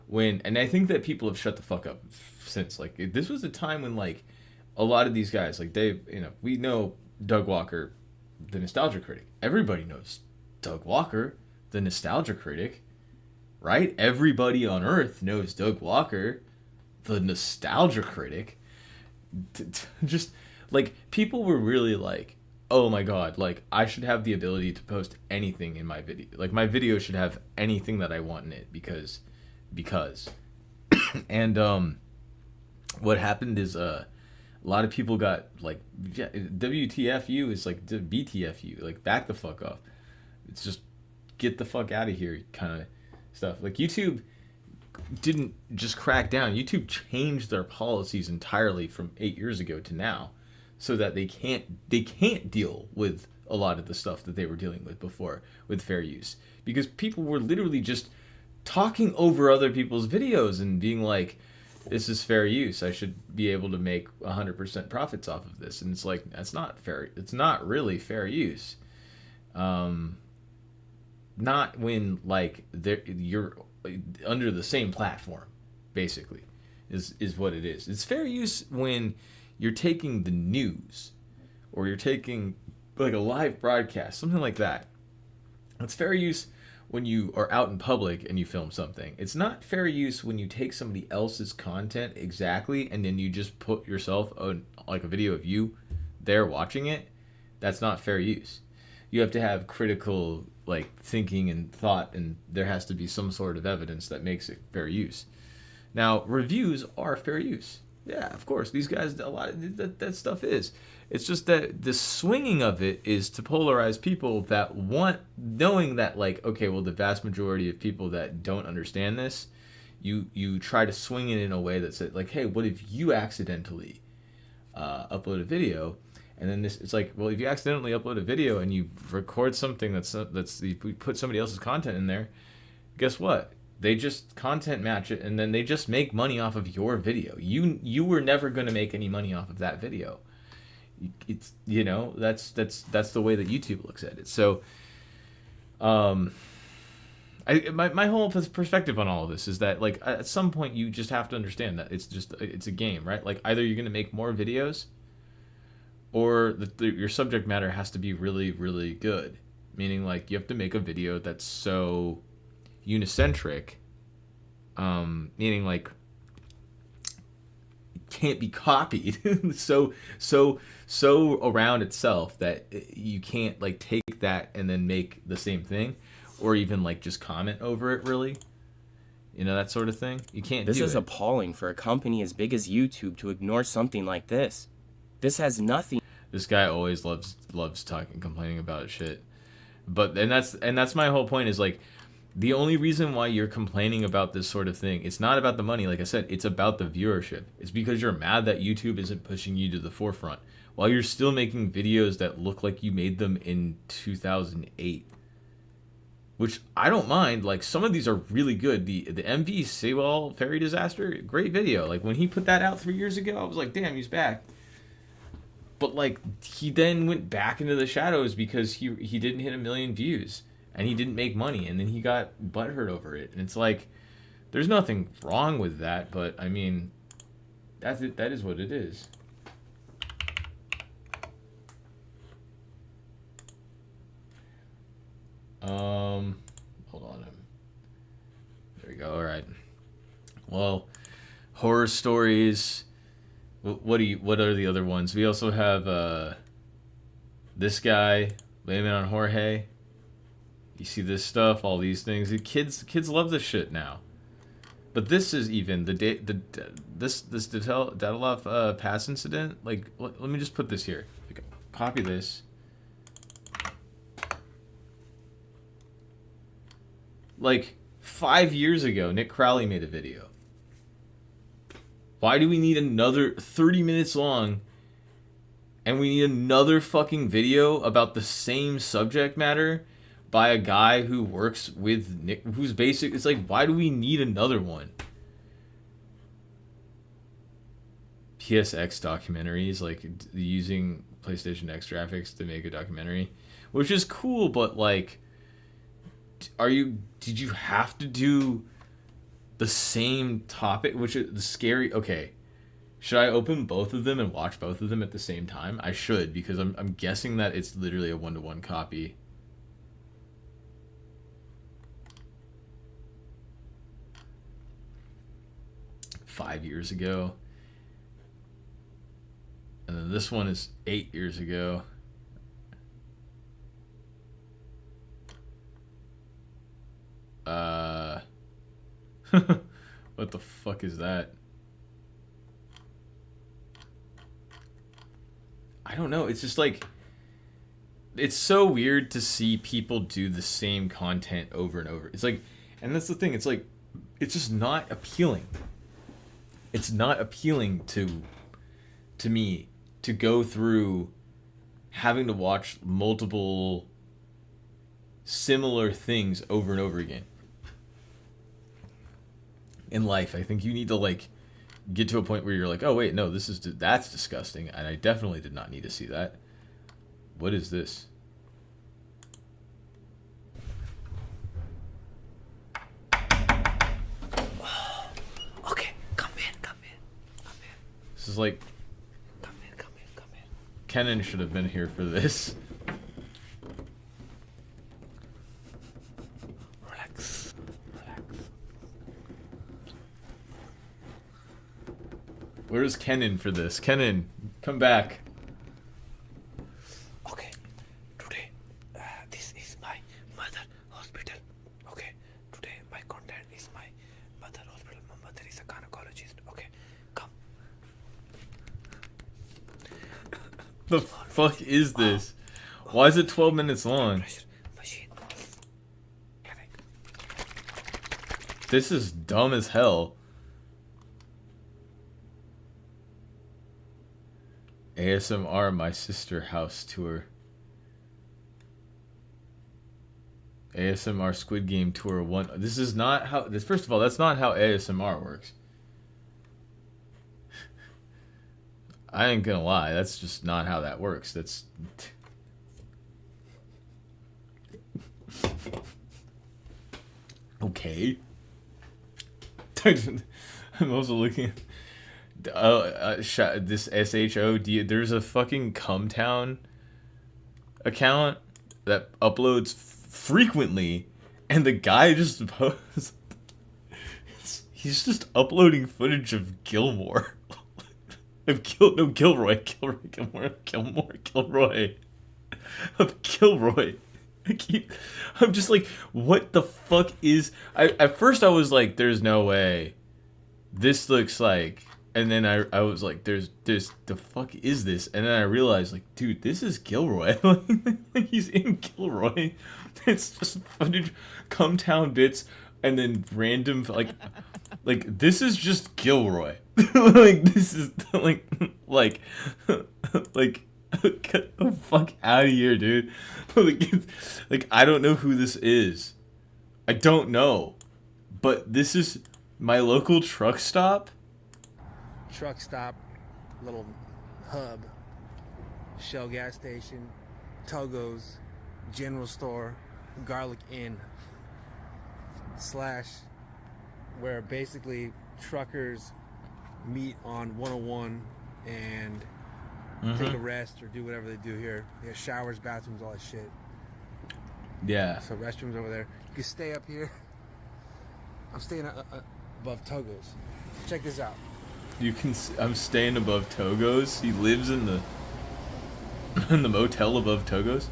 S1: when, and I think that people have shut the fuck up since, like, this was a time when, like, a lot of these guys, like, we know Doug Walker, the Nostalgia Critic. Everybody knows Doug Walker, the Nostalgia Critic, right? Everybody on Earth knows Doug Walker, the Nostalgia Critic. Just, like, people were really like, oh my god, like, I should have the ability to post anything in my video. Like, my video should have anything that I want in it because. And, what happened is, a lot of people got, like, WTFU is like BTFU, like, back the fuck up. It's just, get the fuck out of here kind of stuff. Like, YouTube didn't just crack down. YouTube changed their policies entirely from 8 years ago to now, so that they can't deal with a lot of the stuff that they were dealing with before with fair use, because people were literally just talking over other people's videos and being like, this is fair use, I should be able to make 100% profits off of this. And it's like, that's not fair. It's not really fair use. Not when, like, you're under the same platform, basically, is what it is. It's fair use when you're taking the news, or you're taking, like, a live broadcast, something like that. It's fair use when you are out in public and you film something. It's not fair use when you take somebody else's content exactly and then you just put yourself on, like, a video of you there watching it. That's not fair use. You have to have critical, like, thinking and thought, and there has to be some sort of evidence that makes it fair use. Now, reviews are fair use. Yeah, of course. These guys, a lot of that stuff is. It's just that the swinging of it is to polarize people that want, knowing that, like, okay, well, the vast majority of people that don't understand this, you try to swing it in a way that's like, hey, what if you accidentally upload a video, and then it's like, well, if you accidentally upload a video and you record something that's you put somebody else's content in there, guess what? They just content match it, and then they just make money off of your video. You were never going to make any money off of that video. It's, you know, that's the way that YouTube looks at it. So, my whole perspective on all of this is that, like, at some point you just have to understand that it's a game, right? Like, either you're going to make more videos, or your subject matter has to be really, really good. Meaning, like, you have to make a video that's so unicentric, meaning, like, it can't be copied so around itself that you can't, like, take that and then make the same thing, or even, like, just comment over it, really, you know, that sort of thing. You can't do it.
S3: This is appalling for a company as big as YouTube to ignore something like this. This has nothing.
S1: This guy always loves talking, complaining about shit. But and that's my whole point, is, like, The only reason why you're complaining about this sort of thing, it's not about the money, like I said, it's about the viewership. It's because you're mad that YouTube isn't pushing you to the forefront while you're still making videos that look like you made them in 2008. Which I don't mind. Like, some of these are really good. The MV Sewell ferry disaster, great video. Like, when he put that out 3 years ago, I was like, damn, he's back. But like, he then went back into the shadows because he didn't hit 1 million views. And he didn't make money, and then he got butthurt over it. And it's like, there's nothing wrong with that, but I mean, that's it. That is what it is. Hold on. There we go. All right. Well, horror stories. What are the other ones? We also have this guy, blaming on Jorge. You see this stuff, all these things. The kids love this shit now. But this is even this Datilov pass incident. Like, let me just put this here. Like, copy this. Like 5 years ago, Nick Crowley made a video. Why do we need another 30 minutes long? And we need another fucking video about the same subject matter by a guy who works with Nick, who's basic. It's like, why do we need another one? PSX documentaries, like using PlayStation X graphics to make a documentary, which is cool, but like, did you have to do the same topic, which is the scary? Okay, should I open both of them and watch both of them at the same time? I should, because I'm guessing that it's literally a 1-to-1 copy. Five years ago, and then this one is 8 years ago. What the fuck is that? I don't know. It's just like, it's so weird to see people do the same content over and over. It's like, and that's the thing. It's like, it's just not appealing. It's not appealing to me to go through having to watch multiple similar things over and over again. In life, I think you need to like get to a point where you're like, oh wait, no, that's disgusting, and I definitely did not need to see that. What is this?
S6: Okay, come in.
S1: This is like,
S6: Come in.
S1: Kenan should have been here for this.
S6: Relax.
S1: Where's Kenan for this? Kenan, come back.
S6: Okay, today, this is my mother hospital. Okay, today my content is my mother hospital. My mother is a gynecologist. Okay, come.
S1: The fuck is this? Why is it 12 minutes long? This is dumb as hell. ASMR My Sister House Tour. ASMR Squid Game Tour 1. This is not how... First of all, that's not how ASMR works. I ain't gonna lie. That's just not how that works. That's... Okay. I'm also looking... this SHOD, there's a fucking Cumtown account that uploads frequently, and the guy just posts, he's just uploading footage of Gilmore. Of Gilroy. Of Gilroy. I'm just like, what the fuck is... At first I was like, there's no way. This looks like... And then I was like, there's the fuck is this? And then I realized, like, dude, this is Gilroy. Like, he's in Gilroy. It's just footage, come town bits, and then random, like this is just Gilroy. Like, this is, like, get the fuck out of here, dude. Like, I don't know who this is. I don't know. But this is my local truck stop.
S7: Truck stop, little hub, Shell gas station, Togo's, general store, Garlic Inn, / where basically truckers meet on 101 and take a rest or do whatever they do here. They have showers, bathrooms, all that shit.
S1: Yeah.
S7: So restrooms over there. You can stay up here. I'm staying above Togo's. Check this out.
S1: You can. I'm staying above Togo's. He lives in the motel above Togo's.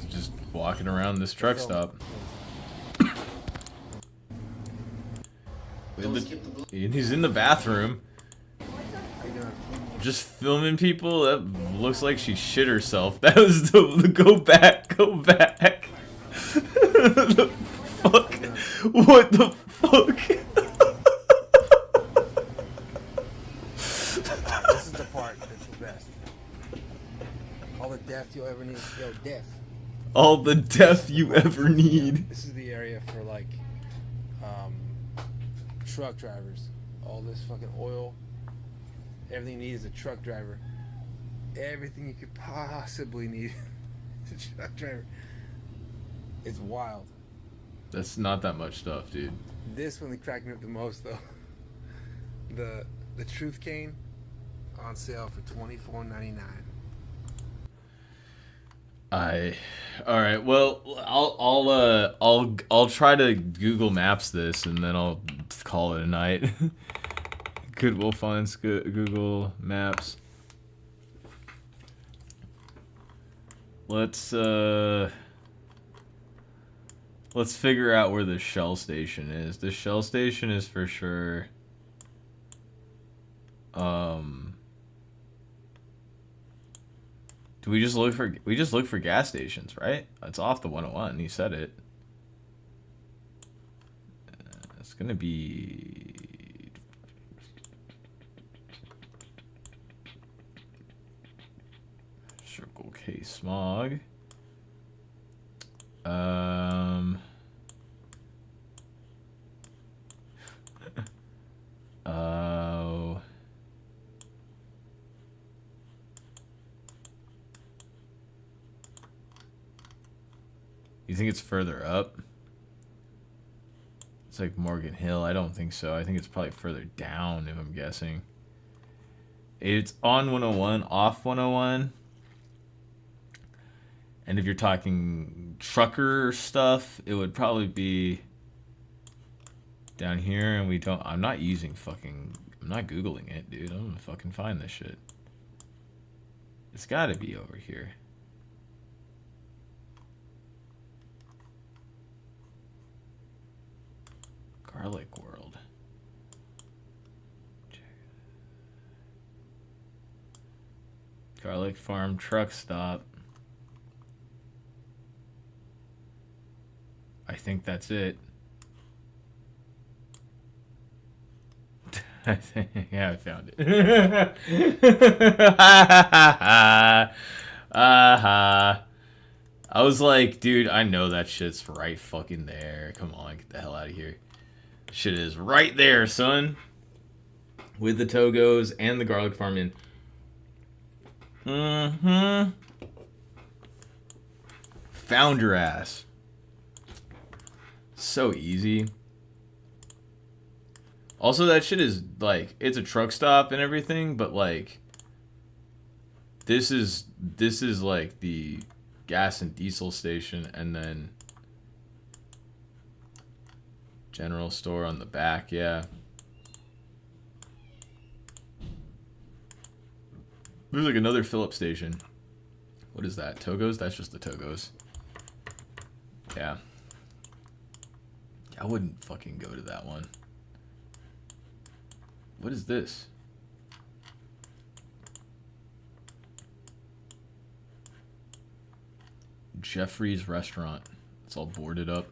S1: Just walking around this truck stop. And he's in the bathroom. Just filming people. That looks like she shit herself. That was the go back. The fuck? What the fuck?
S7: This is the part that's the best. All the death you'll ever need. Yo, death.
S1: All the death you ever need.
S7: This is the area for like truck drivers. All this fucking oil. Everything you need is a truck driver. Everything you could possibly need is a truck driver. It's wild.
S1: That's not that much stuff, dude.
S7: This one cracked me up the most though. The Truth Cane on sale for $24.99.
S1: All right. Well, I'll try to Google Maps this and then I'll call it a night. Goodwill Finds Google Maps. Let's figure out where the Shell station is. The Shell station is for sure. Do we just look for gas stations, right? It's off the 101. You said it. It's gonna be. Circle K Smog. Oh. You think it's further up? It's like Morgan Hill. I don't think so. I think it's probably further down, if I'm guessing. It's on 101, off 101. And if you're talking trucker stuff, it would probably be down here. And I'm not Googling it, dude. I'm gonna fucking find this shit. It's gotta be over here. Garlic World. Garlic Farm Truck Stop. I think that's it. Yeah, I found it. I was like, dude, I know that shit's right fucking there. Come on, get the hell out of here. Shit is right there, son. With the Togos and the Garlic Farm in. Found your ass. So easy. Also, that shit is like, it's a truck stop and everything, but like, this is like the gas and diesel station, and then general store on the back. Yeah. There's like another fill-up station What is that? Togos? That's just the Togos. Yeah. I wouldn't fucking go to that one. What is this? Jeffrey's Restaurant. It's all boarded up.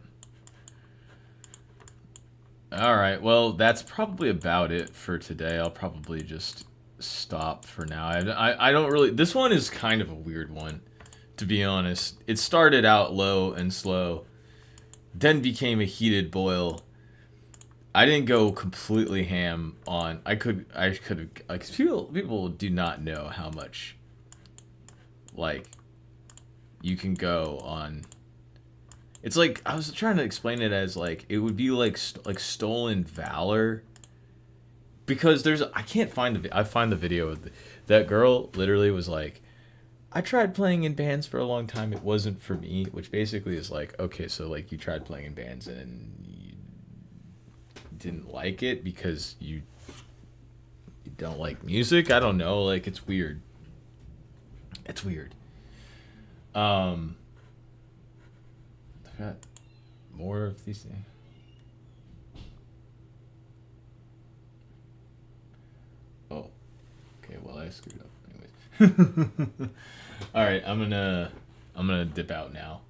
S1: Alright, well, that's probably about it for today. I'll probably just stop for now. I don't really... This one is kind of a weird one, to be honest. It started out low and slow, then became a heated boil. I didn't go completely ham on... I could have... Like, people do not know how much, like, you can go on... It's like, I was trying to explain it as, like, it would be like stolen valor. Because there's... I can't find the... I find the video of that girl literally was like, I tried playing in bands for a long time. It wasn't for me. Which basically is like, okay, so, like, you tried playing in bands and you didn't like it because you don't like music? I don't know. Like, it's weird. It's weird. I've got more of these things. Oh. Okay, well, I screwed up. Anyways. All right, I'm gonna dip out now.